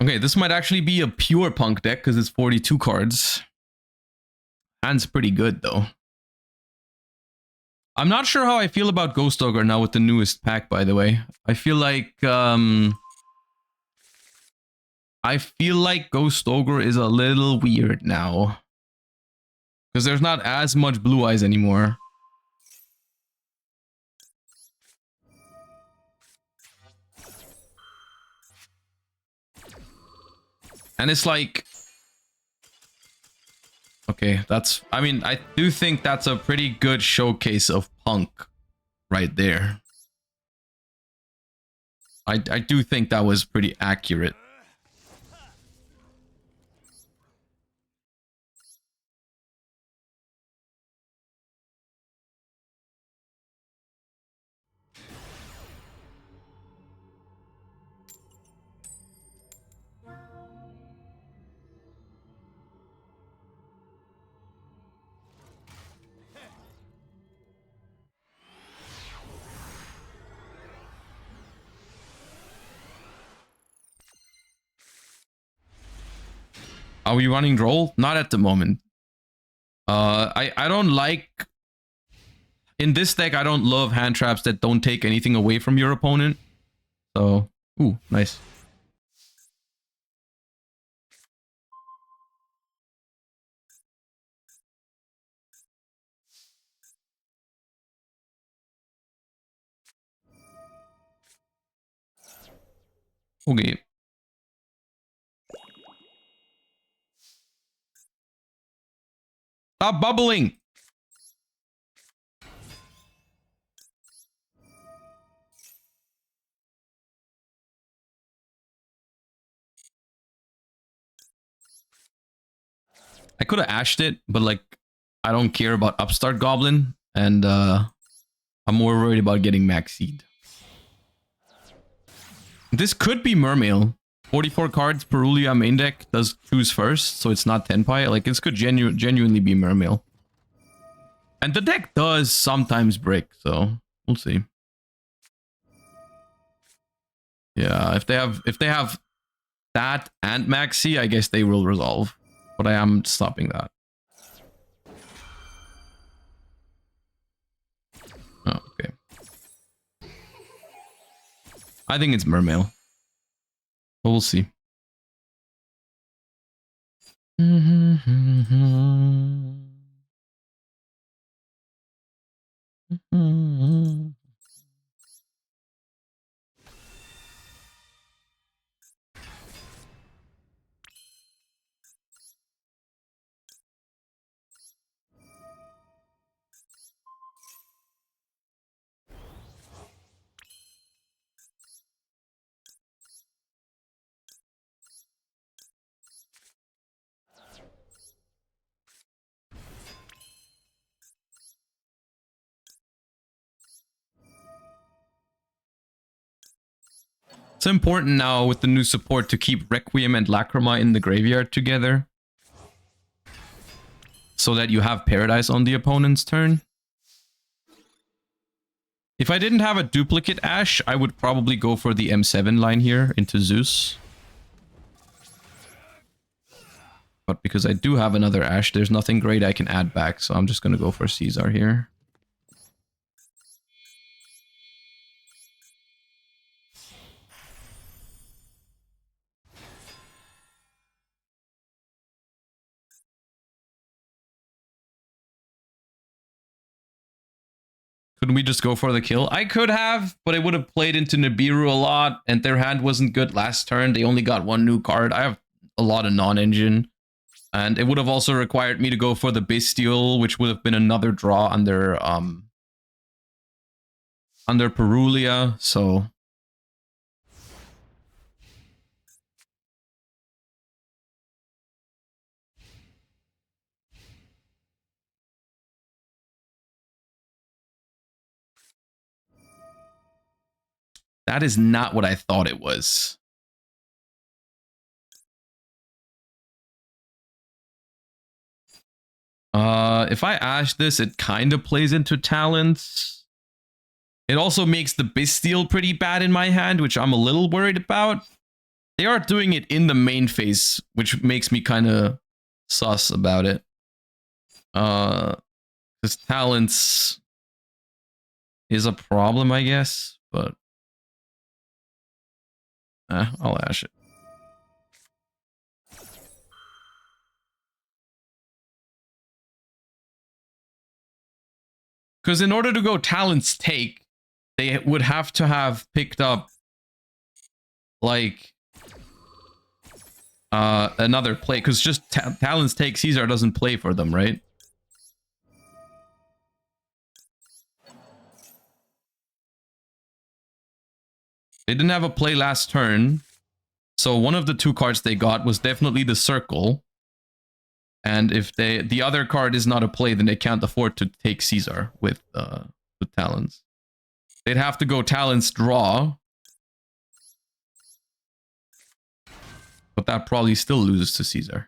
Okay, this might actually be a pure punk deck because it's 42 cards. Hand's pretty good though. I'm not sure how I feel about Ghost Ogre now with the newest pack, by the way. I feel like Ghost Ogre is a little weird now. Because there's not as much Blue Eyes anymore. And it's like... Okay, that's... I mean, I do think that's a pretty good showcase of punk right there. I do think that was pretty accurate. Are we running Droll? Not at the moment. I don't like... In this deck, I don't love hand traps that don't take anything away from your opponent. So, ooh, nice. Okay. Stop bubbling! I could have ashed it, but like, I don't care about Upstart Goblin, and I'm more worried about getting Max Seed. This could be Mermail. 44 cards, Perulia main deck does choose first, so it's not Tenpai. Like, this could genuinely be Mermail. And the deck does sometimes break, so we'll see. Yeah, if they have that and Maxi, I guess they will resolve. But I am stopping that. Oh, okay. I think it's Mermail. But we'll see. It's important now with the new support to keep Requiem and Lacrima in the graveyard together. So that you have Paradise on the opponent's turn. If I didn't have a duplicate Ash, I would probably go for the M7 line here into Zeus. But because I do have another Ash, there's nothing great I can add back, so I'm just going to go for Caesar here. Couldn't we just go for the kill? I could have, but it would have played into Nibiru a lot, and their hand wasn't good last turn. They only got one new card. I have a lot of non-engine. And it would have also required me to go for the Bestial, which would have been another draw on their under Perulia, so... That is not what I thought it was. If I ash this, it kind of plays into talents. It also makes the Bastille pretty bad in my hand, which I'm a little worried about. They are doing it in the main phase, which makes me kind of sus about it. Because talents is a problem, I guess, but I'll ash it. Because in order to go talents take, they would have to have picked up like another play, because just talents take Caesar doesn't play for them, right? They didn't have a play last turn, so one of the two cards they got was definitely the circle. And if the other card is not a play, then they can't afford to take Caesar with talents. They'd have to go talents draw, but that probably still loses to Caesar.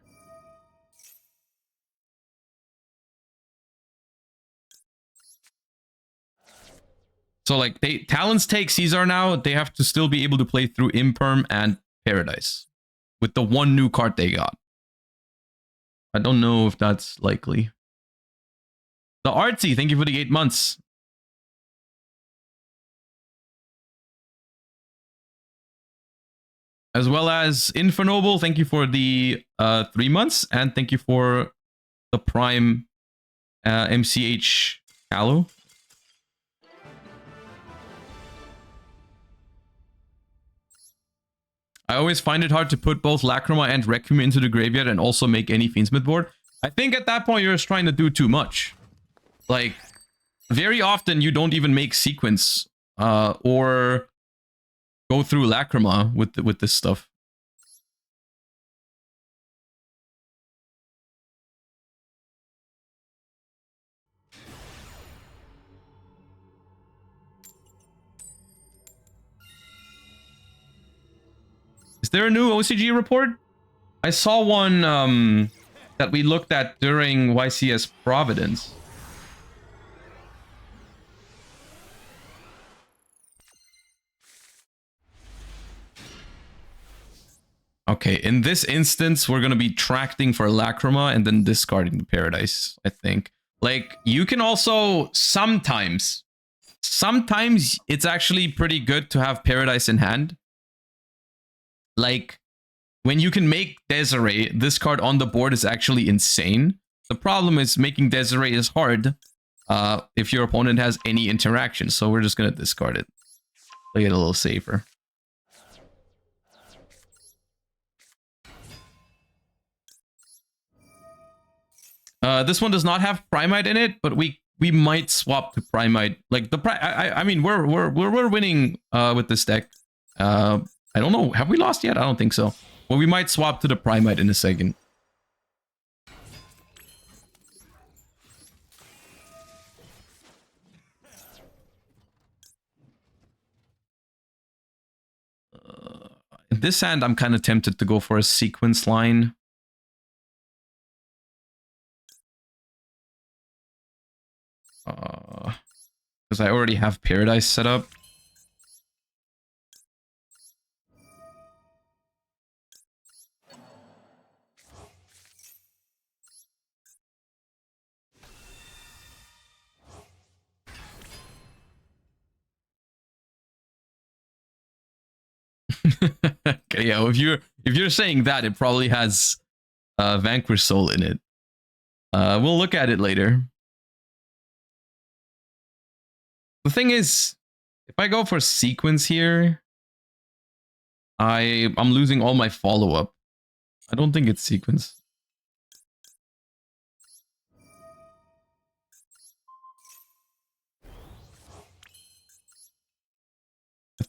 So like talents take Caesar now, they have to still be able to play through Imperm and Paradise with the one new card they got. I don't know if that's likely. The Artsy, thank you for the 8 months. As well as Infonoble, thank you for the 3 months. And thank you for the Prime MCH Callow. I always find it hard to put both Lacrima and Requiem into the graveyard and also make any Fiendsmith board. I think at that point you're just trying to do too much. Like, very often you don't even make sequence or go through Lacrima with this stuff. Is there a new OCG report? I saw one that we looked at during YCS Providence. Okay, in this instance, we're going to be tracting for Lacrima and then discarding the Paradise, I think. Like, you can also sometimes it's actually pretty good to have Paradise in hand. Like, when you can make Desiree, this card on the board is actually insane. The problem is making Desiree is hard if your opponent has any interaction. So we're just going to discard it. Play it a little safer. This one does not have Primite in it, but we might swap to Primite. Like I mean, we're winning with this deck. I don't know. Have we lost yet? I don't think so. Well, we might swap to the Primite in a second. In this hand, I'm kind of tempted to go for a sequence line. Because I already have Paradise set up. Okay, yeah, if you're saying that, it probably has Vanquish Soul in it. We'll look at it later. The thing is, if I go for sequence here, I'm losing all my follow-up. I don't think it's sequence.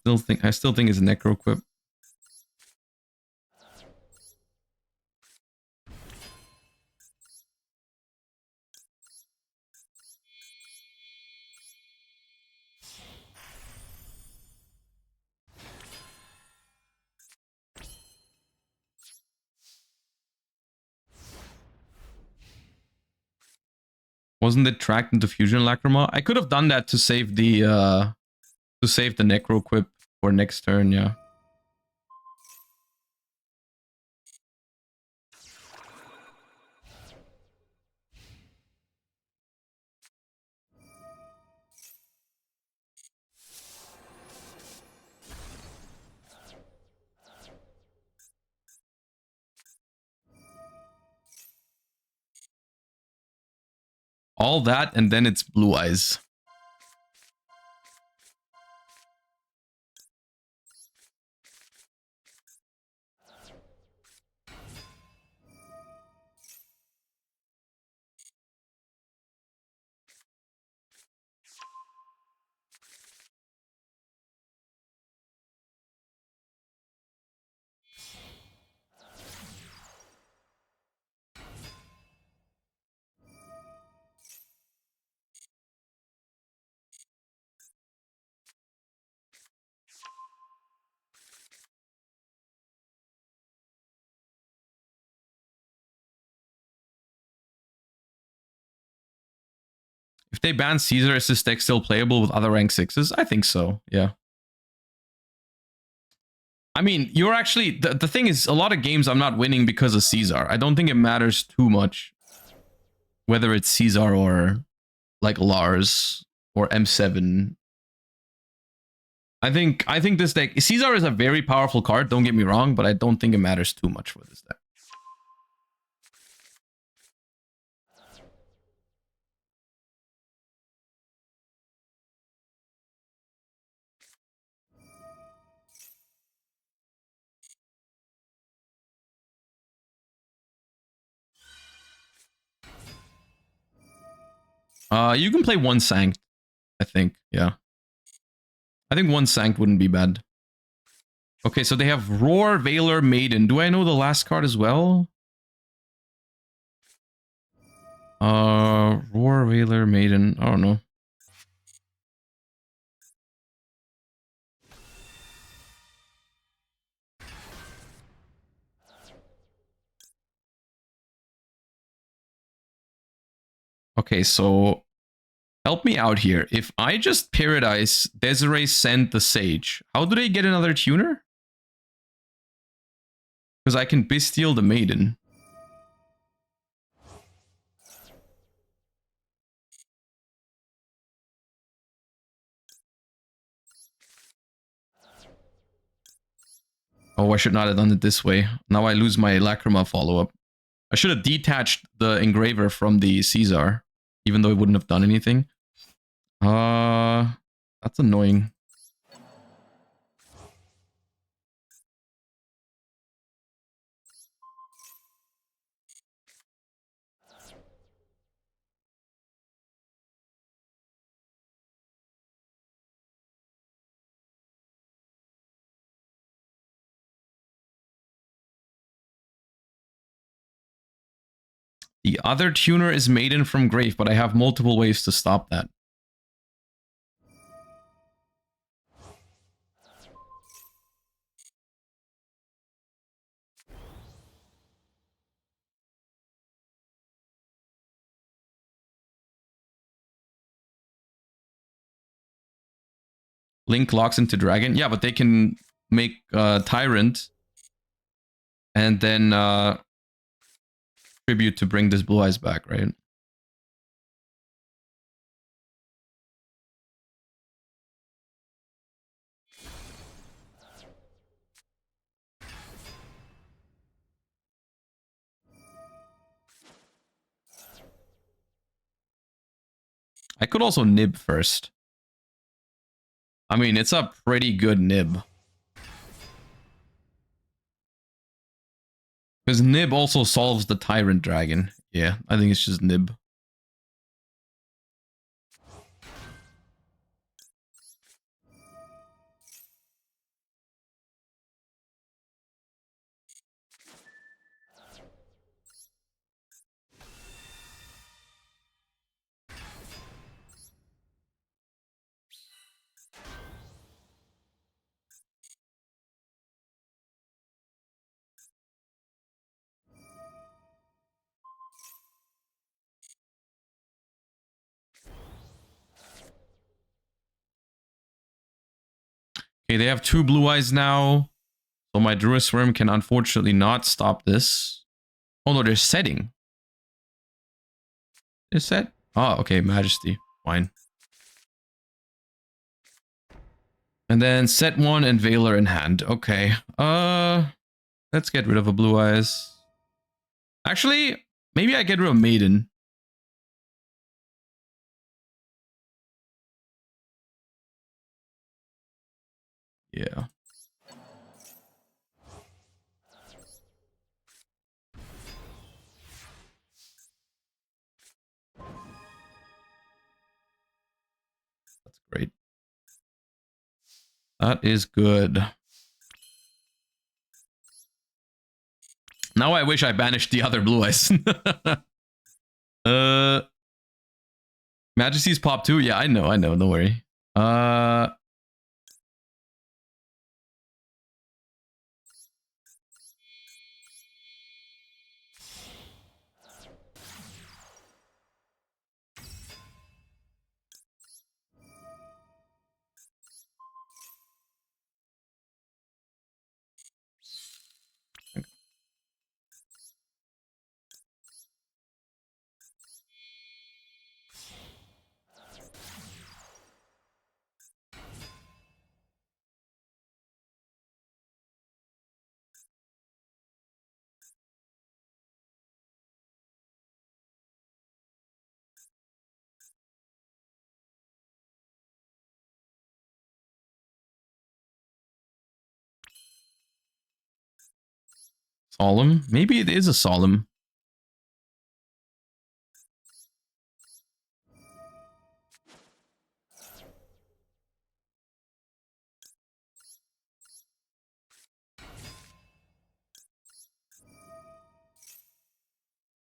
I still think it's Necro Quip. Wasn't it tracked into Fusion Lacrima? I could have done that to save the Necro Quip for next turn, yeah. All that, and then it's Blue Eyes. If they ban Caesar, is this deck still playable with other rank 6s? I think so, yeah. I mean, you're actually... The thing is, a lot of games I'm not winning because of Caesar. I don't think it matters too much whether it's Caesar or like Lars or M7. I think this deck... Caesar is a very powerful card, don't get me wrong, but I don't think it matters too much for this deck. You can play one Sanct, I think. Yeah. I think one Sanct wouldn't be bad. Okay, so they have Roar, Valor, Maiden. Do I know the last card as well? Roar, Valor, Maiden. I don't know. Okay, so help me out here. If I just Paradise, Desiree send the Sage, how do they get another tuner? Because I can Bestial the Maiden. Oh, I should not have done it this way. Now I lose my Lacrima follow-up. I should have detached the Engraver from the Caesar, even though it wouldn't have done anything. That's annoying. The other tuner is Maiden from Grave, but I have multiple ways to stop that. Link locks into Dragon. Yeah, but they can make Tyrant and then Tribute to bring this Blue Eyes back, right? I could also nib first. I mean, it's a pretty good nib. Because nib also solves the Tyrant Dragon. Yeah, I think it's just nib. Okay, they have 2 blue eyes now. So my Druid Swarm can unfortunately not stop this. Oh no, they're setting. They're set? Oh, okay, Majesty. Fine. And then set 1 and Veiler in hand. Okay. Let's get rid of a blue eyes. Actually, maybe I get rid of Maiden. Yeah. That's great. That is good. Now I wish I banished the other blue eyes. Majesty's pop too? Yeah, I know, don't worry. Solemn? Maybe it is a solemn.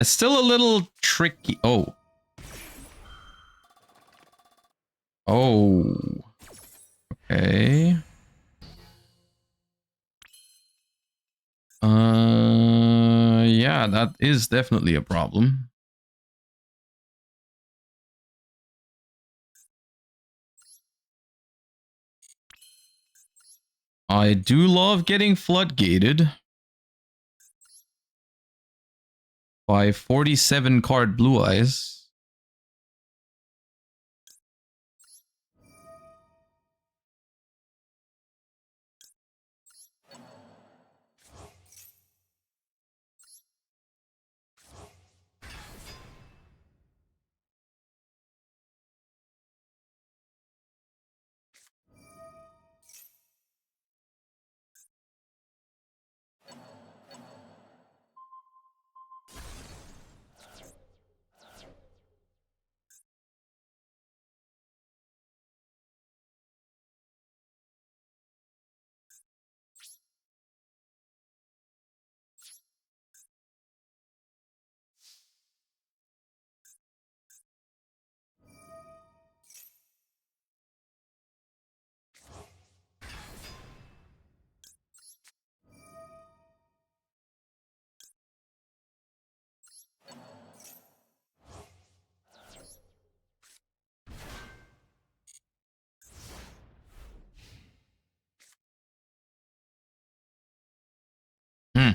It's still a little tricky. Oh. Oh. Okay. Yeah, that is definitely a problem. I do love getting floodgated by 47 card blue eyes. Hmm.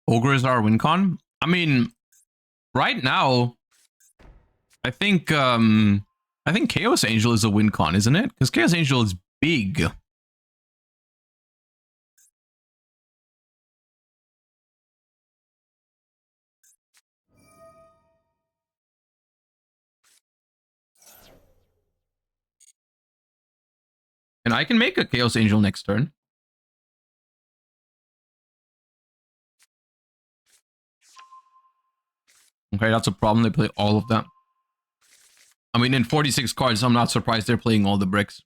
Ogres are win con? I mean, right now, I think Chaos Angel is a win con, isn't it? Because Chaos Angel is big. And I can make a Chaos Angel next turn. Okay, that's a problem. They play all of them. I mean, in 46 cards, I'm not surprised they're playing all the bricks.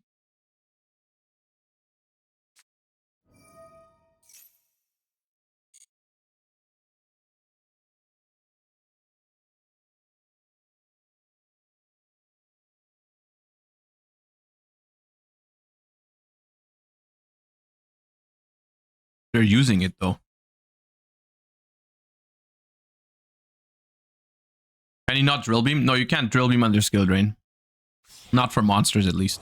They're using it, though. Can you not Drill Beam? No, you can't Drill Beam under Skill Drain. Not for monsters, at least.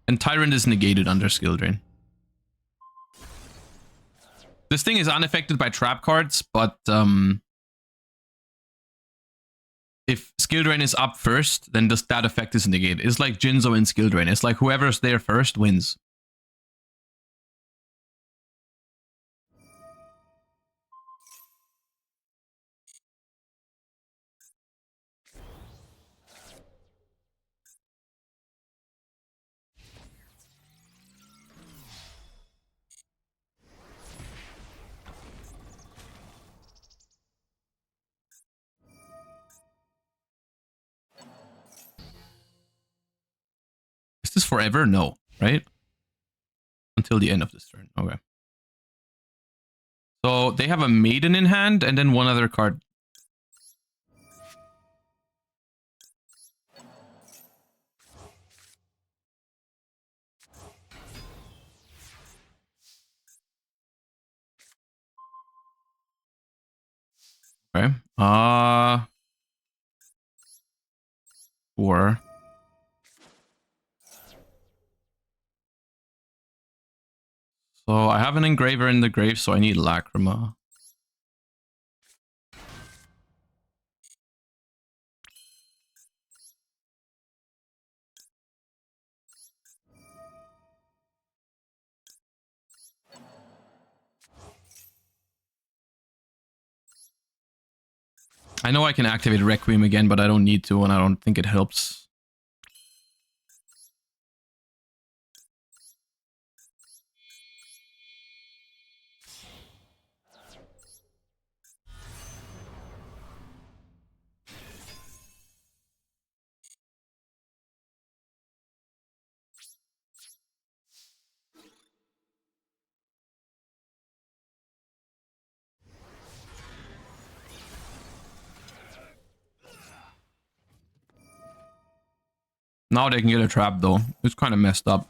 And Tyrant is negated under Skill Drain. This thing is unaffected by trap cards, but if Skill Drain is up first, then that effect is negated. It's like Jinzo in Skill Drain. It's like whoever's there first wins. Is this forever? No, right? Until the end of this turn. Okay. So they have a Maiden in hand and then one other card. Okay. Four. So I have an Engraver in the grave, so I need Lacrima. I know I can activate Requiem again, but I don't need to, and I don't think it helps. Now they can get a trap, though. It's kind of messed up.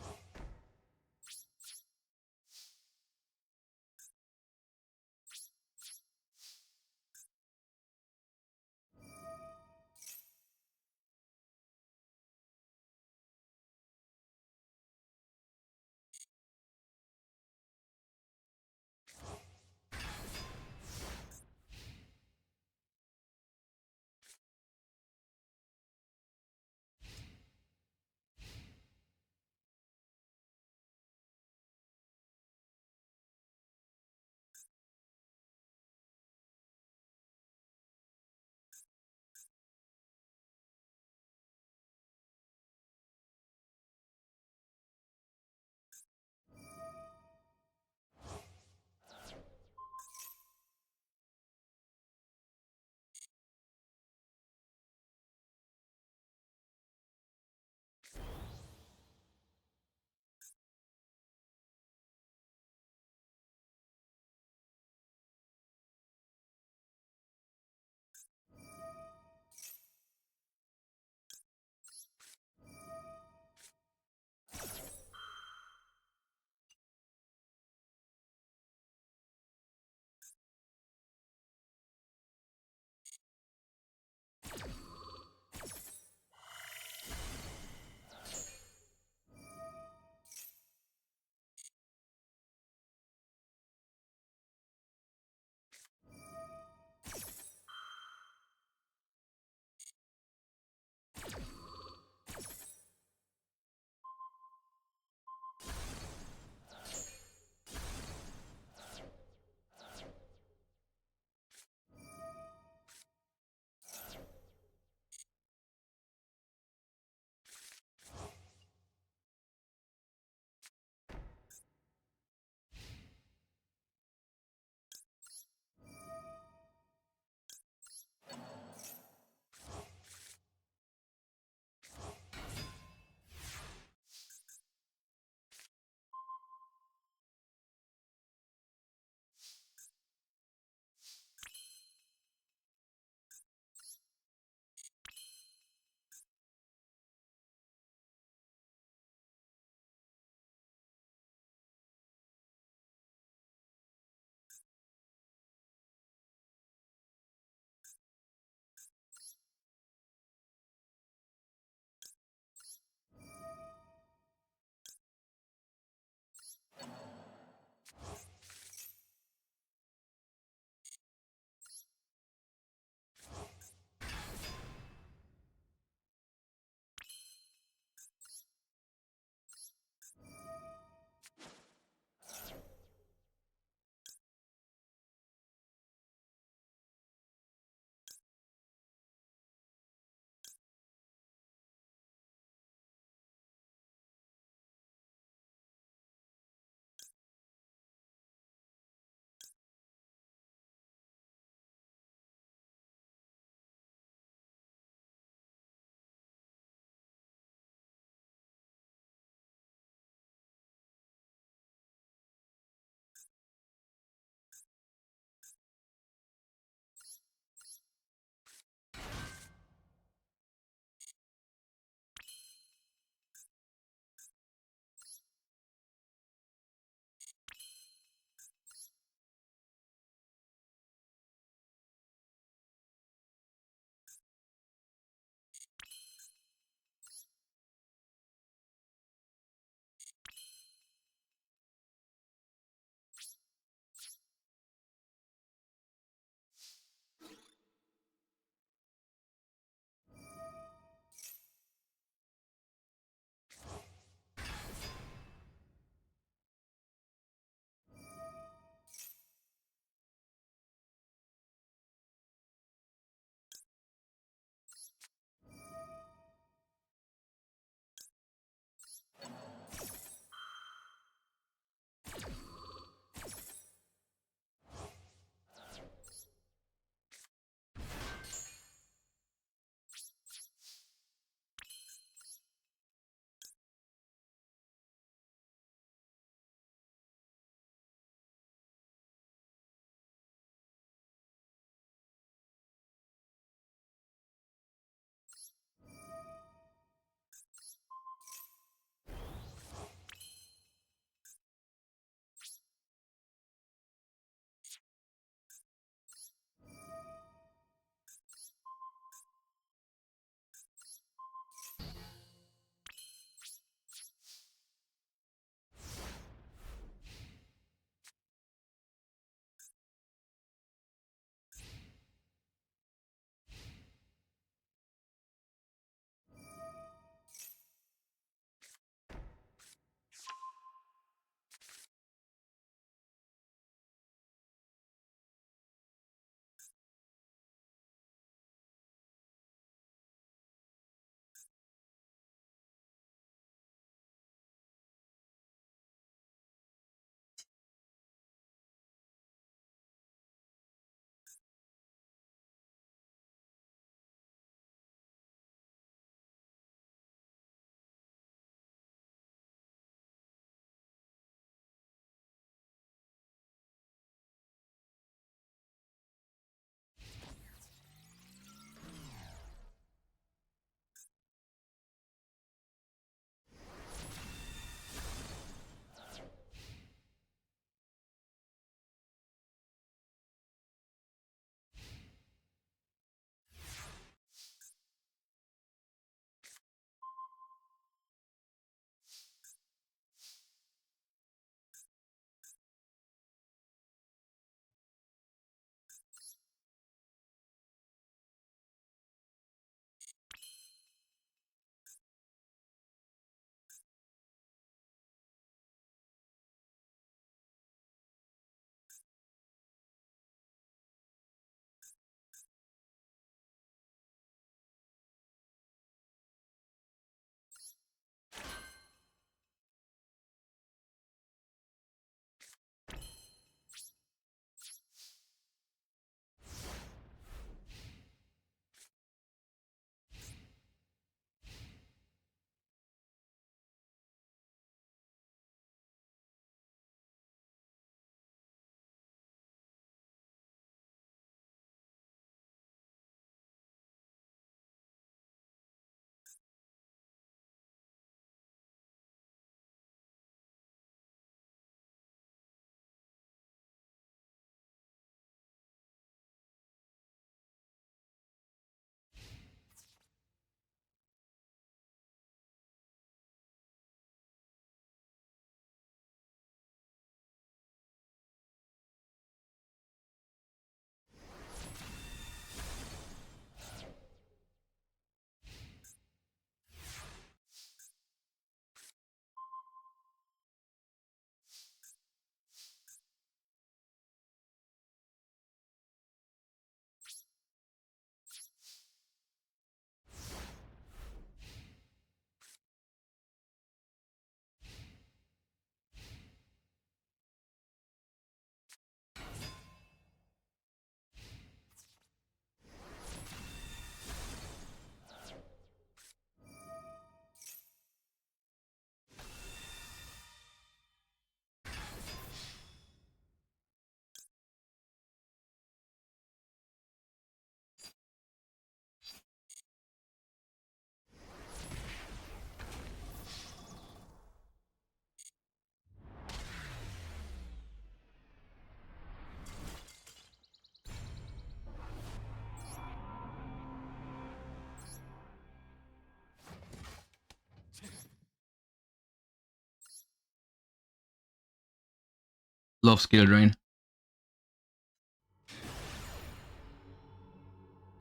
Love skill drain.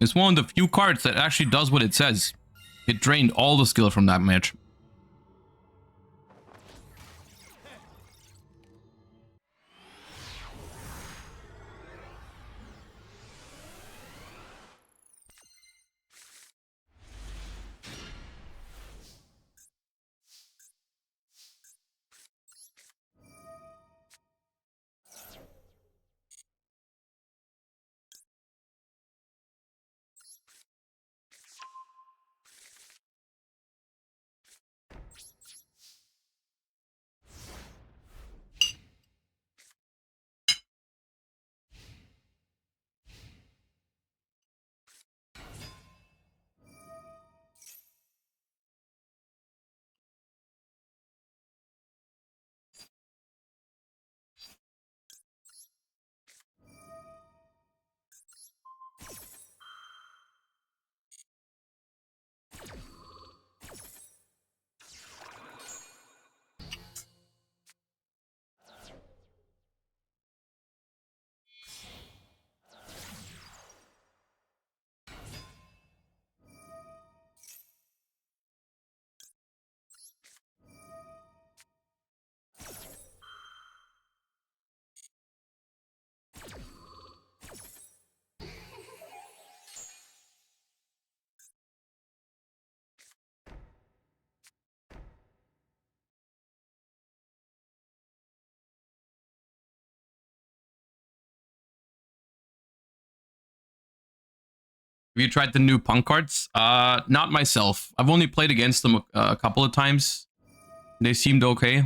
It's one of the few cards that actually does what it says. It drained all the skill from that match. Have you tried the new punk cards? Not myself. I've only played against them a couple of times. They seemed okay.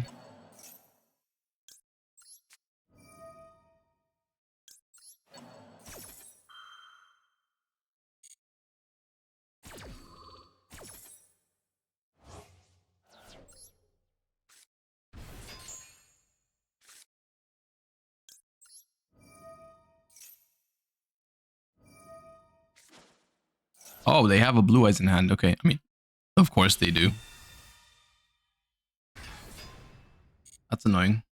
Oh, they have a blue eyes in hand. Okay, I mean, of course they do. That's annoying.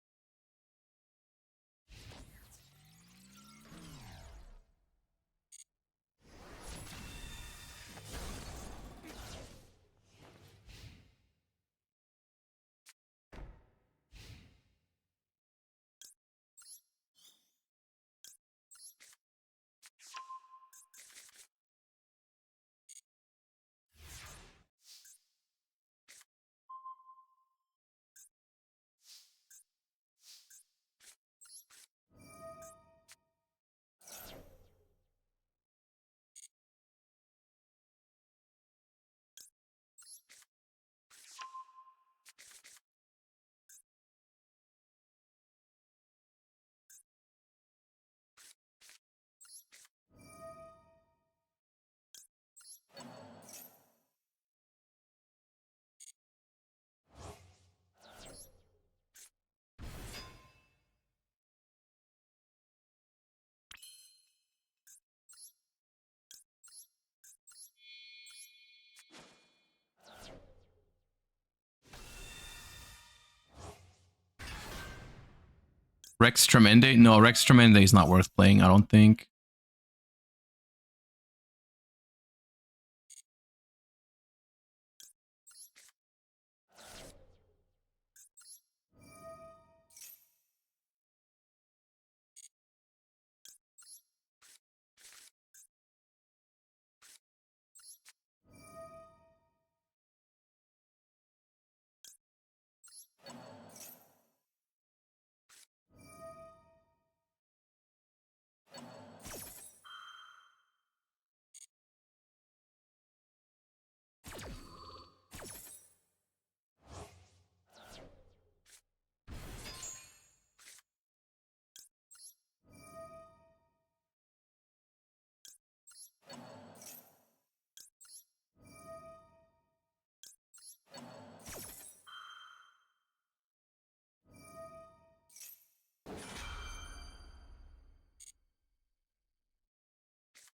Rex Tremende? No, Rex Tremende is not worth playing, I don't think.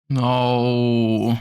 No.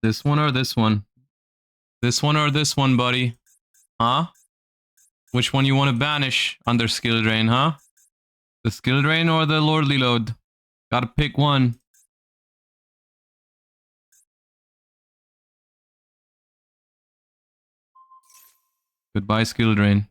This one or this one? This one or this one, buddy? Huh? Which one you want to banish under skill drain, huh? The skill drain or the lordly load? Gotta pick one. Goodbye, skill drain.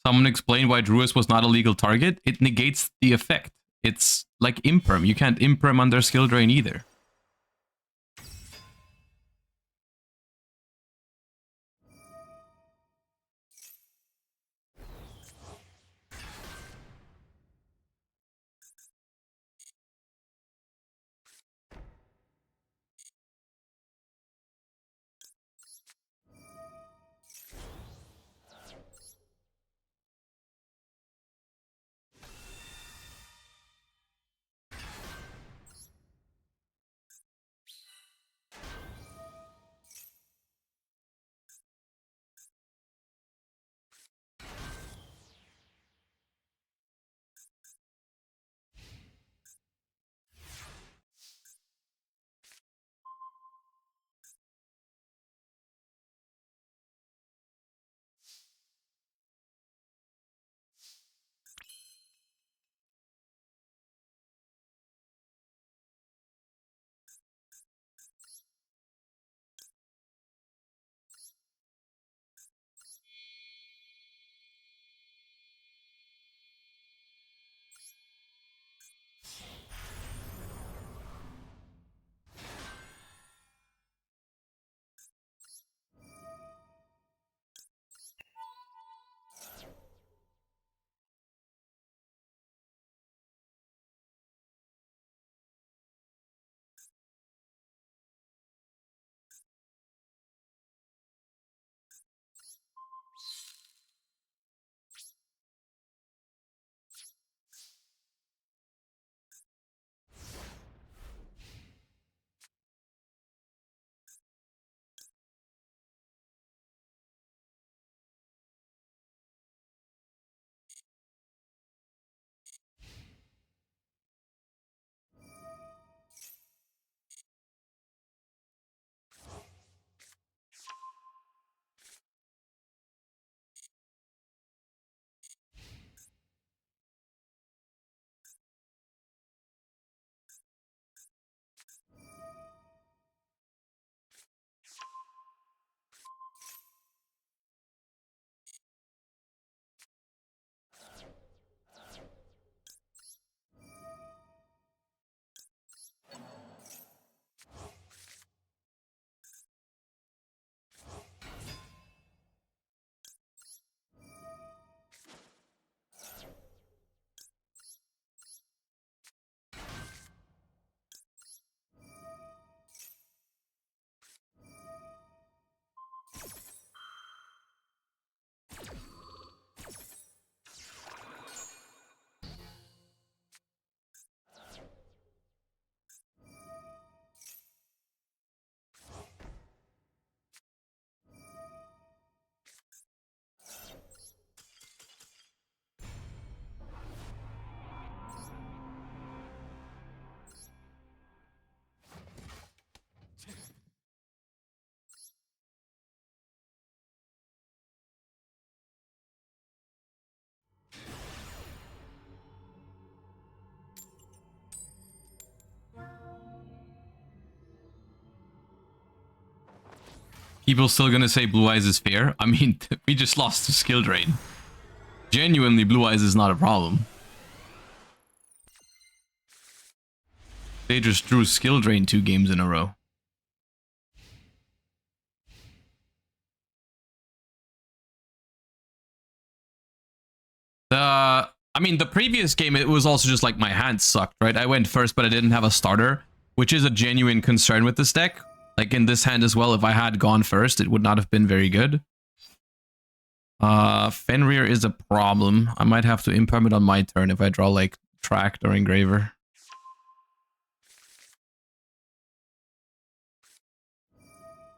Someone explain why Druis was not a legal target. It negates the effect. It's like imperm. You can't imperm under skill drain either. People still gonna say Blue Eyes is fair. I mean, we just lost to skill drain. Genuinely, Blue Eyes is not a problem. They just drew skill drain 2 games in a row. I mean, the previous game, it was also just like my hand sucked, right? I went first, but I didn't have a starter, which is a genuine concern with this deck. Like in this hand as well, if I had gone first, it would not have been very good. Fenrir is a problem. I might have to imperm it on my turn if I draw like Tract or Engraver.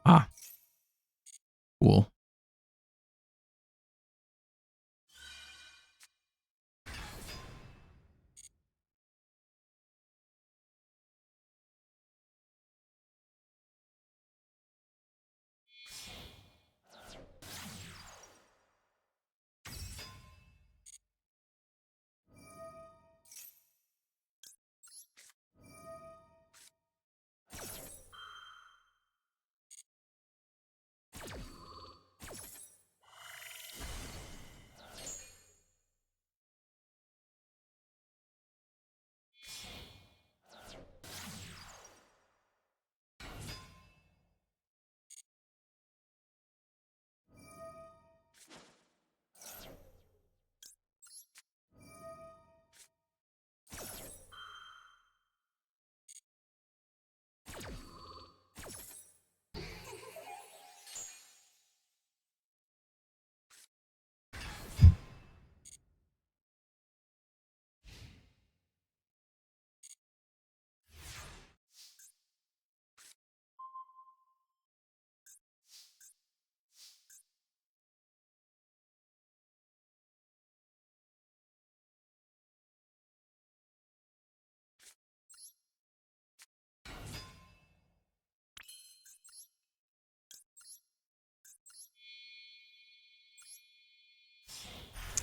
Ah. Cool.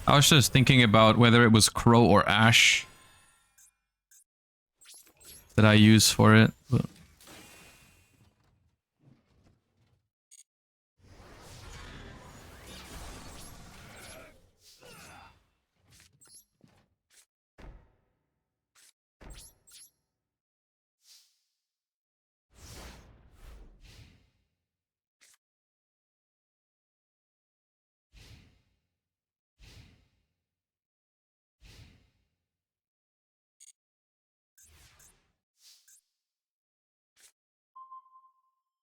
I was just thinking about whether it was Crow or Ash that I use for it.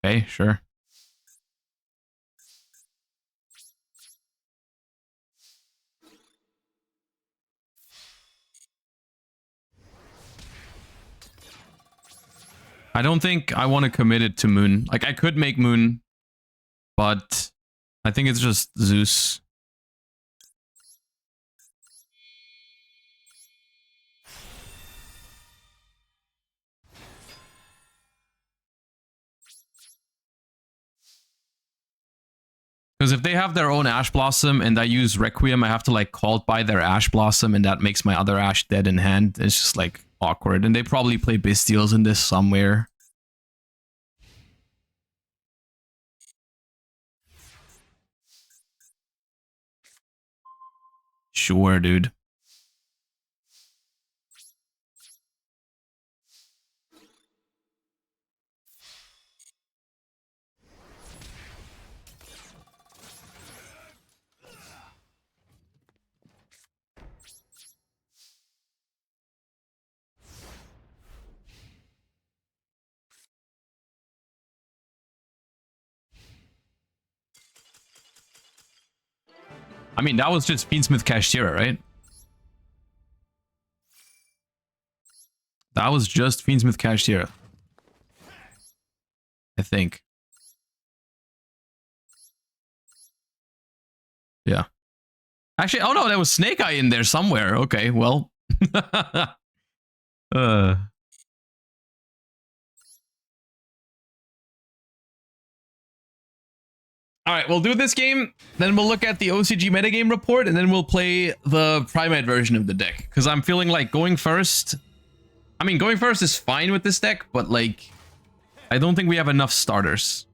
Okay, sure. I don't think I want to commit it to Moon. Like, I could make Moon, but I think it's just Zeus. Because if they have their own Ash Blossom and I use Requiem, I have to like call by their Ash Blossom and that makes my other Ash dead in hand. It's just like awkward. And they probably play Bestials in this somewhere. Sure, dude. I mean, that was just Fiendsmith Kashtira, right? That was just Fiendsmith Kashtira. I think. Yeah. Actually, oh no, there was Snake Eye in there somewhere. Okay, well. Alright, we'll do this game, then we'll look at the OCG Metagame Report, and then we'll play the Primate version of the deck. Because I'm feeling like going first... I mean, going first is fine with this deck, but like... I don't think we have enough starters.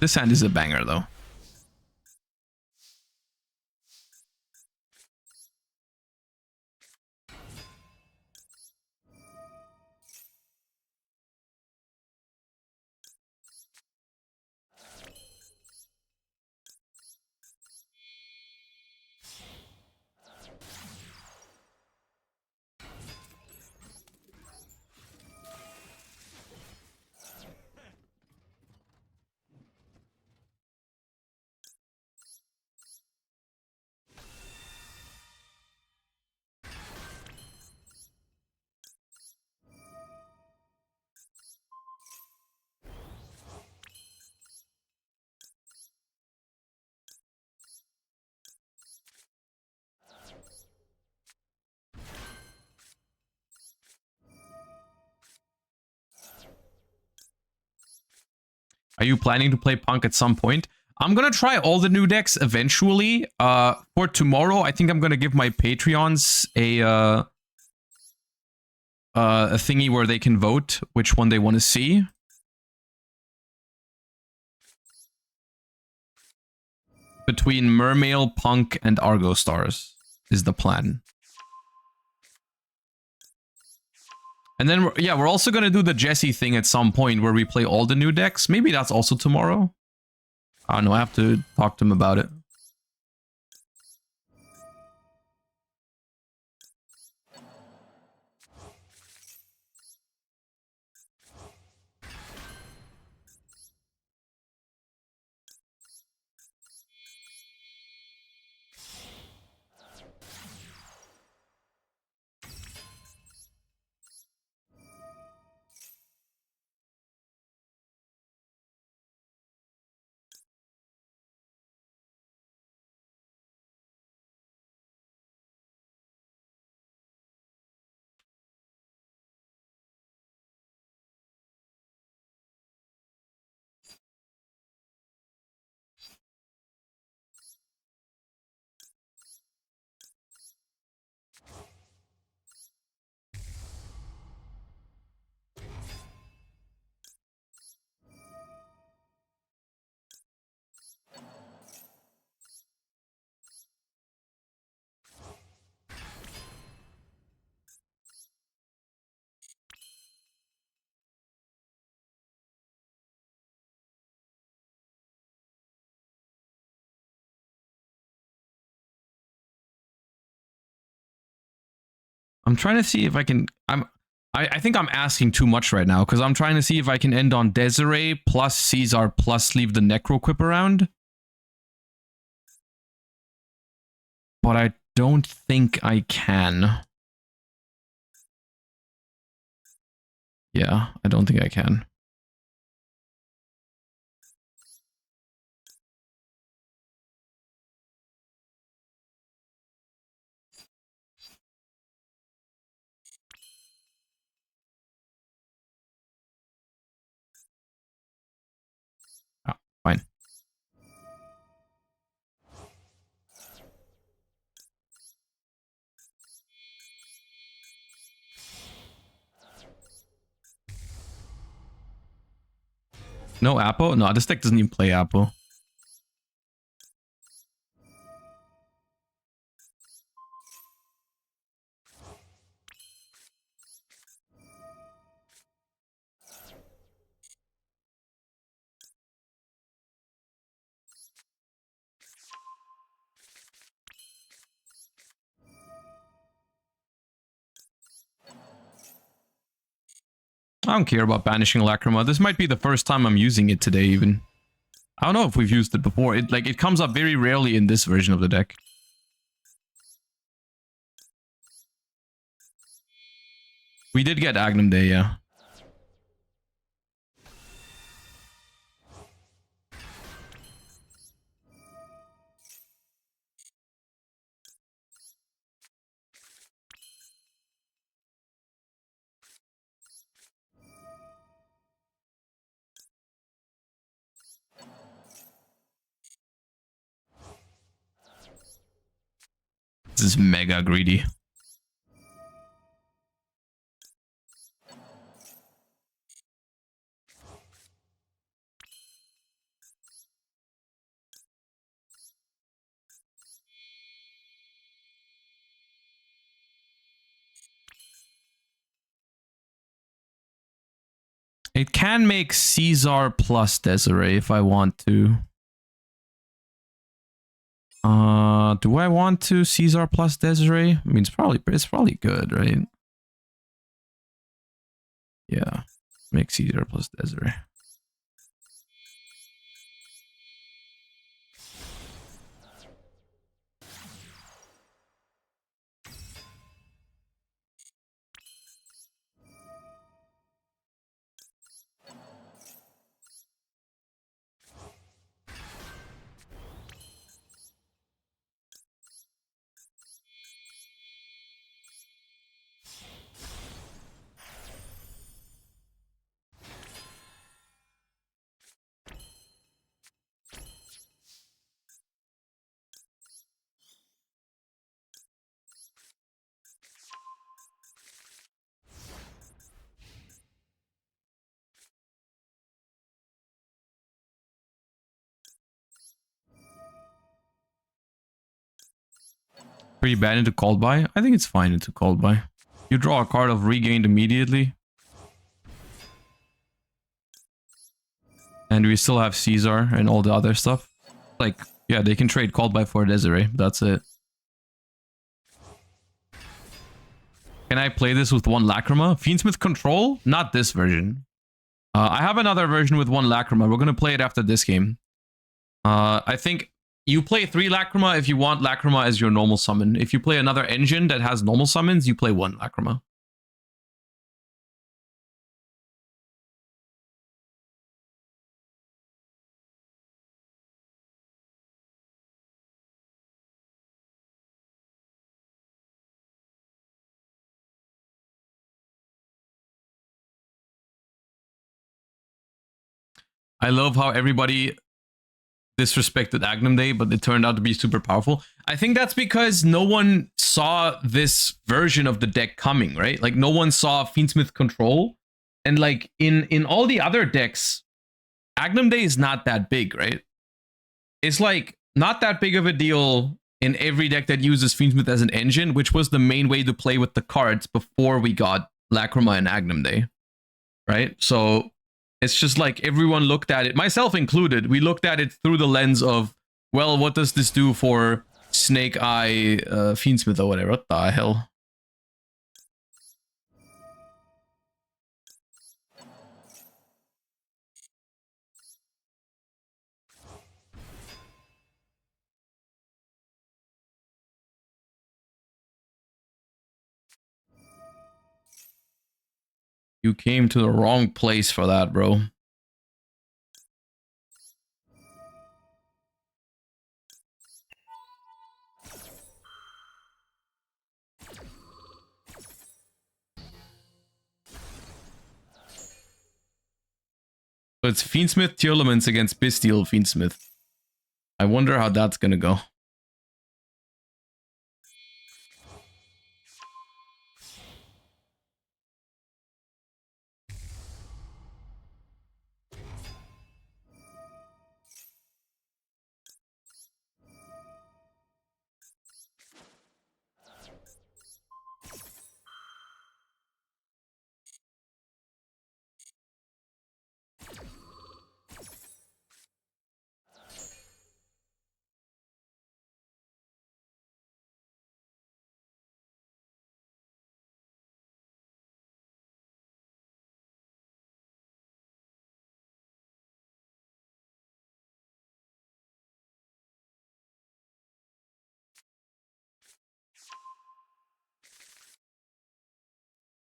This hand is a banger, though. Are you planning to play Punk at some point? I'm gonna try all the new decks eventually. For tomorrow, I think I'm gonna give my Patreons a thingy where they can vote which one they want to see. Between Mermail, Punk, and Argo Stars is the plan. And then, we're also going to do the Jesse thing at some point where we play all the new decks. Maybe that's also tomorrow. I don't know, I have to talk to him about it. I'm trying to see if I can... I think I'm asking too much right now, because I'm trying to see if I can end on Desiree plus Caesar plus leave the Necroquip around. But I don't think I can. Yeah, I don't think I can. Oh, fine. No Apo? No, this deck doesn't even play Apo. I don't care about banishing Lacrima. This might be the first time I'm using it today, even. I don't know if we've used it before. It comes up very rarely in this version of the deck. We did get Agnum Day, yeah. This is mega greedy. It can make Caesar plus Desiree if I want to. Do I want to Caesar plus Desiree? I mean, it's probably good, right? Yeah, make Caesar plus Desiree. Pretty bad into called by? I think it's fine into called by. You draw a card of regained immediately. And we still have Caesar and all the other stuff. Like, yeah, they can trade called by for Desiree. That's it. Can I play this with one Lacrima? Fiendsmith Control? Not this version. I have another version with one Lacrima. We're going to play it after this game. I think you play 3 Lacrima if you want Lacrima as your normal summon. If you play another engine that has normal summons, you play 1 Lacrima. I love how everybody disrespected Agnum Day, but it turned out to be super powerful. I think that's because no one saw this version of the deck coming, right? Like, no one saw Fiendsmith Control. And, like, in all the other decks, Agnum Day is not that big, right? It's, like, not that big of a deal in every deck that uses Fiendsmith as an engine, which was the main way to play with the cards before we got Lacrima and Agnum Day, right? So it's just like everyone looked at it, myself included, we looked at it through the lens of, well, what does this do for Snake Eye Fiendsmith or whatever? What the hell? You came to the wrong place for that, bro. So it's Fiendsmith Tearlaments against Bestial Fiendsmith. I wonder how that's gonna go.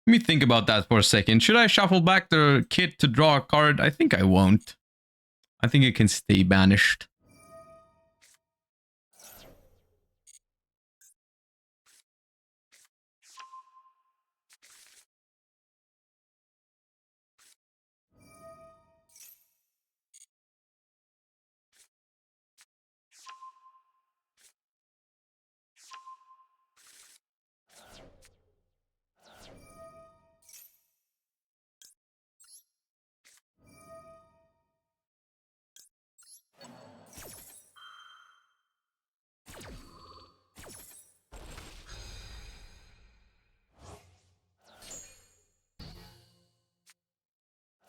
Let me think about that for a second. Should I shuffle back the kit to draw a card? I think I won't. I think it can stay banished.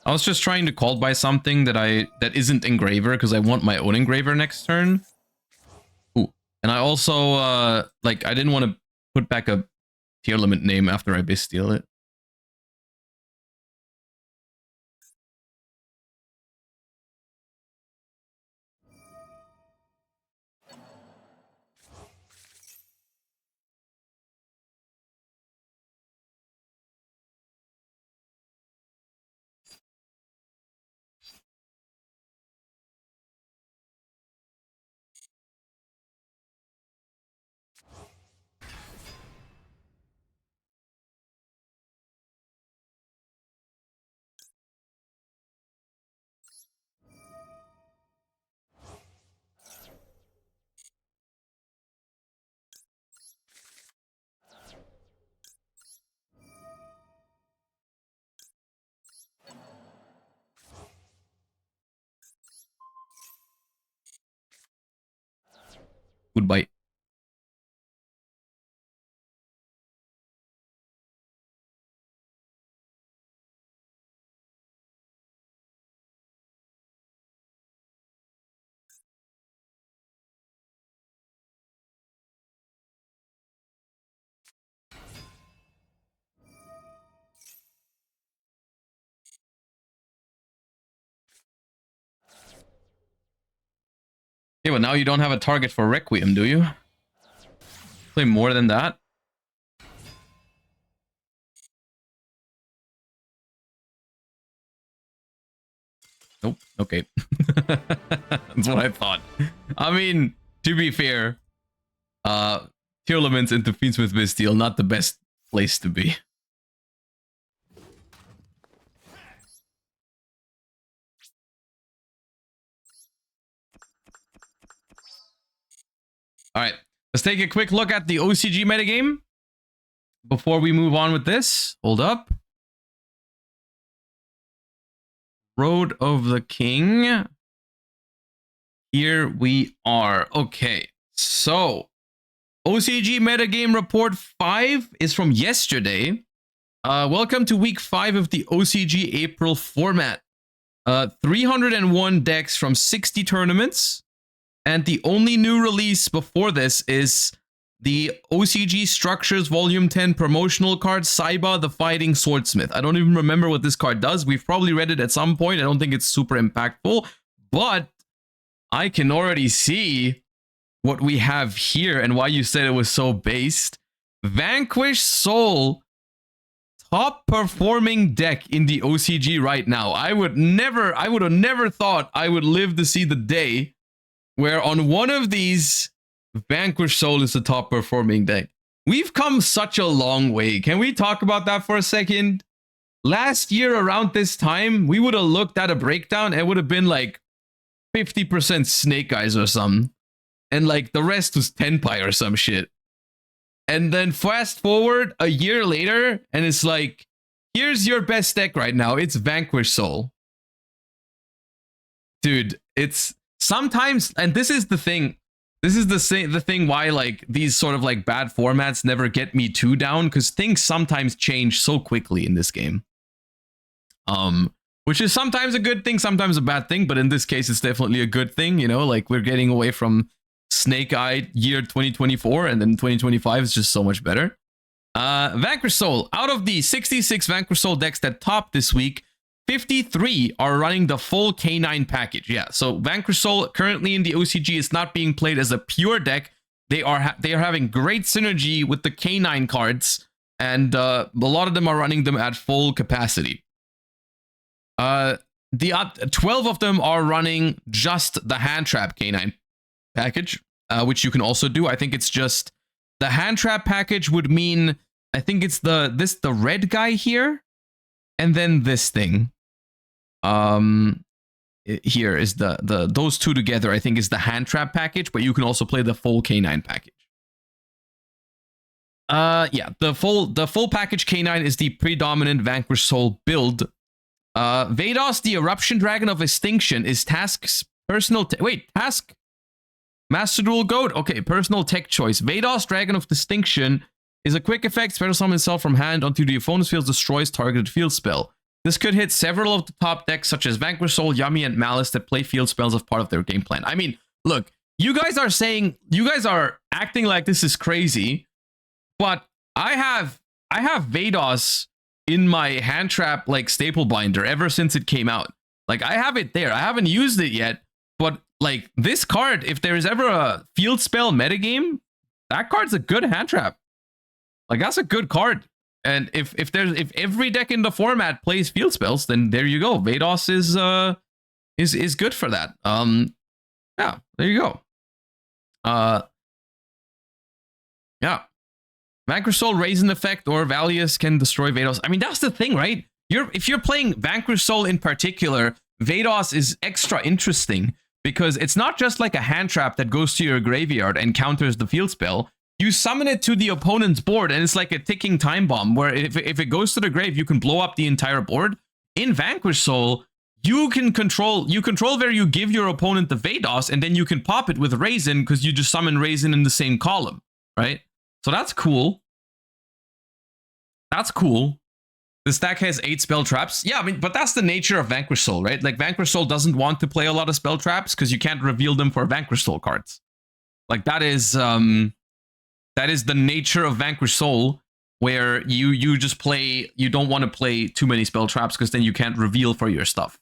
I was just trying to call by something that isn't engraver because I want my own engraver next turn. Ooh. And I also like I didn't want to put back a tier limit name after I bestial it. Goodbye. Yeah, but now you don't have a target for Requiem, do you? Play more than that? Nope. Okay. That's what I thought. I mean, to be fair, Tearlaments into Fiendsmith Bastille, not the best place to be. Alright, let's take a quick look at the OCG metagame before we move on with this. Hold up. Road of the King. Here we are. Okay, so OCG Metagame Report 5 is from yesterday. Welcome to week 5 of the OCG April format. 301 decks from 60 tournaments. And the only new release before this is the OCG Structures Volume 10 promotional card, Saiba the Fighting Swordsmith. I don't even remember what this card does. We've probably read it at some point. I don't think it's super impactful, but I can already see what we have here and why you said it was so based. Vanquish Soul, top performing deck in the OCG right now. I would have never thought I would live to see the day where on one of these, Vanquish Soul is the top performing deck. We've come such a long way. Can we talk about that for a second? Last year around this time, we would have looked at a breakdown and it would have been like 50% Snake Eyes or something. And like the rest was Tenpai or some shit. And then fast forward a year later, and it's like, here's your best deck right now. It's Vanquish Soul. Dude, it's sometimes, and this is the thing. This is the thing why like these sort of like bad formats never get me too down, because things sometimes change so quickly in this game. Which is sometimes a good thing, sometimes a bad thing, but in this case it's definitely a good thing, you know, like we're getting away from Snake Eye year 2024, and then 2025 is just so much better. Vanquish Soul, out of the 66 Vanquish Soul decks that topped this week, 53 are running the full K9 package. Yeah, so Vanquish Soul currently in the OCG is not being played as a pure deck. They are having great synergy with the K9 cards, and a lot of them are running them at full capacity. The 12 of them are running just the Hand Trap K9 package, which you can also do. I think it's just the Hand Trap package would mean, I think it's the red guy here, and then this thing. Here is the those two together, I think is the Hand Trap package, but you can also play the full K9 package. Yeah, the full package K9 is the predominant Vanquish Soul build. VODs, the Eruption Dragon of Extinction, is Task's personal Task Master Duel Goat. Okay, personal tech choice. VODs, Dragon of Distinction, is a quick effect, special summon itself from hand onto the opponent's field, destroys targeted field spell. This could hit several of the top decks, such as Vanquish Soul, Yummy, and Malice, that play field spells as part of their game plan. I mean, look, you guys are acting like this is crazy, but I have VODs in my Hand Trap like staple binder ever since it came out. Like I have it there. I haven't used it yet, but like this card, if there is ever a field spell metagame, that card's a good Hand Trap. Like that's a good card. And if every deck in the format plays field spells, then there you go. VODs is good for that. Yeah, there you go. Yeah. Vanquish Soul, Raisin Effect, or Valius can destroy VODs. I mean, that's the thing, right? If you're playing Vanquish Soul in particular, VODs is extra interesting because it's not just like a hand trap that goes to your graveyard and counters the field spell. You summon it to the opponent's board, and it's like a ticking time bomb where if it goes to the grave, you can blow up the entire board. In Vanquish Soul, you can control where you give your opponent the VODs, and then you can pop it with Raisin because you just summon Raisin in the same column, right? So that's cool. That's cool. This deck has 8 spell traps. Yeah, I mean, but that's the nature of Vanquish Soul, right? Like Vanquish Soul doesn't want to play a lot of spell traps because you can't reveal them for Vanquish Soul cards. Like that is the nature of Vanquish Soul, where you just play, you don't want to play too many spell traps because then you can't reveal for your stuff,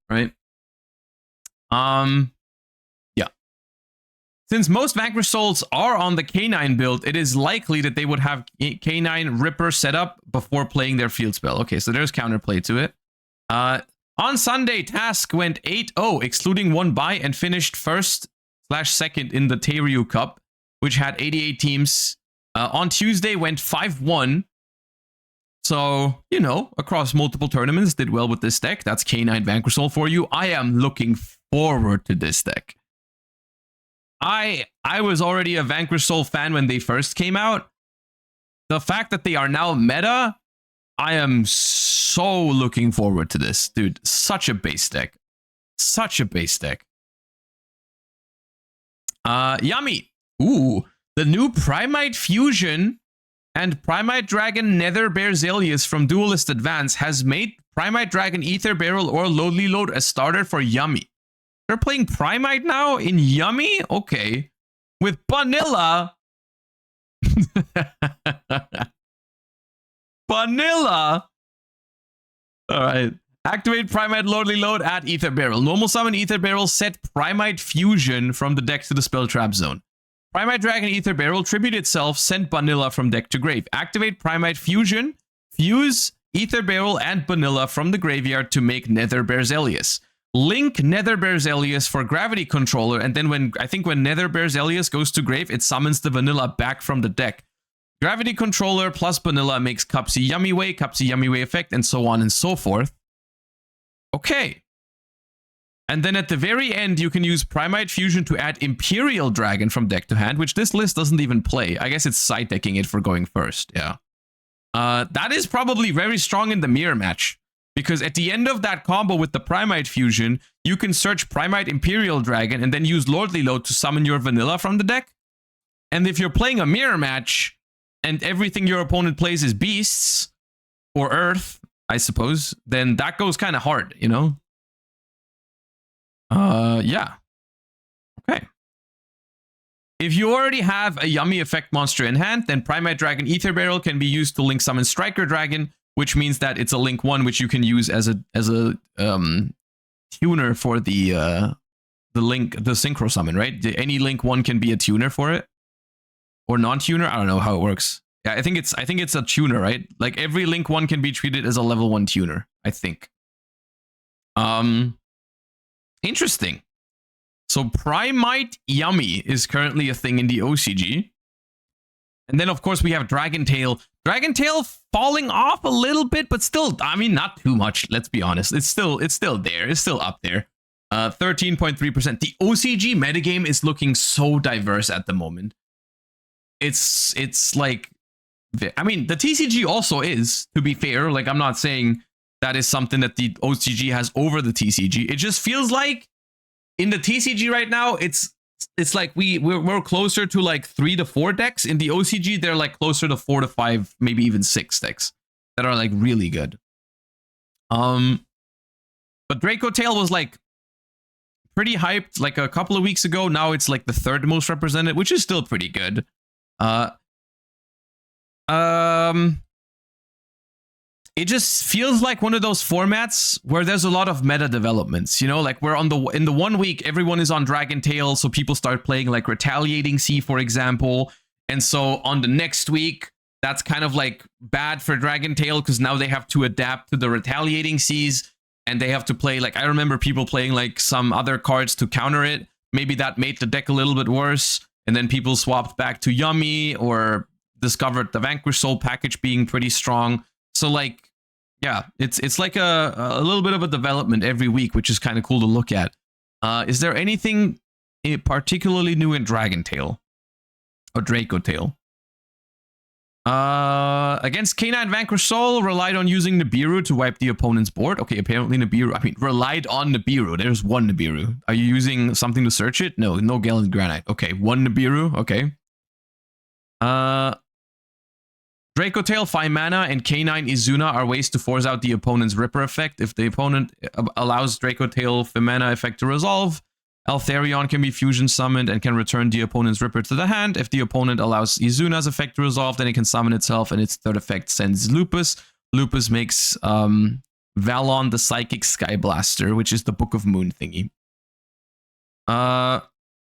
right? Yeah. Since most Vanquish Souls are on the K9 build, it is likely that they would have K9 Ripper set up before playing their field spell. Okay, so there's counterplay to it. On Sunday, Task went 8-0, excluding one bye, and finished first/second in the Teiryu Cup, which had 88 teams. On Tuesday, went 5-1. So, you know, across multiple tournaments, did well with this deck. That's K9 Vanquish Soul for you. I am looking forward to this deck. I was already a Vanquish Soul fan when they first came out. The fact that they are now meta, I am so looking forward to this. Dude, such a base deck. Such a base deck. Yummy. Ooh, the new Primite Fusion and Primite Dragon Nether Berzelius from Duelist Advance has made Primite Dragon Ether Barrel or Lonely Load a starter for Yummy. They're playing Primite now in Yummy? Okay. With Vanilla. Vanilla. Alright. Activate Primite Lonely Load at Ether Barrel. Normal summon Ether Barrel, set Primite Fusion from the deck to the spell trap zone. Primite Dragon Ether Barrel, tribute itself, send Vanilla from deck to grave. Activate Primite Fusion, fuse Ether Barrel and Vanilla from the graveyard to make Nether Berzelius. Link Nether Berzelius for Gravity Controller, and then when Nether Berzelius goes to grave, it summons the Vanilla back from the deck. Gravity Controller plus Vanilla makes Cupsy Yummy Way effect, and so on and so forth. Okay. And then at the very end, you can use Primite Fusion to add Imperial Dragon from deck to hand, which this list doesn't even play. I guess it's side decking it for going first, yeah. That is probably very strong in the mirror match, because at the end of that combo with the Primite Fusion, you can search Primite Imperial Dragon and then use Lordly Load to summon your Vanilla from the deck. And if you're playing a mirror match and everything your opponent plays is beasts or earth, I suppose, then that goes kind of hard, you know? Yeah. Okay. If you already have a Yummy effect monster in hand, then Primite Dragon Ether Barrel can be used to link summon Striker Dragon, which means that it's a link 1 which you can use as a tuner for the synchro summon, right? Any link 1 can be a tuner for it, or non-tuner. I don't know how it works. Yeah, I think it's a tuner, right? Like every link 1 can be treated as a level 1 tuner, I think. Interesting. So Primite Yummy is currently a thing in the OCG. And then, of course, we have Dragon Tail. Dragon Tail falling off a little bit, but still, I mean, not too much, let's be honest. It's still there. It's still up there. 13.3%. The OCG metagame is looking so diverse at the moment. It's like, I mean, the TCG also is, to be fair. Like, I'm not saying that is something that the OCG has over the TCG. It just feels like in the TCG right now, it's like we're closer to like 3 to 4 decks. In the OCG, they're like closer to 4 to 5, maybe even 6 decks that are like really good. But Draco Tail was like pretty hyped like a couple of weeks ago. Now it's like the 3rd most represented, which is still pretty good. It just feels like one of those formats where there's a lot of meta developments, you know, like we're in the 1 week, everyone is on Dragon Tail, so people start playing like Retaliating Sea, for example. And so on the next week, that's kind of like bad for Dragon Tail because now they have to adapt to the Retaliating Seas and they have to play, like, I remember people playing like some other cards to counter it. Maybe that made the deck a little bit worse. And then people swapped back to Yummy or discovered the Vanquish Soul package being pretty strong. So like, yeah, it's like a little bit of a development every week, which is kind of cool to look at. Is there anything particularly new in Dragon Tail or Draco Tail? Against K9 Vanquish Soul, relied on using Nibiru to wipe the opponent's board. Okay, apparently Nibiru, I mean, relied on Nibiru. There's one Nibiru. Are you using something to search it? No Gallant Granite. Okay, one Nibiru. Okay. Draco Tail, 5 mana, and K9 Izuna are ways to force out the opponent's Ripper effect. If the opponent allows Draco Tail 5 mana effect to resolve, Altharion can be fusion summoned and can return the opponent's Ripper to the hand. If the opponent allows Izuna's effect to resolve, then it can summon itself, and its 3rd effect sends Lupus. Lupus makes Valon the Psychic Sky Blaster, which is the Book of Moon thingy.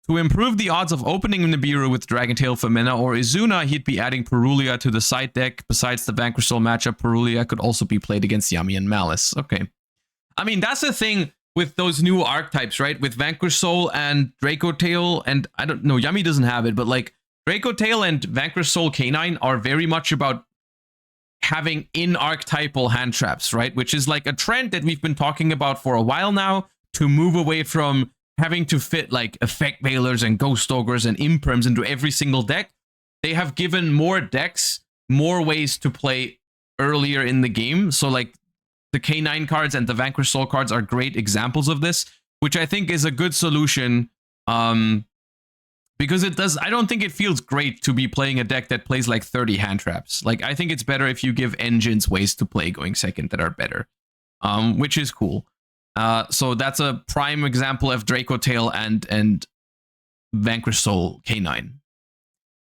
To improve the odds of opening Nibiru with Dragontail Femina or Izuna, he'd be adding Perulia to the side deck. Besides the Vanquish Soul matchup, Perulia could also be played against Yami and Malice. Okay. I mean, that's the thing with those new archetypes, right? With Vanquish Soul and Draco Tail, and I don't know, Yami doesn't have it, but like Draco Tail and Vanquish Soul K9 are very much about having in-archetypal hand traps, right? Which is like a trend that we've been talking about for a while now, to move away from having to fit like Effect Veilers and Ghost Ogres and Imprims into every single deck. They have given more decks more ways to play earlier in the game. So like the K9 cards and the Vanquish Soul cards are great examples of this, which I think is a good solution. Because it does, I don't think it feels great to be playing a deck that plays like 30 hand traps. Like, I think it's better if you give engines ways to play going second that are better, which is cool. So that's a prime example of Draco Tail and Vanquish Soul K9.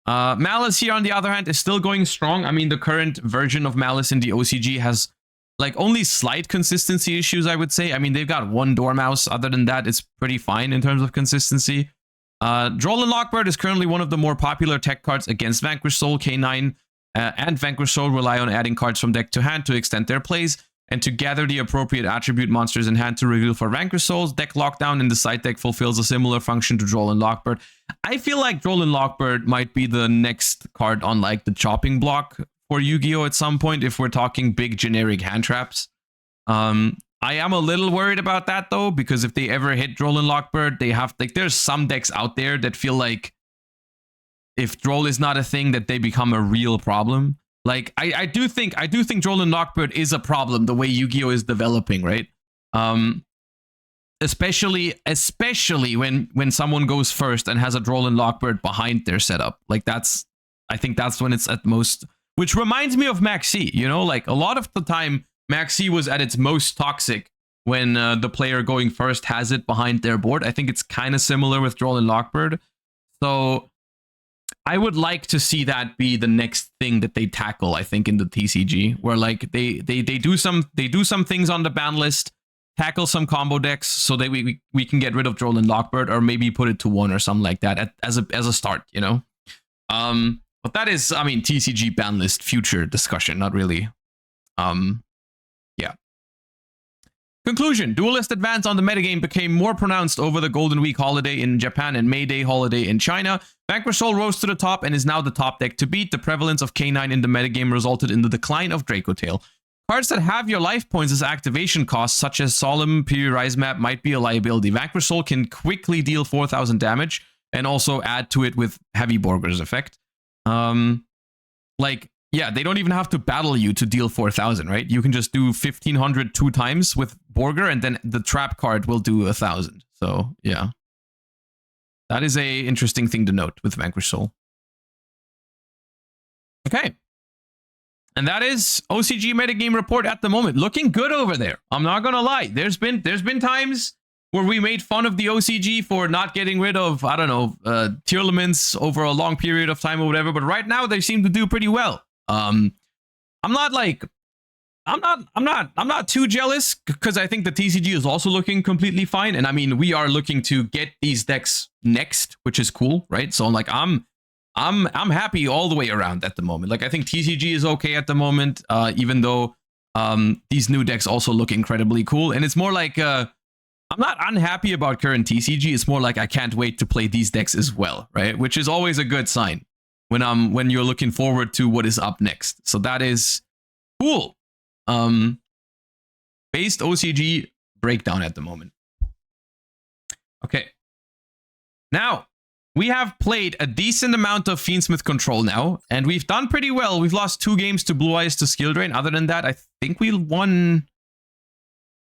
Malice here, on the other hand, is still going strong. I mean, the current version of Malice in the OCG has like only slight consistency issues, I would say. I mean, they've got one Dormouse. Other than that, it's pretty fine in terms of consistency. Droll and Lockbird is currently one of the more popular tech cards against Vanquish Soul. K9 and Vanquish Soul rely on adding cards from deck to hand to extend their plays and to gather the appropriate attribute monsters in hand to reveal for Vanquish Souls. Deck Lockdown in the side deck fulfills a similar function to Droll and Lockbird. I feel like Droll and Lockbird might be the next card on like the chopping block for Yu-Gi-Oh! At some point if we're talking big generic hand traps. I am a little worried about that though, because if they ever hit Droll and Lockbird, they have like there's some decks out there that feel like if Droll is not a thing, that they become a real problem. Like I do think Droll and Lockbird is a problem the way Yu-Gi-Oh! Is developing, right? Especially when someone goes first and has a Droll and Lockbird behind their setup. Like I think that's when it's at most, which reminds me of Maxi, you know, like a lot of the time Maxi was at its most toxic when the player going first has it behind their board. I think it's kind of similar with Droll and Lockbird. So I would like to see that be the next thing that they tackle, I think, in the TCG, where like they do some things on the ban list, tackle some combo decks so that we can get rid of Droll and Lockbird, or maybe put it to 1 or something like that as a start, you know. But that is, I mean, TCG ban list future discussion, not really. Yeah. Conclusion. Duelist advance on the metagame became more pronounced over the Golden Week holiday in Japan and May Day holiday in China. Vanquish Soul rose to the top and is now the top deck to beat. The prevalence of K9 in the metagame resulted in the decline of Draco Tail. Cards that have your life points as activation costs, such as Solemn Periodize Map, might be a liability. Vanquish Soul can quickly deal 4,000 damage and also add to it with Heavy Borger's effect. Like, yeah, they don't even have to battle you to deal 4,000, right? You can just do 1,500 2 times with Borger, and then the trap card will do 1,000. So, yeah. That is a interesting thing to note with Vanquish Soul. Okay. And that is OCG Metagame Report at the moment. Looking good over there. I'm not gonna lie. There's been times where we made fun of the OCG for not getting rid of, I don't know, tier elements over a long period of time or whatever, but right now they seem to do pretty well. I'm not too jealous, because I think the TCG is also looking completely fine. And I mean, we are looking to get these decks next, which is cool, right? So like I'm happy all the way around at the moment. Like I think TCG is okay at the moment, even though these new decks also look incredibly cool. And it's more like I'm not unhappy about current TCG. It's more like I can't wait to play these decks as well, right? Which is always a good sign when you're looking forward to what is up next. So that is cool. Based OCG breakdown at the moment. Okay. Now, we have played a decent amount of Fiendsmith Control now, and we've done pretty well. We've lost 2 games to Blue Eyes to Skill Drain. Other than that, I think we won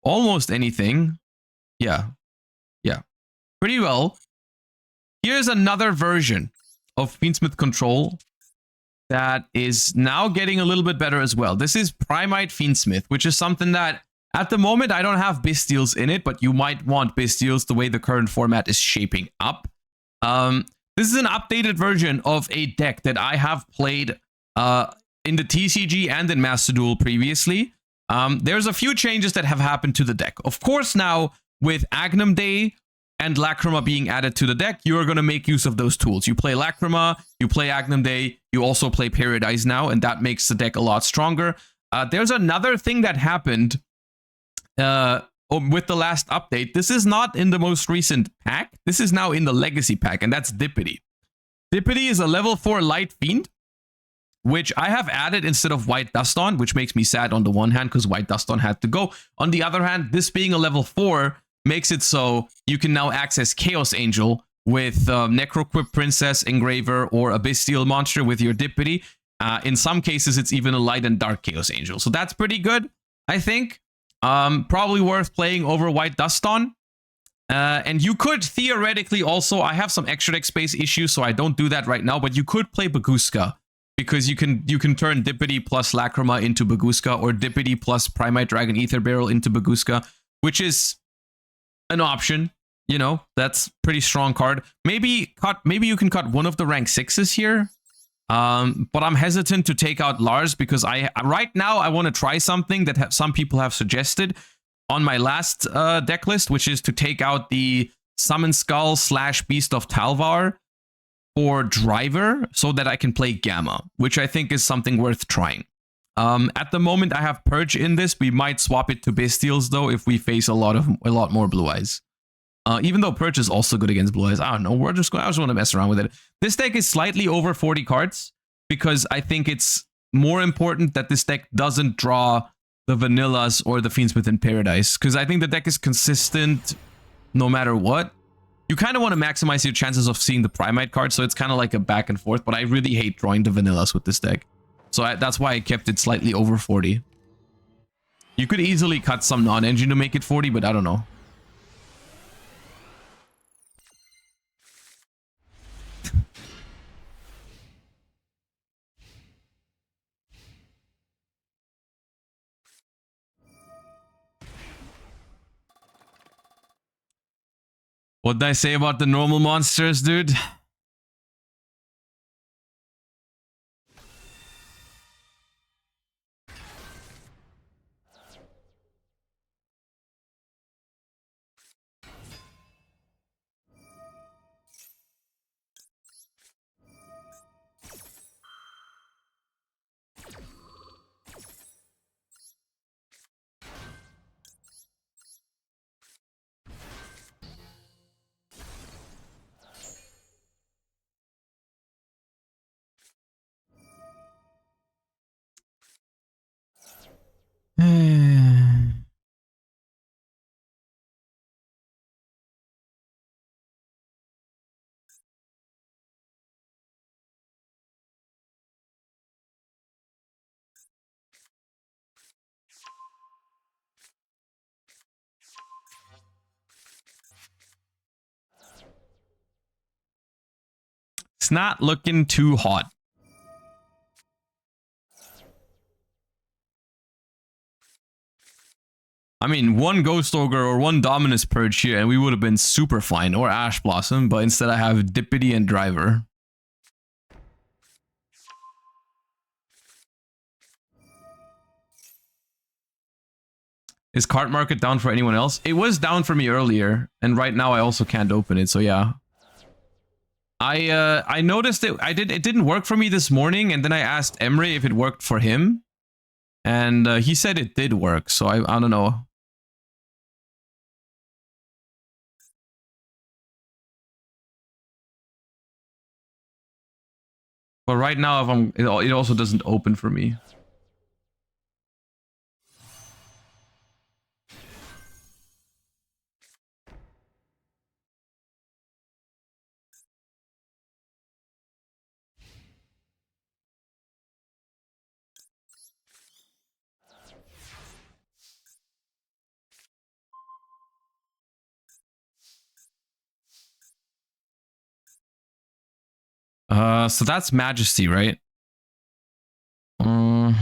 almost anything. Yeah. Pretty well. Here's another version of Fiendsmith Control that is now getting a little bit better as well. This is Primite Fiendsmith, which is something that at the moment I don't have Bystials in it, but you might want Bystials the way the current format is shaping up. This is an updated version of a deck that I have played in the TCG and in Master Duel previously. There's a few changes that have happened to the deck. Of course, now with Agnum Day, and Lacrima being added to the deck, you're going to make use of those tools. You play Lacrima, you play Agnum Day, you also play Paradise now, and that makes the deck a lot stronger. There's another thing that happened with the last update. This is not in the most recent pack. This is now in the Legacy pack, and that's Dippity. Dippity is a level 4 Light Fiend, which I have added instead of White Duston, which makes me sad on the one hand because White Duston had to go. On the other hand, this being a level 4 makes it so you can now access Chaos Angel with Necroquip Princess, Engraver, or a Bestial monster with your Dippity. In some cases, it's even a Light and Dark Chaos Angel. So that's pretty good, I think. Probably worth playing over White Duston. And you could theoretically also, I have some extra deck space issues, so I don't do that right now, but you could play Baguska. Because you can turn Dippity plus Lacrima into Baguska, or Dippity plus Primite Dragon Ether Barrel into Baguska, which is an option. You know, that's pretty strong card. Maybe you can cut one of the rank 6s here. But I'm hesitant to take out Lars because right now I want to try something that some people have suggested on my last deck list, which is to take out the Summon Skull / Beast of Talvar or Driver so that I can play Gamma, which I think is something worth trying. At the moment, I have Purge in this. We might swap it to Bestials, though, if we face a lot more Blue Eyes. Even though Purge is also good against Blue Eyes. I don't know. I just want to mess around with it. This deck is slightly over 40 cards because I think it's more important that this deck doesn't draw the Vanillas or the Fiendsmith in Paradise, because I think the deck is consistent no matter what. You kind of want to maximize your chances of seeing the Primite card, so it's kind of like a back and forth, but I really hate drawing the Vanillas with this deck. So that's why I kept it slightly over 40. You could easily cut some non-engine to make it 40, but I don't know. What did I say about the normal monsters, dude? It's not looking too hot. I mean, one Ghost Ogre or one Dominus Purge here, and we would have been super fine. Or Ash Blossom, but instead I have Dippity and Driver. Is Card Market down for anyone else? It was down for me earlier, and right now I also can't open it, so yeah. I noticed it. It didn't work for me this morning, and then I asked Emre if it worked for him, and he said it did work. So I don't know. But right now, if it also doesn't open for me. So that's Majesty, right? Oh,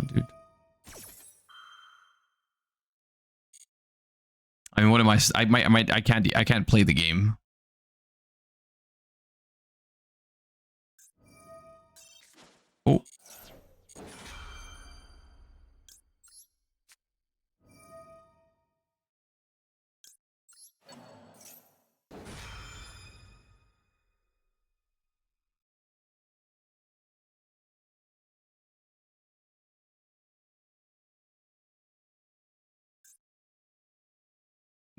dude. I mean, what am I? I can't play the game. Oh.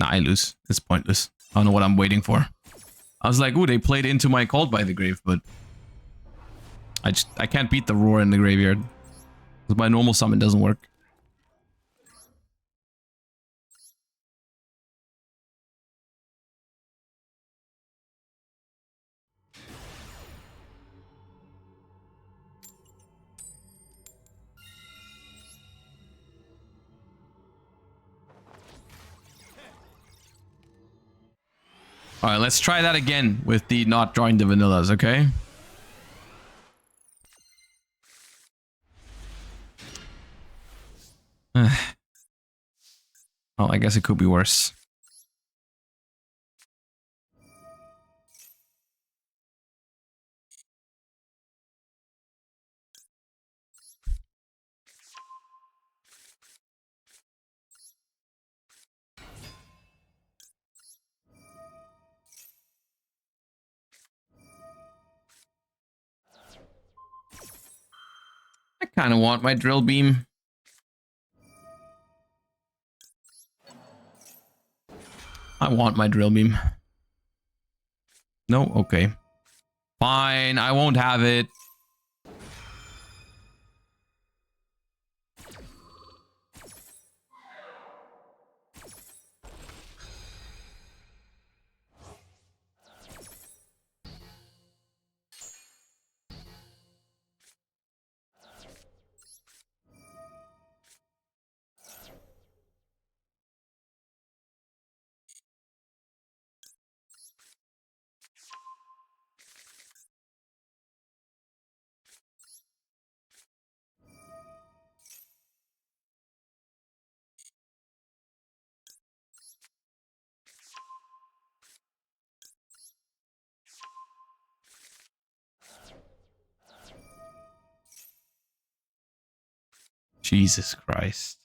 Nah, I lose. It's pointless. I don't know what I'm waiting for. I was like, ooh, they played into my Called by the Grave, but I can't beat the Roar in the graveyard. Because my normal summon doesn't work. Alright, let's try that again with the not drawing the vanillas, okay? Oh, I guess it could be worse. I kind of want my drill beam. I want my drill beam. No? Okay. Fine, I won't have it. Jesus Christ.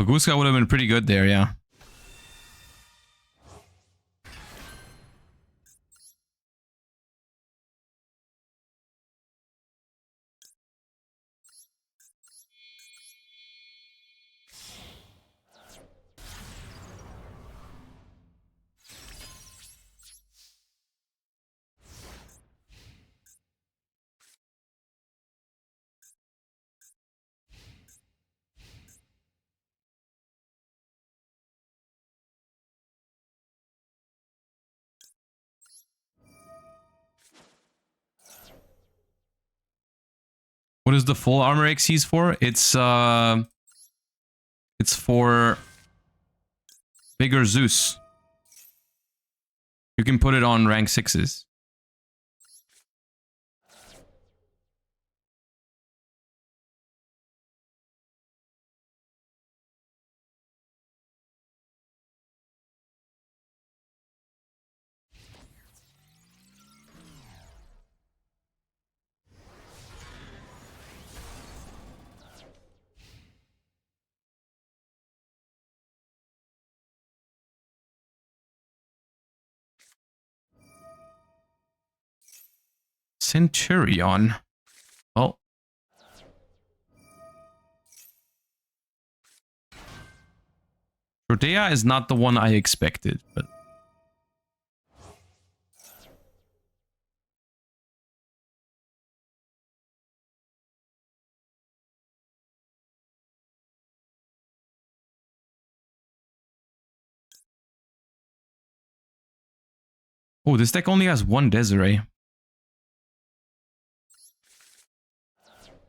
Baguska would have been pretty good there, yeah. What is the full armor XCs for? It's for bigger Zeus. You can put it on rank 6s. Centurion. Well. Rodea is not the one I expected, but... Oh, this deck only has one Desiree.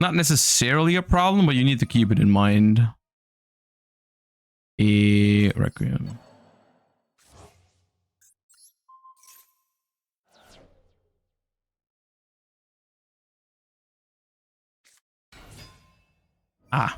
Not necessarily a problem, but you need to keep it in mind. A Requiem. Ah.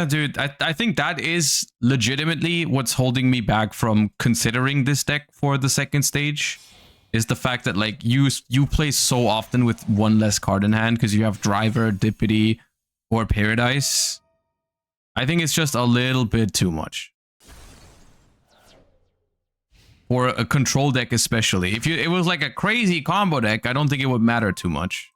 Dude, I think that is legitimately what's holding me back from considering this deck for the second stage. Is the fact that like you play so often with one less card in hand because you have Driver, Dippity, or Paradise. I think it's just a little bit too much. For a control deck especially. If it was like a crazy combo deck, I don't think it would matter too much.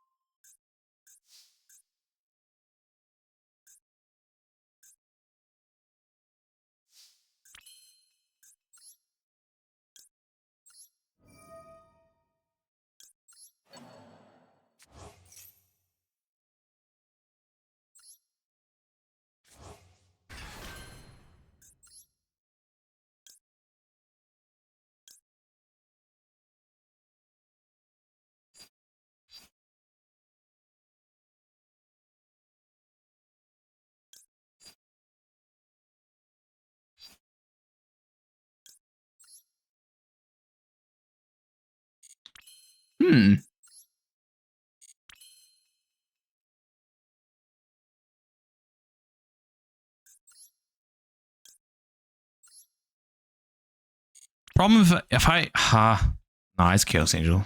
Problem if I nah, it's Chaos Angel.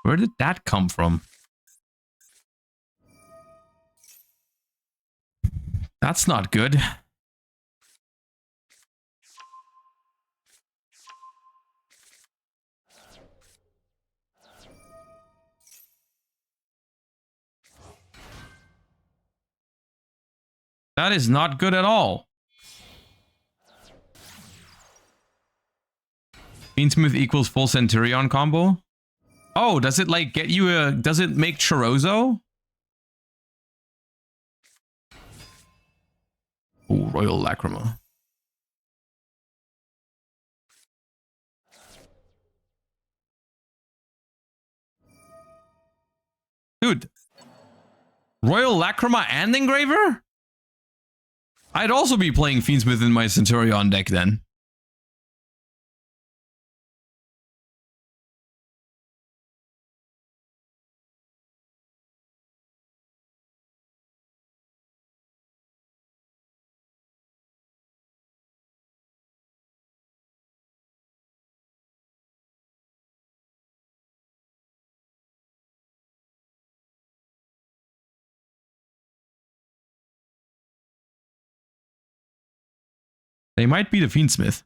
Where did that come from? That's not good. That is not good at all. Fiendsmith equals full Centurion combo. Oh, does it like get you a... Does it make Chorozo? Oh, Royal Lacrima. Dude. Royal Lacrima and Engraver? I'd also be playing Fiendsmith in my Centurion deck then. They might be the Fiendsmith.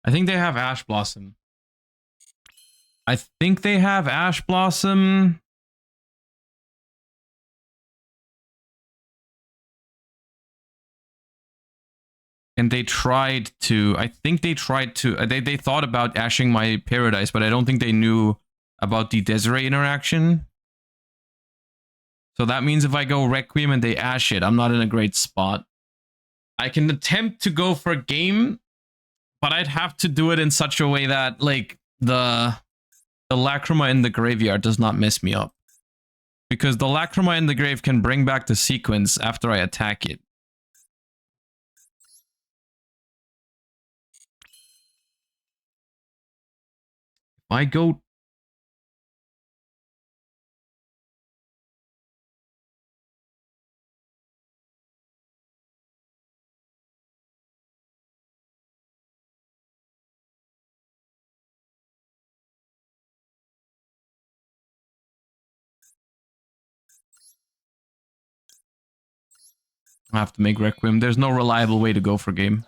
I think they have Ash Blossom. I think they have Ash Blossom. And they tried to, I think they tried to, they thought about ashing my Paradise, but I don't think they knew about the Desiree interaction. So that means if I go Requiem and they ash it, I'm not in a great spot. I can attempt to go for a game, but I'd have to do it in such a way that, like, the Lacrima in the graveyard does not mess me up. Because the Lacrima in the grave can bring back the sequence after I attack it. I go... I have to make Requiem. There's no reliable way to go for game.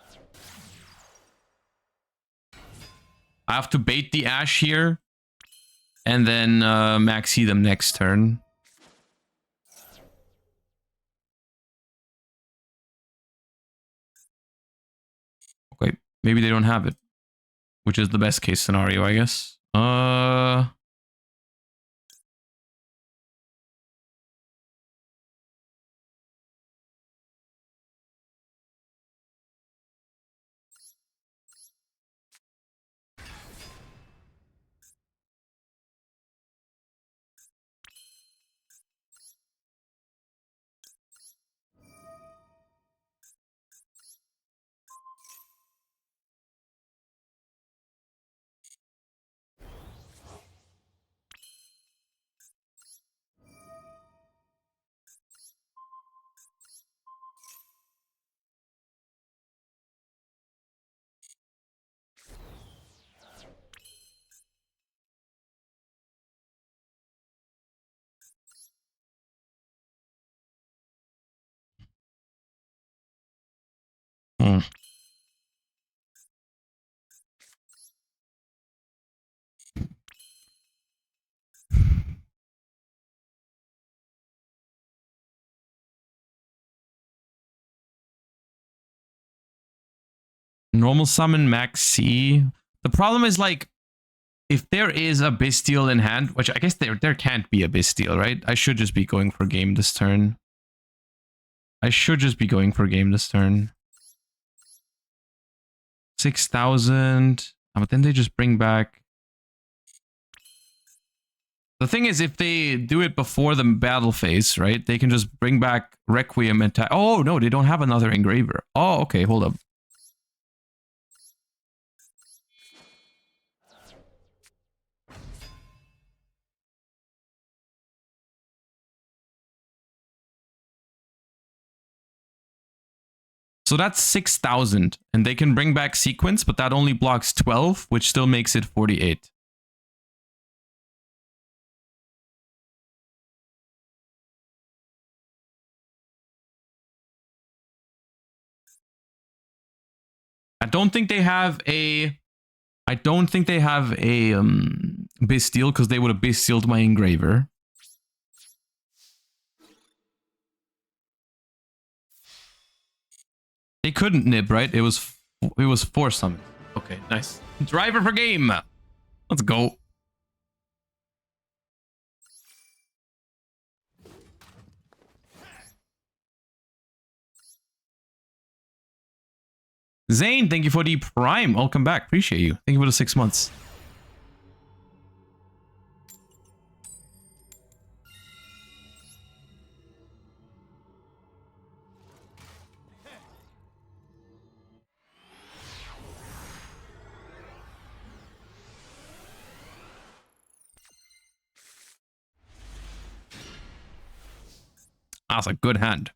I have to bait the Ash here. And then maxi them next turn. Okay, maybe they don't have it. Which is the best case scenario, I guess. Normal summon max C. The problem is, like, if there is a Bestial in hand, which I guess there can't be a Bestial, right? I should just be going for game this turn. 6,000. But then they just bring back... The thing is, if they do it before the battle phase, right? They can just bring back Requiem and... Oh, no, they don't have another Engraver. Oh, okay, hold up. So that's 6,000, and they can bring back Sequence, but that only blocks 12, which still makes it 48. I don't think they have a Bestial, because they would have Bestialed my Engraver. They couldn't nib, right? It was for summon. Okay, nice. Driver for game. Let's go. Zane, thank you for the Prime. Welcome back. Appreciate you. Thank you for the 6 months. That's a good hand.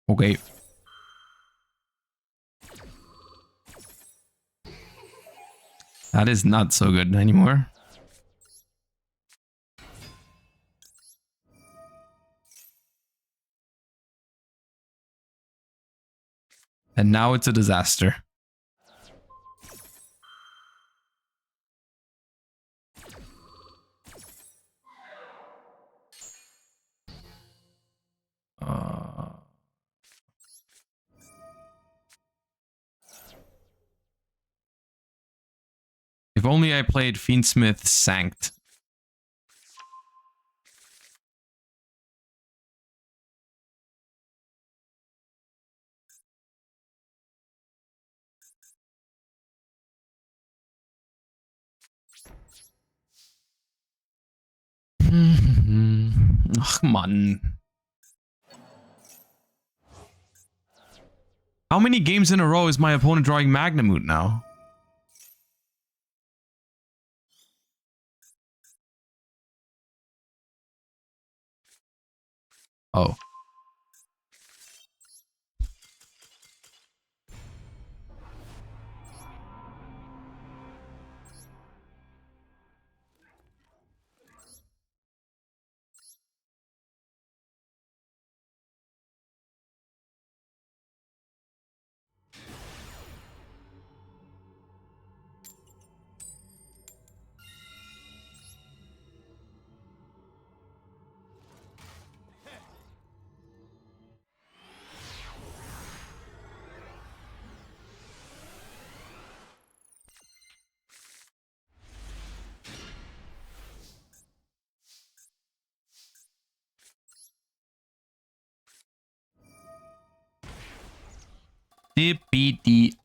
Okay. That is not so good anymore. And now it's a disaster. If only I played Fiendsmith Sanct. Ach, Mann. How many games in a row is my opponent drawing Magnamoot now? Oh. Dippity.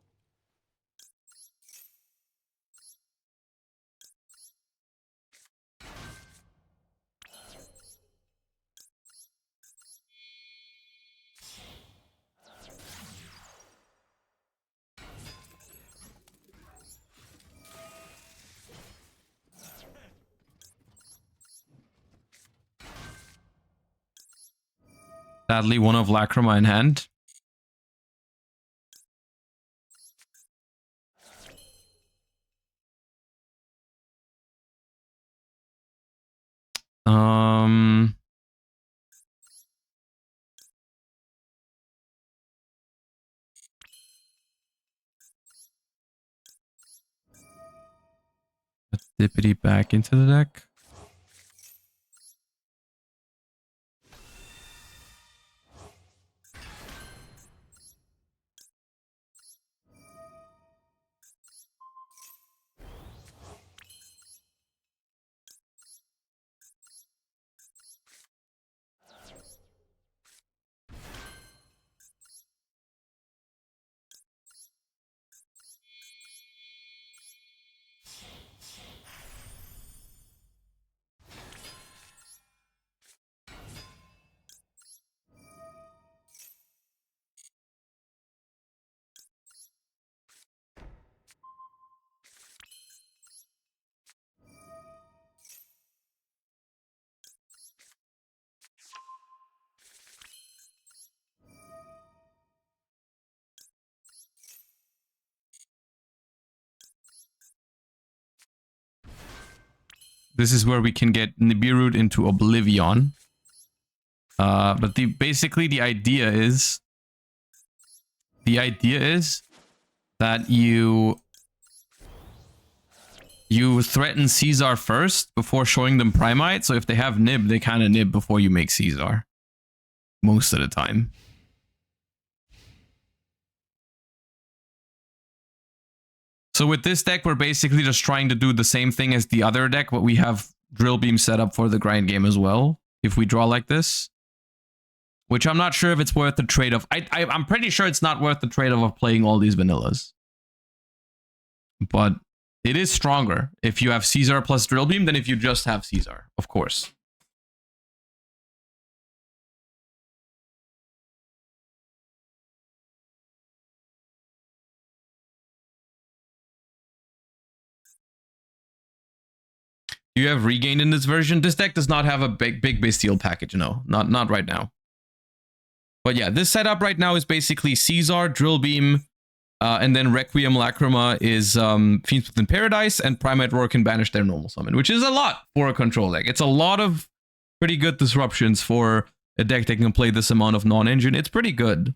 Sadly, one of Lacrima in hand. Let's dippity back into the deck. This is where we can get Nibiru'd into Oblivion. But basically the idea is that you threaten Caesar first before showing them Primite. So if they have Nib, they kind of nib before you make Caesar. Most of the time. So with this deck, we're basically just trying to do the same thing as the other deck, but we have Drill Beam set up for the grind game as well, if we draw like this. Which I'm not sure if it's worth the trade-off. I'm pretty sure it's not worth the trade-off of playing all these vanillas. But it is stronger if you have Caesar plus Drill Beam than if you just have Caesar, of course. You have Regained in this version. This deck does not have a big Bastille package, no. Not right now. But yeah, this setup right now is basically Caesar, Drill Beam, And then Requiem Lacrima is Fiendsmith in Paradise, and Primate Roar can banish their normal summon, which is a lot for a control deck. It's a lot of pretty good disruptions for a deck that can play this amount of non-engine. It's pretty good.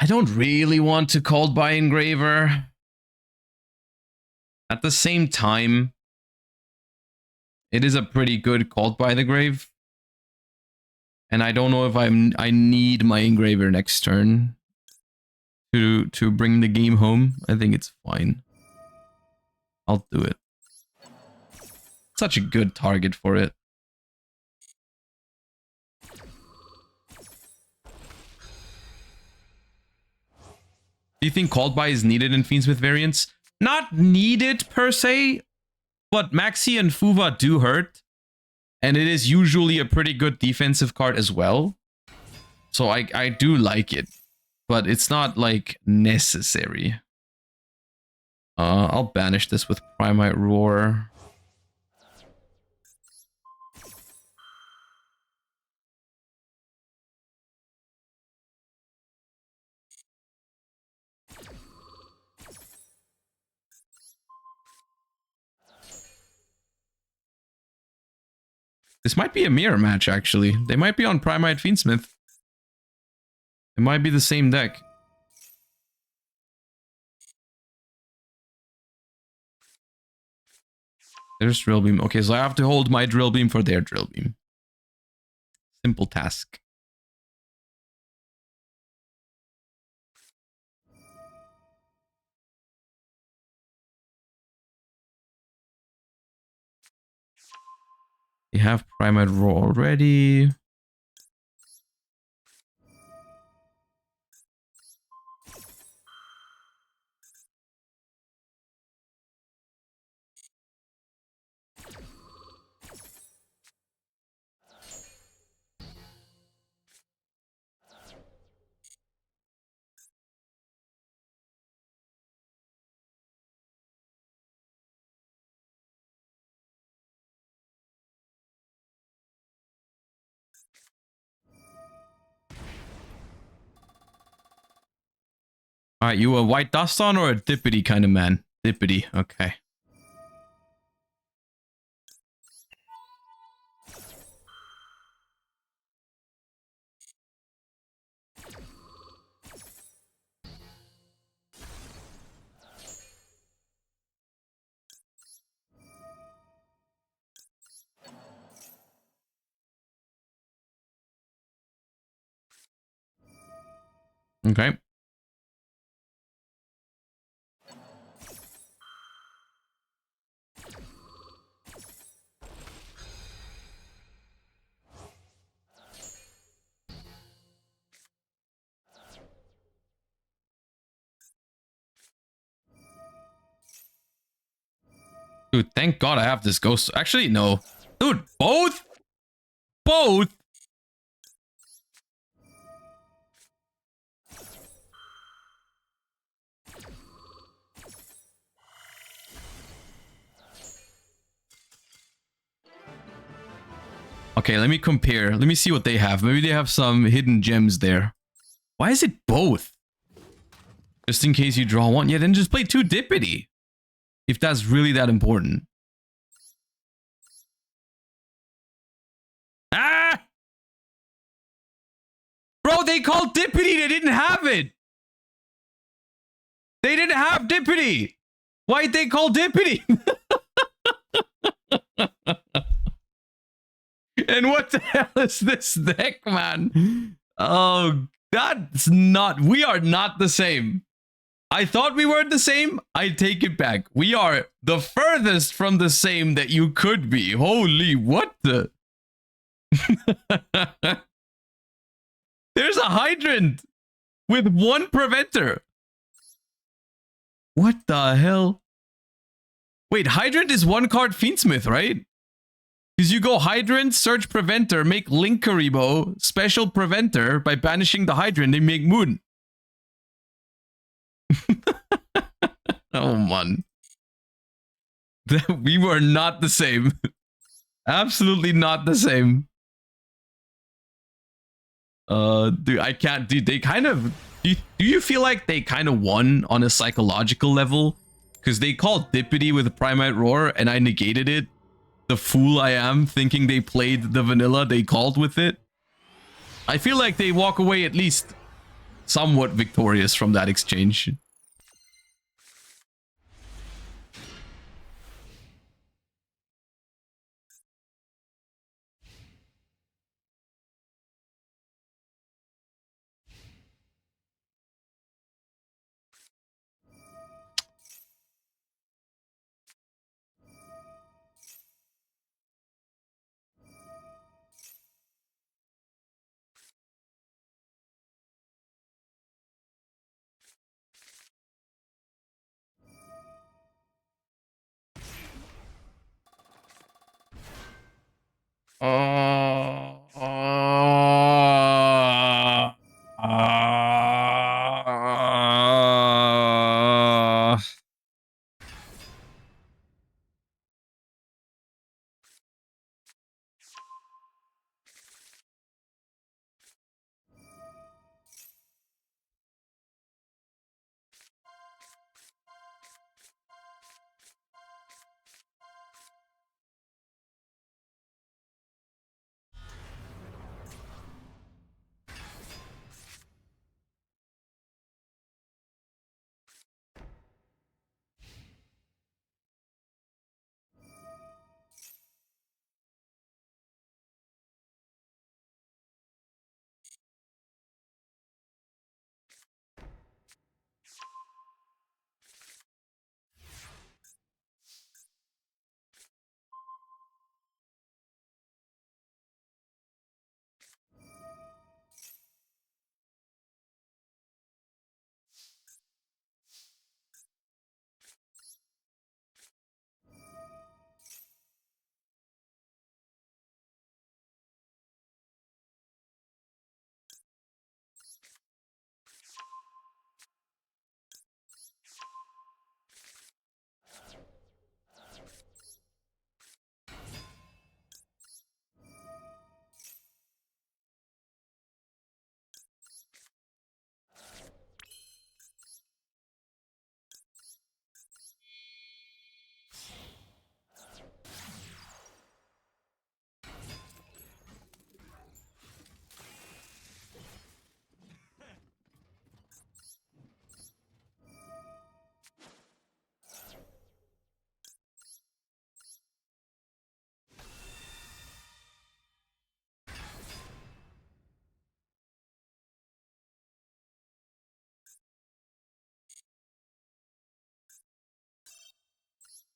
I don't really want to Called by Engraver. At the same time, it is a pretty good Called by the Grave. And I don't know if I need my Engraver next turn to bring the game home. I think it's fine. I'll do it. Such a good target for it. Do you think Called by is needed in Fiendsmith variants? Not needed per se, but Maxi and Fuva do hurt. And it is usually a pretty good defensive card as well. So I do like it, but it's not like necessary. I'll banish this with Primate Roar. This might be a mirror match, actually. They might be on Primate Fiendsmith. It might be the same deck. There's Drill Beam. Okay, so I have to hold my Drill Beam for their Drill Beam. Simple task. We have Primate Roar already. Alright, you a White Dust on or a Dippity kind of man? Dippity, okay. Okay. Dude, thank God I have this ghost. Actually, no. Dude, both? Both? Okay, let me compare. Let me see what they have. Maybe they have some hidden gems there. Why is it both? Just in case you draw one. Yeah, then just play 2 Dippity. If that's really that important. Ah! Bro, they called Dippity. They didn't have it. They didn't have Dippity. Why'd they call Dippity? And what the hell is this deck, man? Oh, that's not... We are not the same. I thought we were the same. I take it back. We are the furthest from the same that you could be. Holy, what the... There's a Hydrant with 1 Preventer. What the hell? Wait, Hydrant is 1 card Fiendsmith, right? Because you go Hydrant, search Preventer, make Linkaribo, special Preventer. By banishing the Hydrant, they make Moon. Oh, man. We were not the same. Absolutely not the same. Dude, I can't. Dude, they kind of. Do you feel like they kind of won on a psychological level? Because they called Dippity with Primate Roar, and I negated it. The fool I am, thinking they played the vanilla they called with it. I feel like they walk away at least somewhat victorious from that exchange.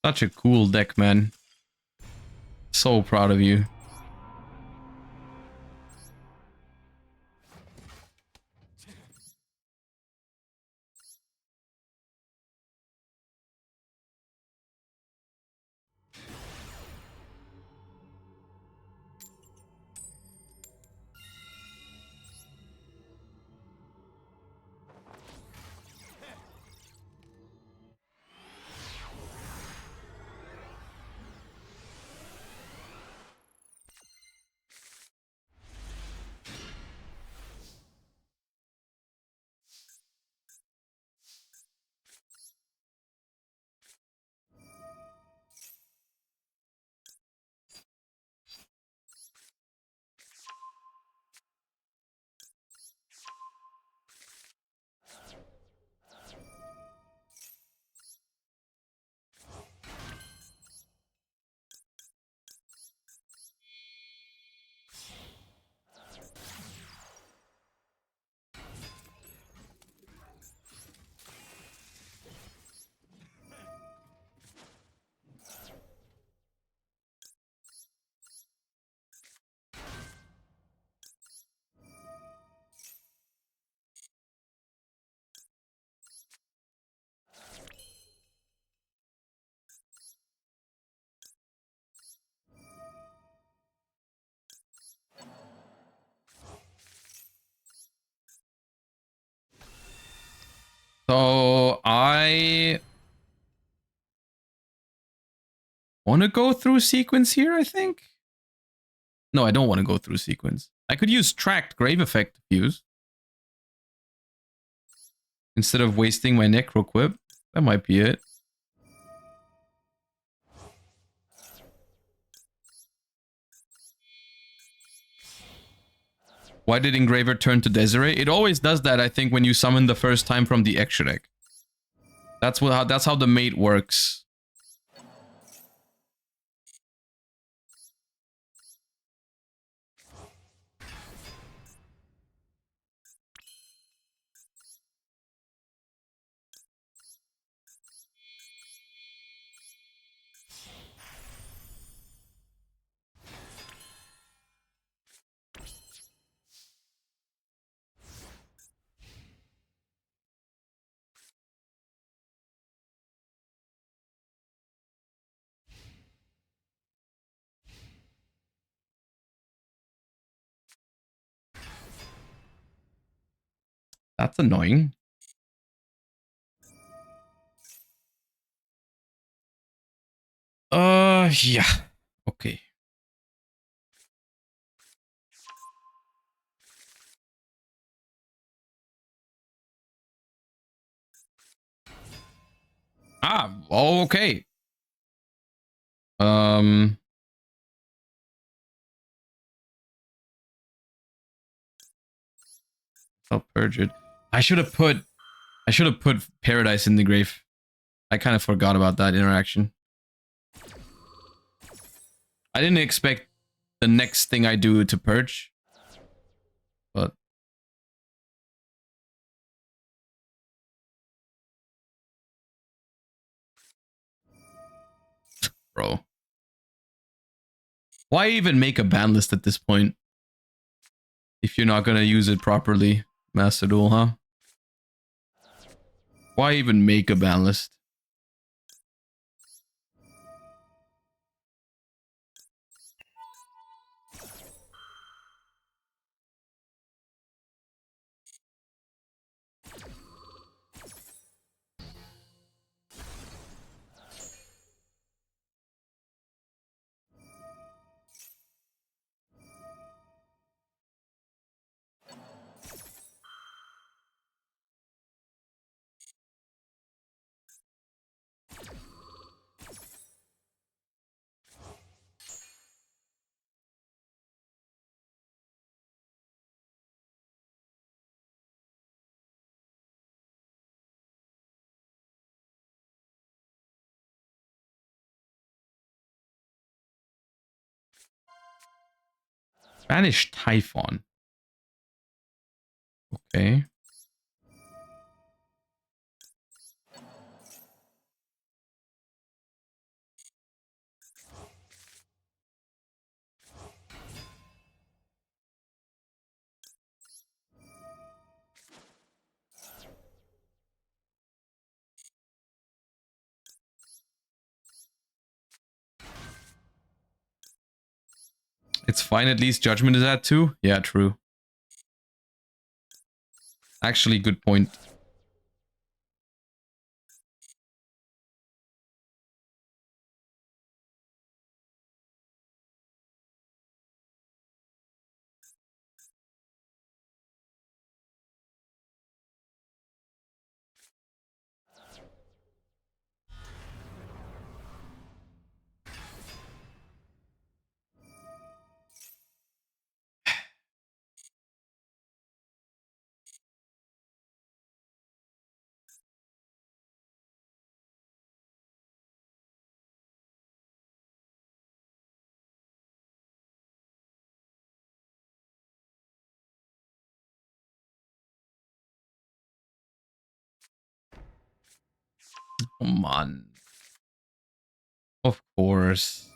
Such a cool deck, man. So proud of you. So I want to go through sequence here, I think. No, I don't want to go through sequence. I could use tracked grave effect to fuse instead of wasting my necro quip. That might be it. Why did Engraver turn to Desiree? It always does that, I think, when you summon the first time from the extra deck. That's how the mate works. That's annoying. Yeah. Okay. Ah, oh, okay. I'll purge it. I should have put Paradise in the grave. I kind of forgot about that interaction. I didn't expect the next thing I do to purge. But bro. Why even make a ban list at this point? If you're not gonna use it properly, Master Duel, huh? Why even make a ban list? Spanish Typhon. Okay. It's fine, at least Judgment is at 2. Yeah, true. Actually, good point. Come on. Of course.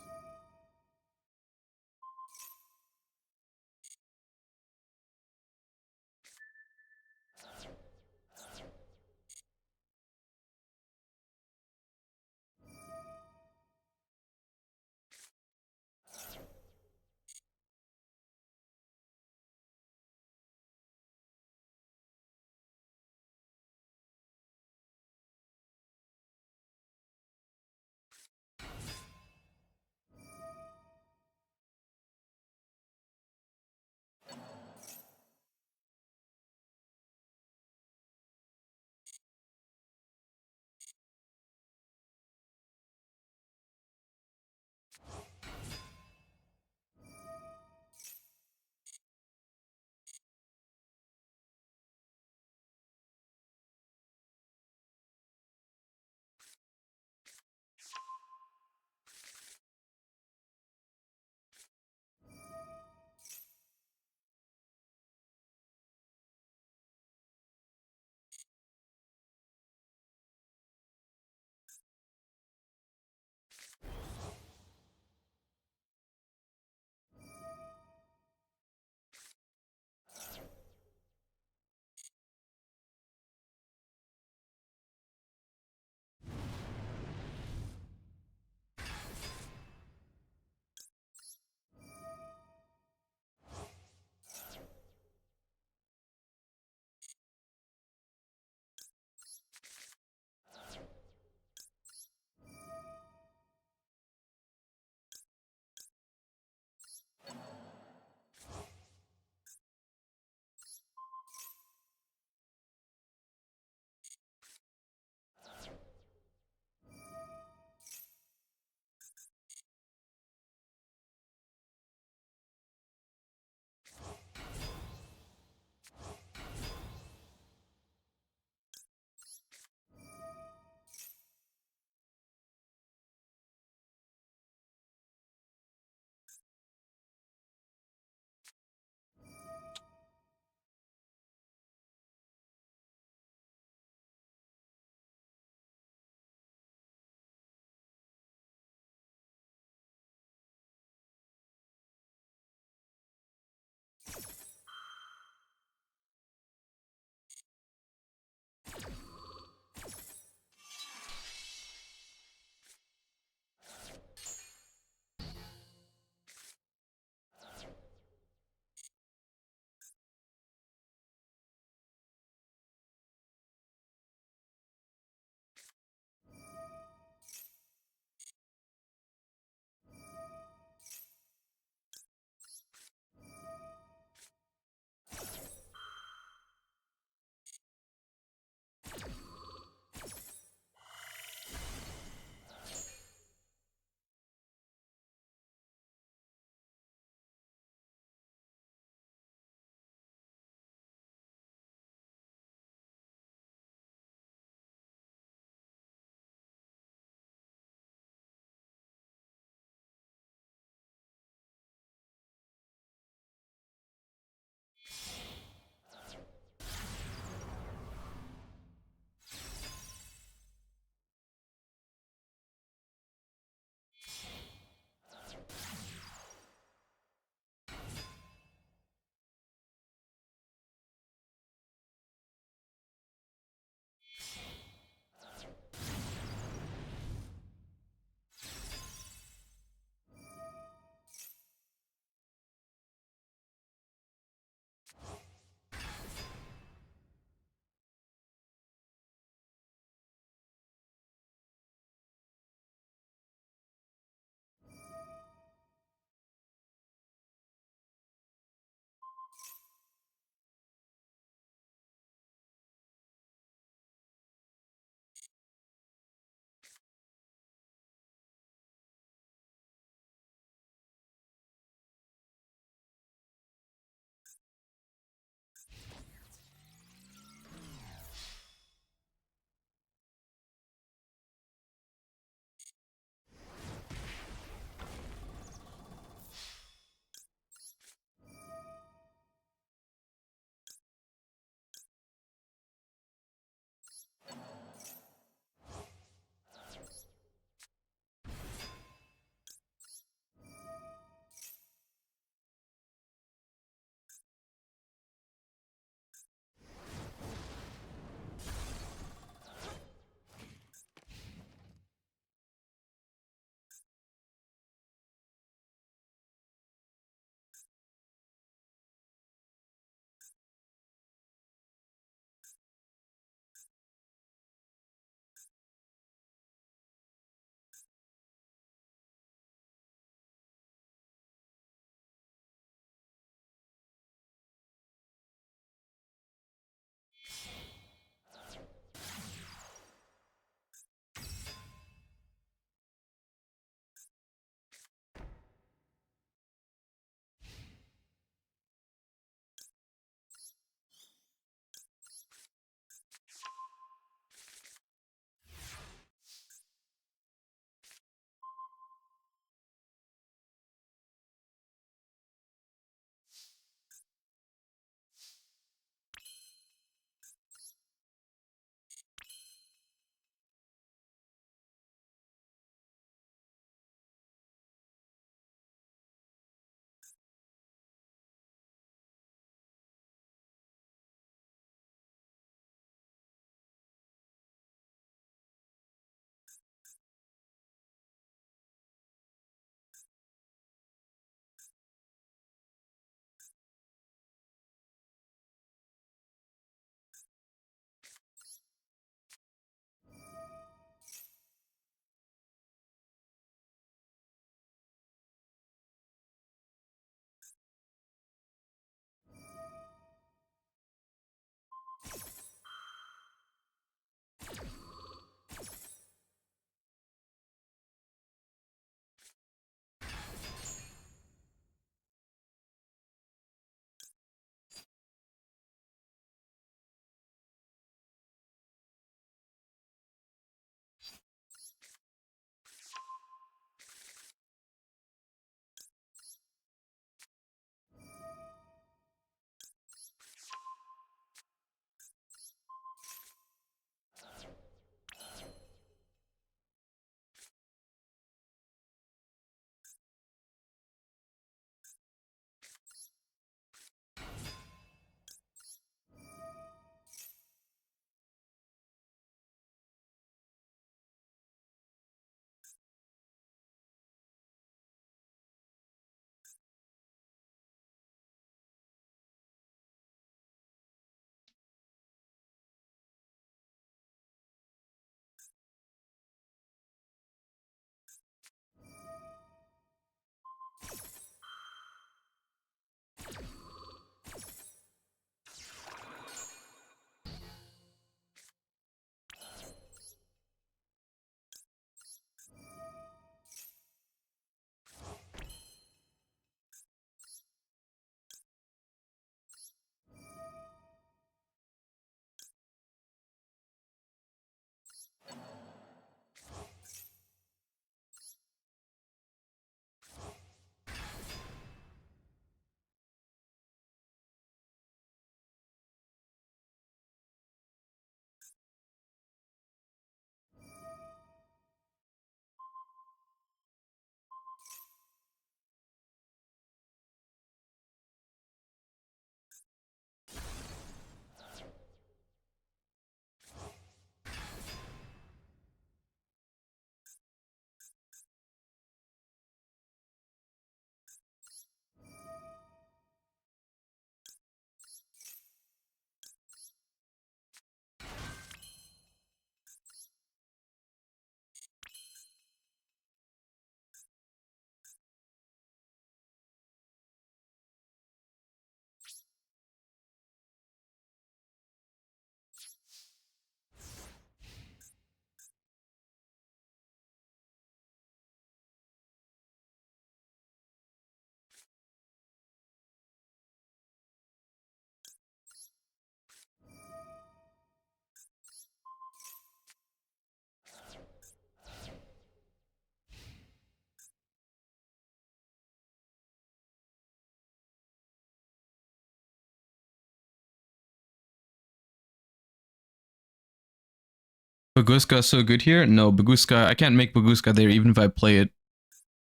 Baguska is so good here? No, Baguska, I can't make Baguska there even if I play it.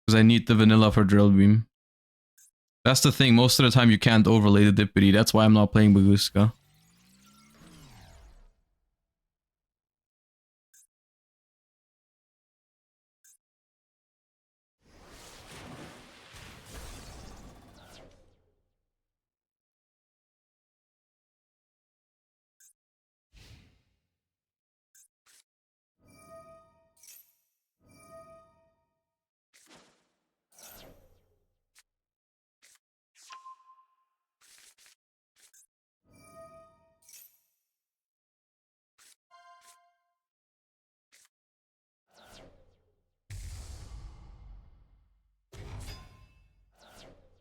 Because I need the vanilla for Drill Beam. That's the thing, most of the time you can't overlay the Dippity, that's why I'm not playing Baguska.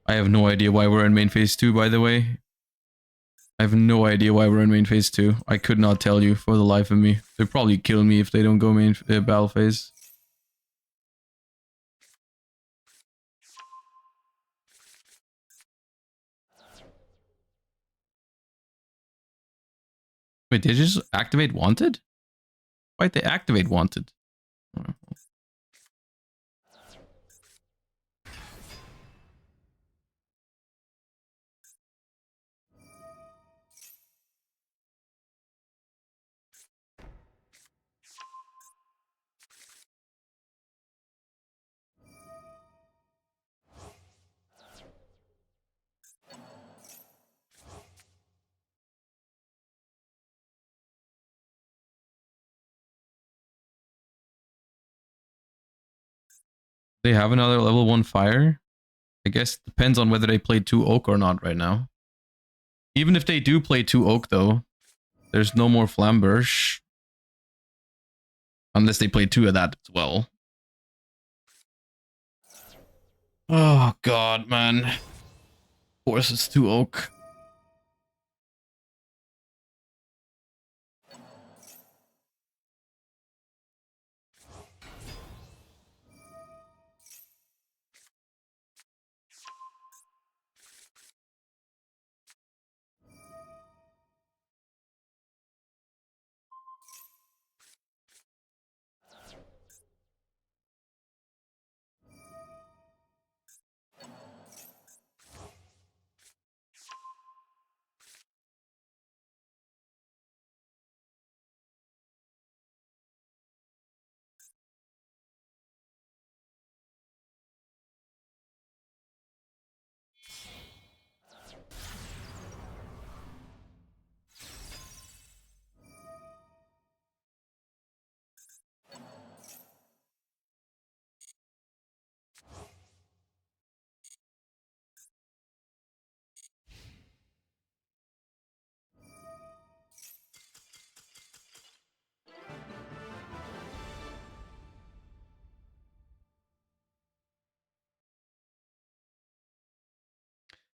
I have no idea why we're in main phase 2, by the way. I have no idea why we're in main phase 2. I could not tell you for the life of me. They'd probably kill me if they don't go main battle phase. Wait, did they just activate Wanted? Why'd they activate Wanted? They have another level 1 fire? I guess it depends on whether they play 2 oak or not right now. Even if they do play 2 oak though, there's no more Flamberge. Unless they play 2 of that as well. Oh god, man. Of course it's 2 oak.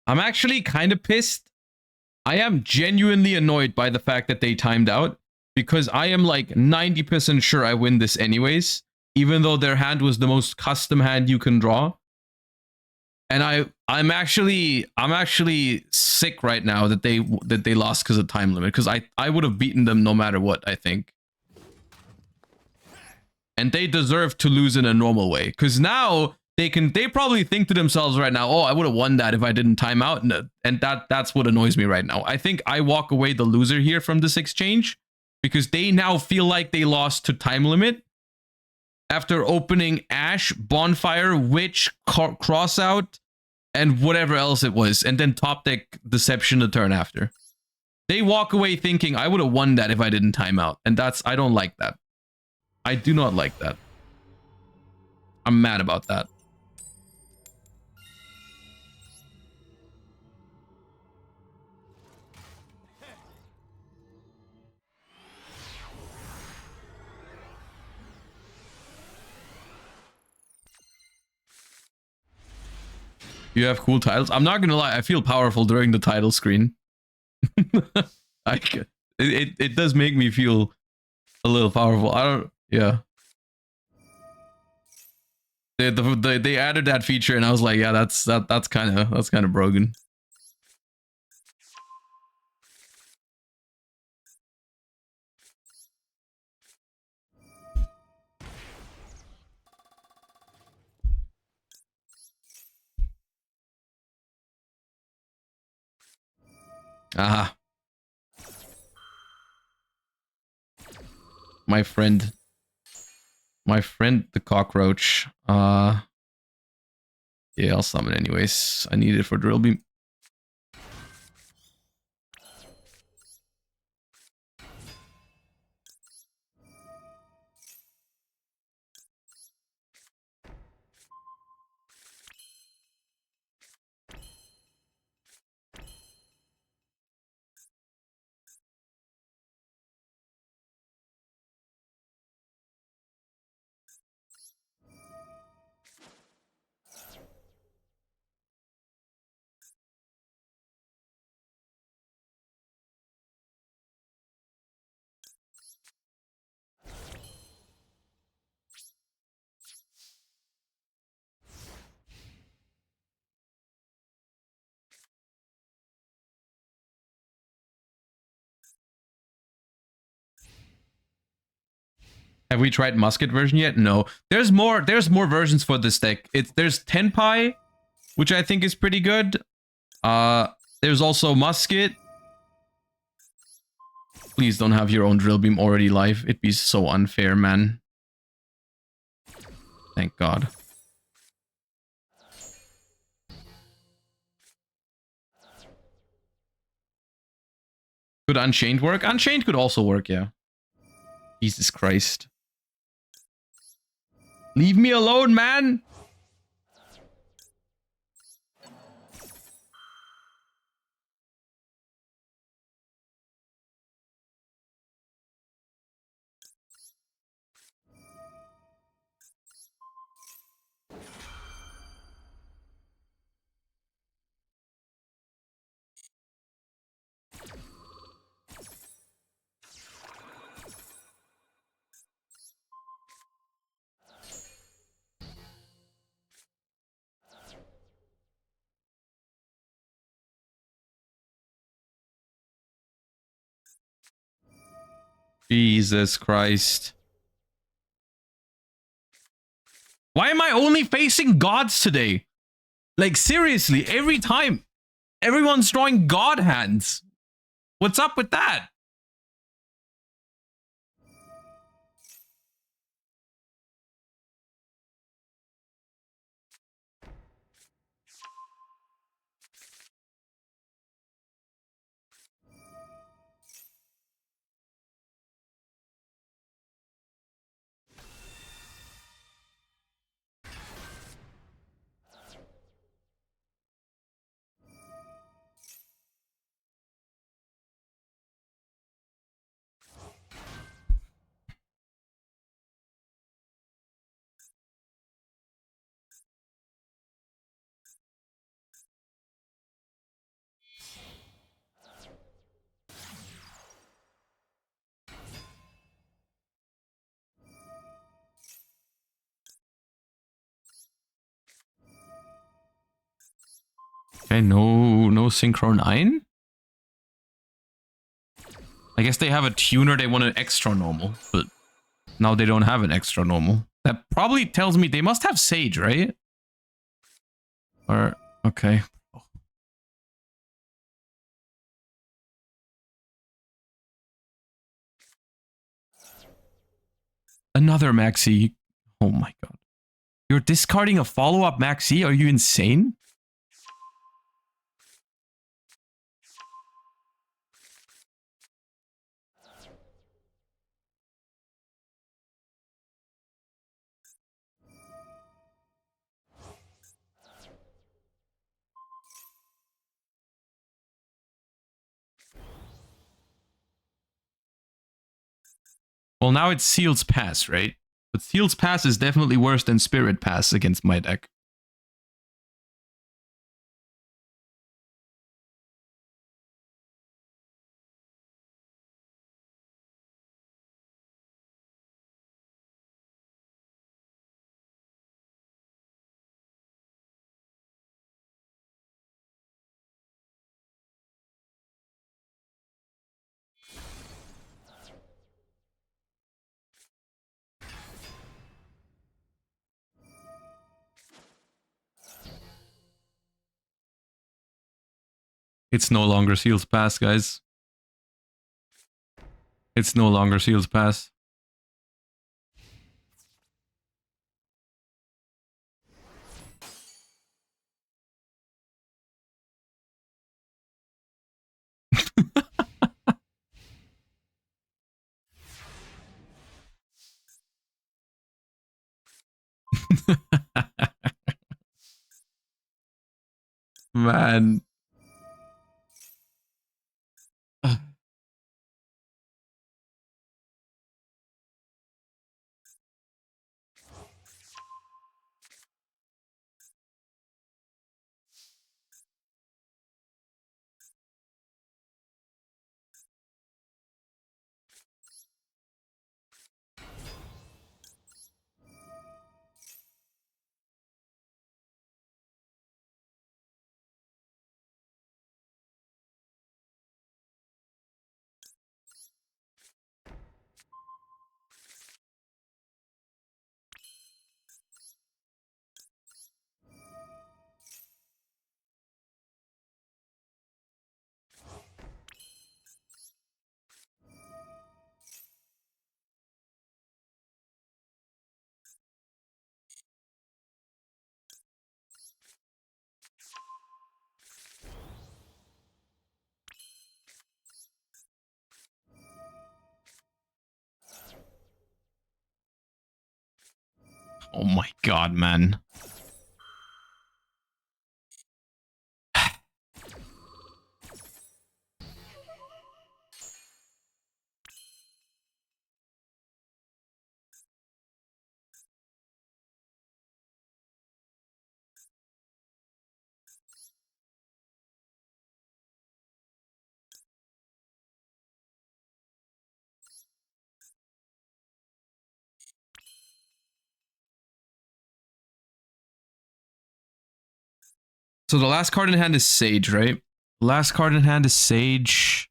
I'm actually kind of pissed. I am genuinely annoyed by the fact that they timed out, because I am like 90% sure I win this anyways, even though their hand was the most custom hand you can draw. And I'm actually sick right now that they lost because of time limit, because I would have beaten them no matter what, I think. And they deserve to lose in a normal way, because now they probably think to themselves right now, oh, I would have won that if I didn't time out, and that's what annoys me right now. I think I walk away the loser here from this exchange, because they now feel like they lost to time limit after opening Ash, Bonfire, Witch, Crossout, and whatever else it was, and then top deck Deception the turn after. They walk away thinking I would have won that if I didn't time out, and I don't like that. I do not like that. I'm mad about that. You have cool titles. I'm not gonna lie, I feel powerful during the title screen. It does make me feel a little powerful. Yeah. They added that feature and I was like, yeah, that's kind of broken. Aha. My friend. My friend the cockroach. Yeah, I'll summon anyways. I need it for drill beam. Have we tried musket version yet? No. There's more versions for this deck. There's Tenpai, which I think is pretty good. There's also musket. Please don't have your own drill beam already live. It'd be so unfair, man. Thank God. Could Unchained work? Unchained could also work, yeah. Jesus Christ. Leave me alone, man! Jesus Christ. Why am I only facing gods today? Like, seriously, every time. Everyone's drawing god hands. What's up with that? Okay, no Synchro 9? I guess they have a tuner, they want an extra normal, but now they don't have an extra normal. That probably tells me they must have Sage, right? Or, okay. Another Maxi. Oh my god. You're discarding a follow-up Maxi? Are you insane? Well, now it's Seal's Pass, right? But Seal's Pass is definitely worse than Spirit Pass against my deck. It's no longer Seals Pass, guys. It's no longer Seals Pass. Man. Oh my god, man. So the last card in hand is Sage, right? Last card in hand is Sage.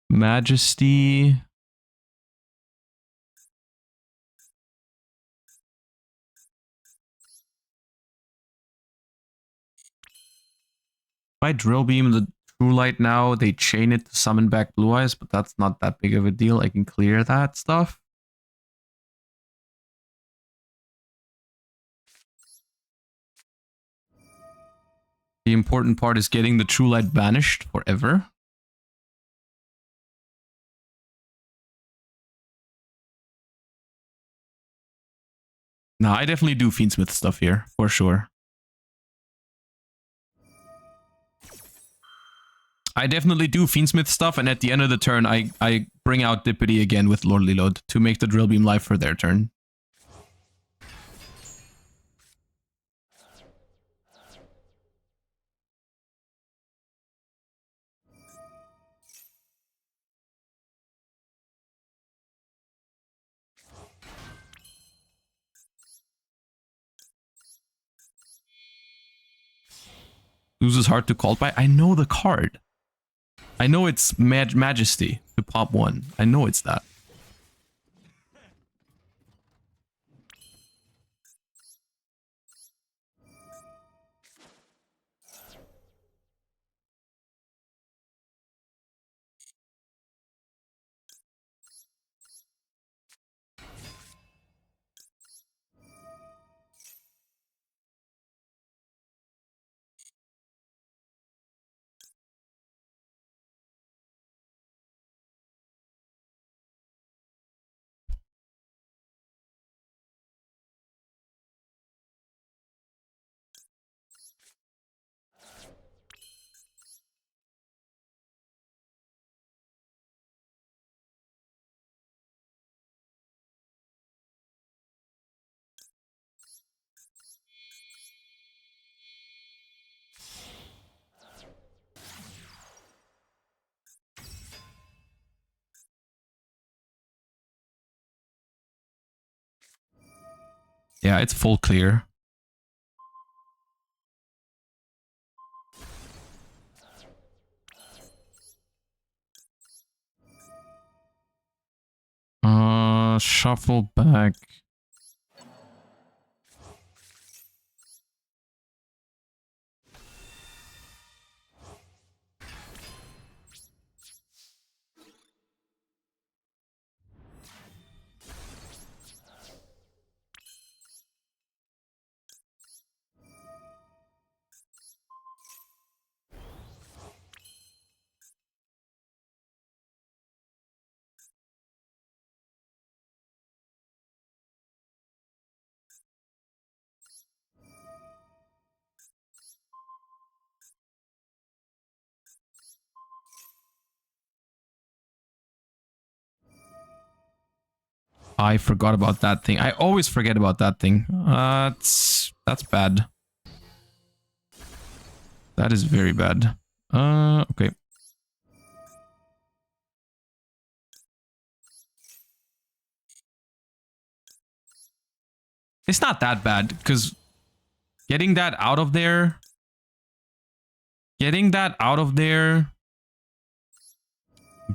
Majesty. If I Drill Beam the True Light now, they chain it to summon back Blue Eyes, but that's not that big of a deal. I can clear that stuff. The important part is getting the True Light banished forever. No, I definitely do Fiendsmith stuff here, for sure. I definitely do Fiendsmith stuff, and at the end of the turn, I bring out Dippity again with Lordly Load to make the Drill Beam live for their turn. Loses hard to call by. I know the card. I know it's Majesty to pop one. I know it's that. Yeah, it's full clear. Shuffle back. I forgot about that thing. I always forget about that thing. That's bad. That is very bad. Okay. It's not that bad, because getting that out of there... Getting that out of there...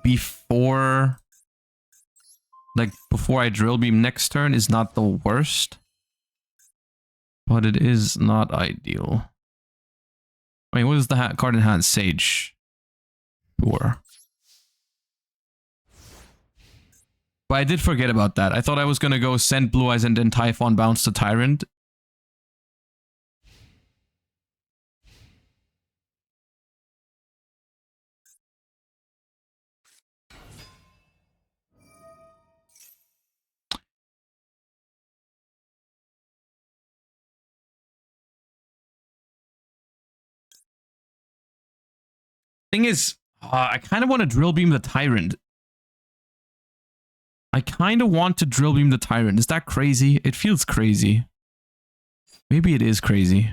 Before... Like, before I drill beam next turn is not the worst. But it is not ideal. I mean, what is the card in hand? Sage. Sure. But I did forget about that. I thought I was gonna go send Blue Eyes and then Typhon bounce to Tyrant. Thing is, I kind of want to drill beam the Tyrant. I kind of want to drill beam the Tyrant. Is that crazy? It feels crazy. Maybe it is crazy.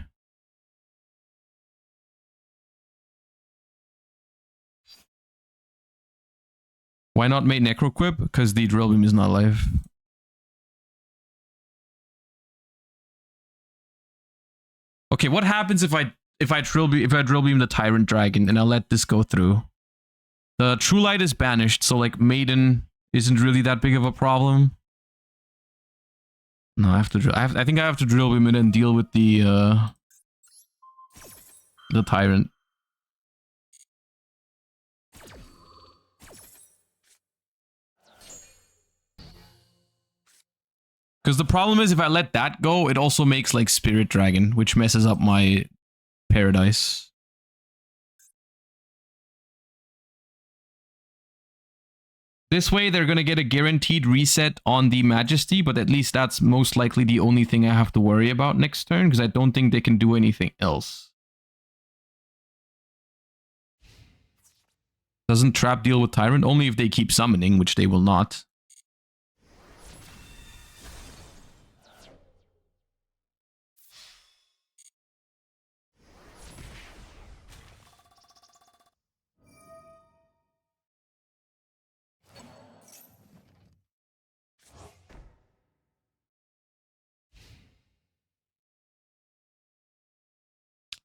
Why not make Necroquip? Because the drill beam is not live. Okay, what happens if I drill beam the Tyrant Dragon and I let this go through? The True Light is banished, so like Maiden isn't really that big of a problem. No, I have to drill. I think I have to drill beam it and deal with the Tyrant. Because the problem is if I let that go, it also makes like Spirit Dragon, which messes up my Paradise. This way, they're going to get a guaranteed reset on the Majesty, but at least that's most likely the only thing I have to worry about next turn, because I don't think they can do anything else. Doesn't Trap deal with Tyrant? Only if they keep summoning, which they will not.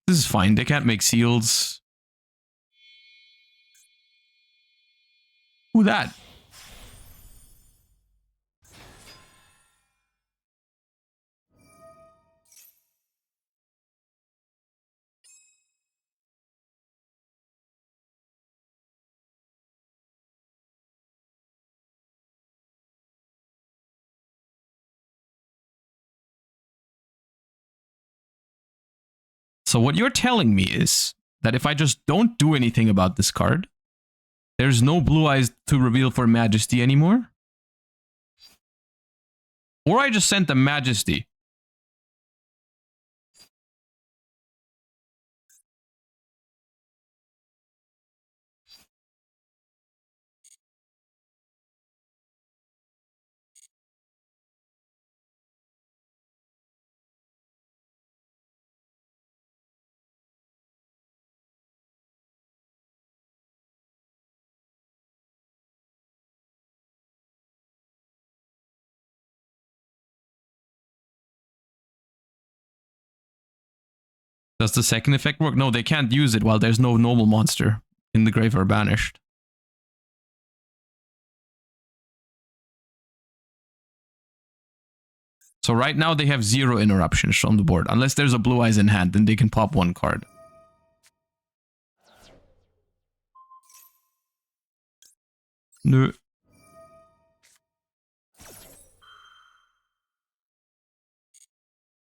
This is fine. They can't make seals. Who that? So what you're telling me is that if I just don't do anything about this card, there's no Blue Eyes to reveal for Majesty anymore? Or I just sent the Majesty. Does the second effect work? No, they can't use it while there's no normal monster in the grave or banished. So right now they have 0 interruptions on the board. Unless there's a Blue Eyes in hand, then they can pop 1 card. No.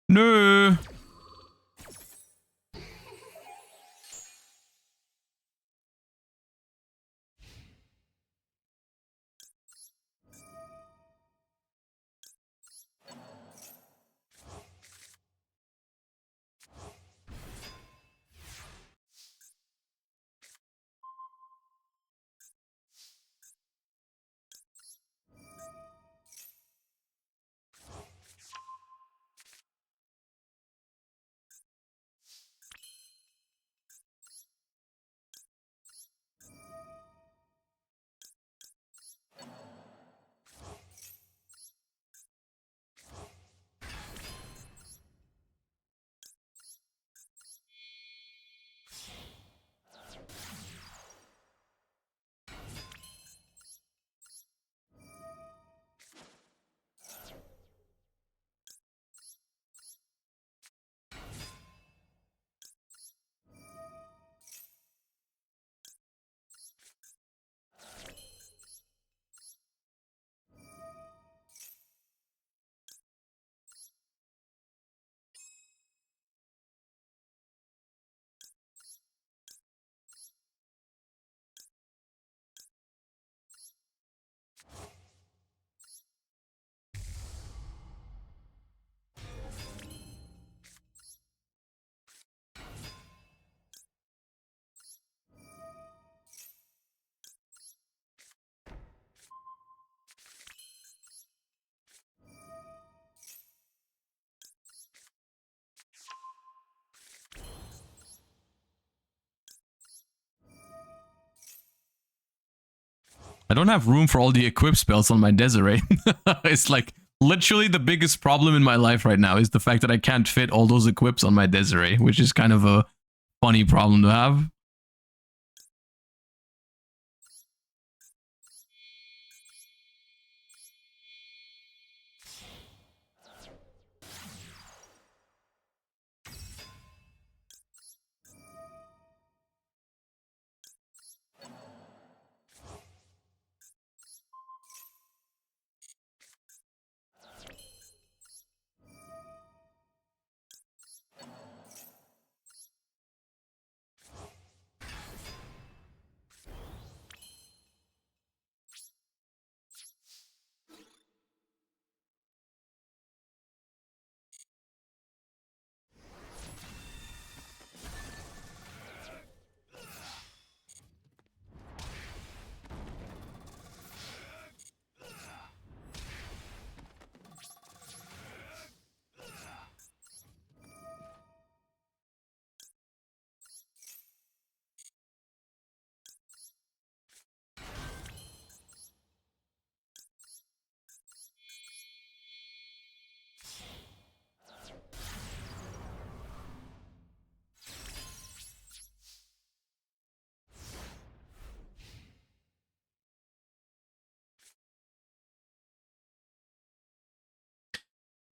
No. I don't have room for all the equip spells on my Desiree. It's like literally the biggest problem in my life right now is the fact that I can't fit all those equips on my Desiree, which is kind of a funny problem to have.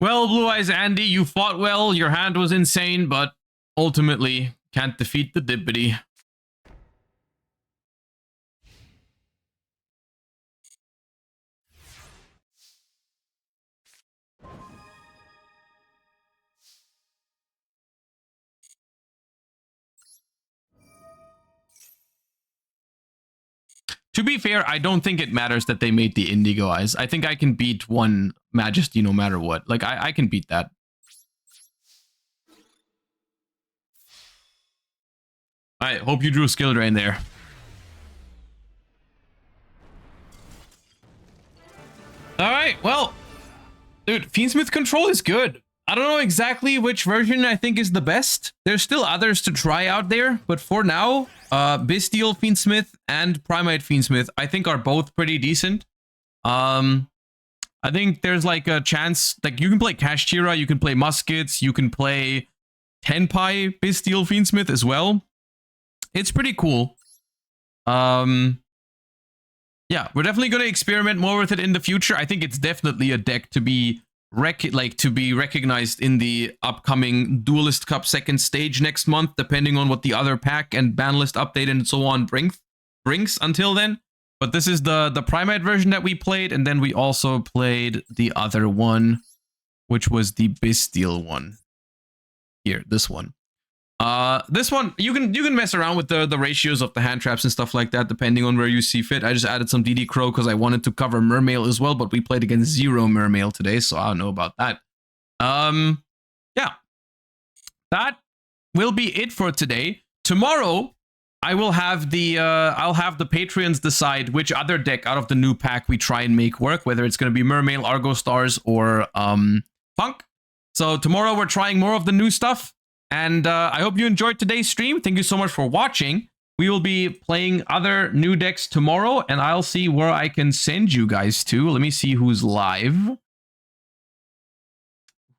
Well, Blue Eyes Andy, you fought well, your hand was insane, but ultimately can't defeat the Dippity. To be fair, I don't think it matters that they made the Indigo Eyes. I think I can beat one Majesty no matter what. Like, I can beat that. I hope you drew a skill drain there. Alright, well, dude, Fiendsmith control is good. I don't know exactly which version I think is the best. There's still others to try out there, but for now, Bestial Fiendsmith and Primate Fiendsmith, I think are both pretty decent. I think there's like a chance, like you can play Kashtira, you can play Muskets, you can play Tenpai Bestial Fiendsmith as well. It's pretty cool. Yeah, we're definitely going to experiment more with it in the future. I think it's definitely a deck to be recognized in the upcoming Duelist Cup second stage next month, depending on what the other pack and ban list update and so on brings until then. But this is the Primate version that we played, and then we also played the other one, which was the Bestial one. Here, this one. This one, you can mess around with the ratios of the hand traps and stuff like that, depending on where you see fit. I just added some DD Crow because I wanted to cover Mermail as well, but we played against 0 Mermail today, so I don't know about that. Yeah. That will be it for today. Tomorrow, I will have the I'll have the Patreons decide which other deck out of the new pack we try and make work, whether it's going to be Mermail, Argo Stars, or Punk. So tomorrow we're trying more of the new stuff. And I hope you enjoyed today's stream. Thank you so much for watching. We will be playing other new decks tomorrow, and I'll see where I can send you guys to. Let me see who's live.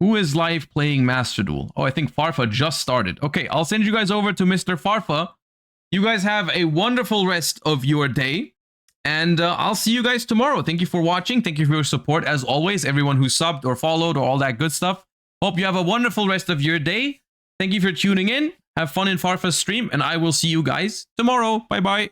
Who is live playing Master Duel? Oh, I think Farfa just started. Okay, I'll send you guys over to Mr. Farfa. You guys have a wonderful rest of your day, and I'll see you guys tomorrow. Thank you for watching. Thank you for your support, as always, everyone who subbed or followed or all that good stuff. Hope you have a wonderful rest of your day. Thank you for tuning in. Have fun in Farfa's stream, and I will see you guys tomorrow. Bye-bye.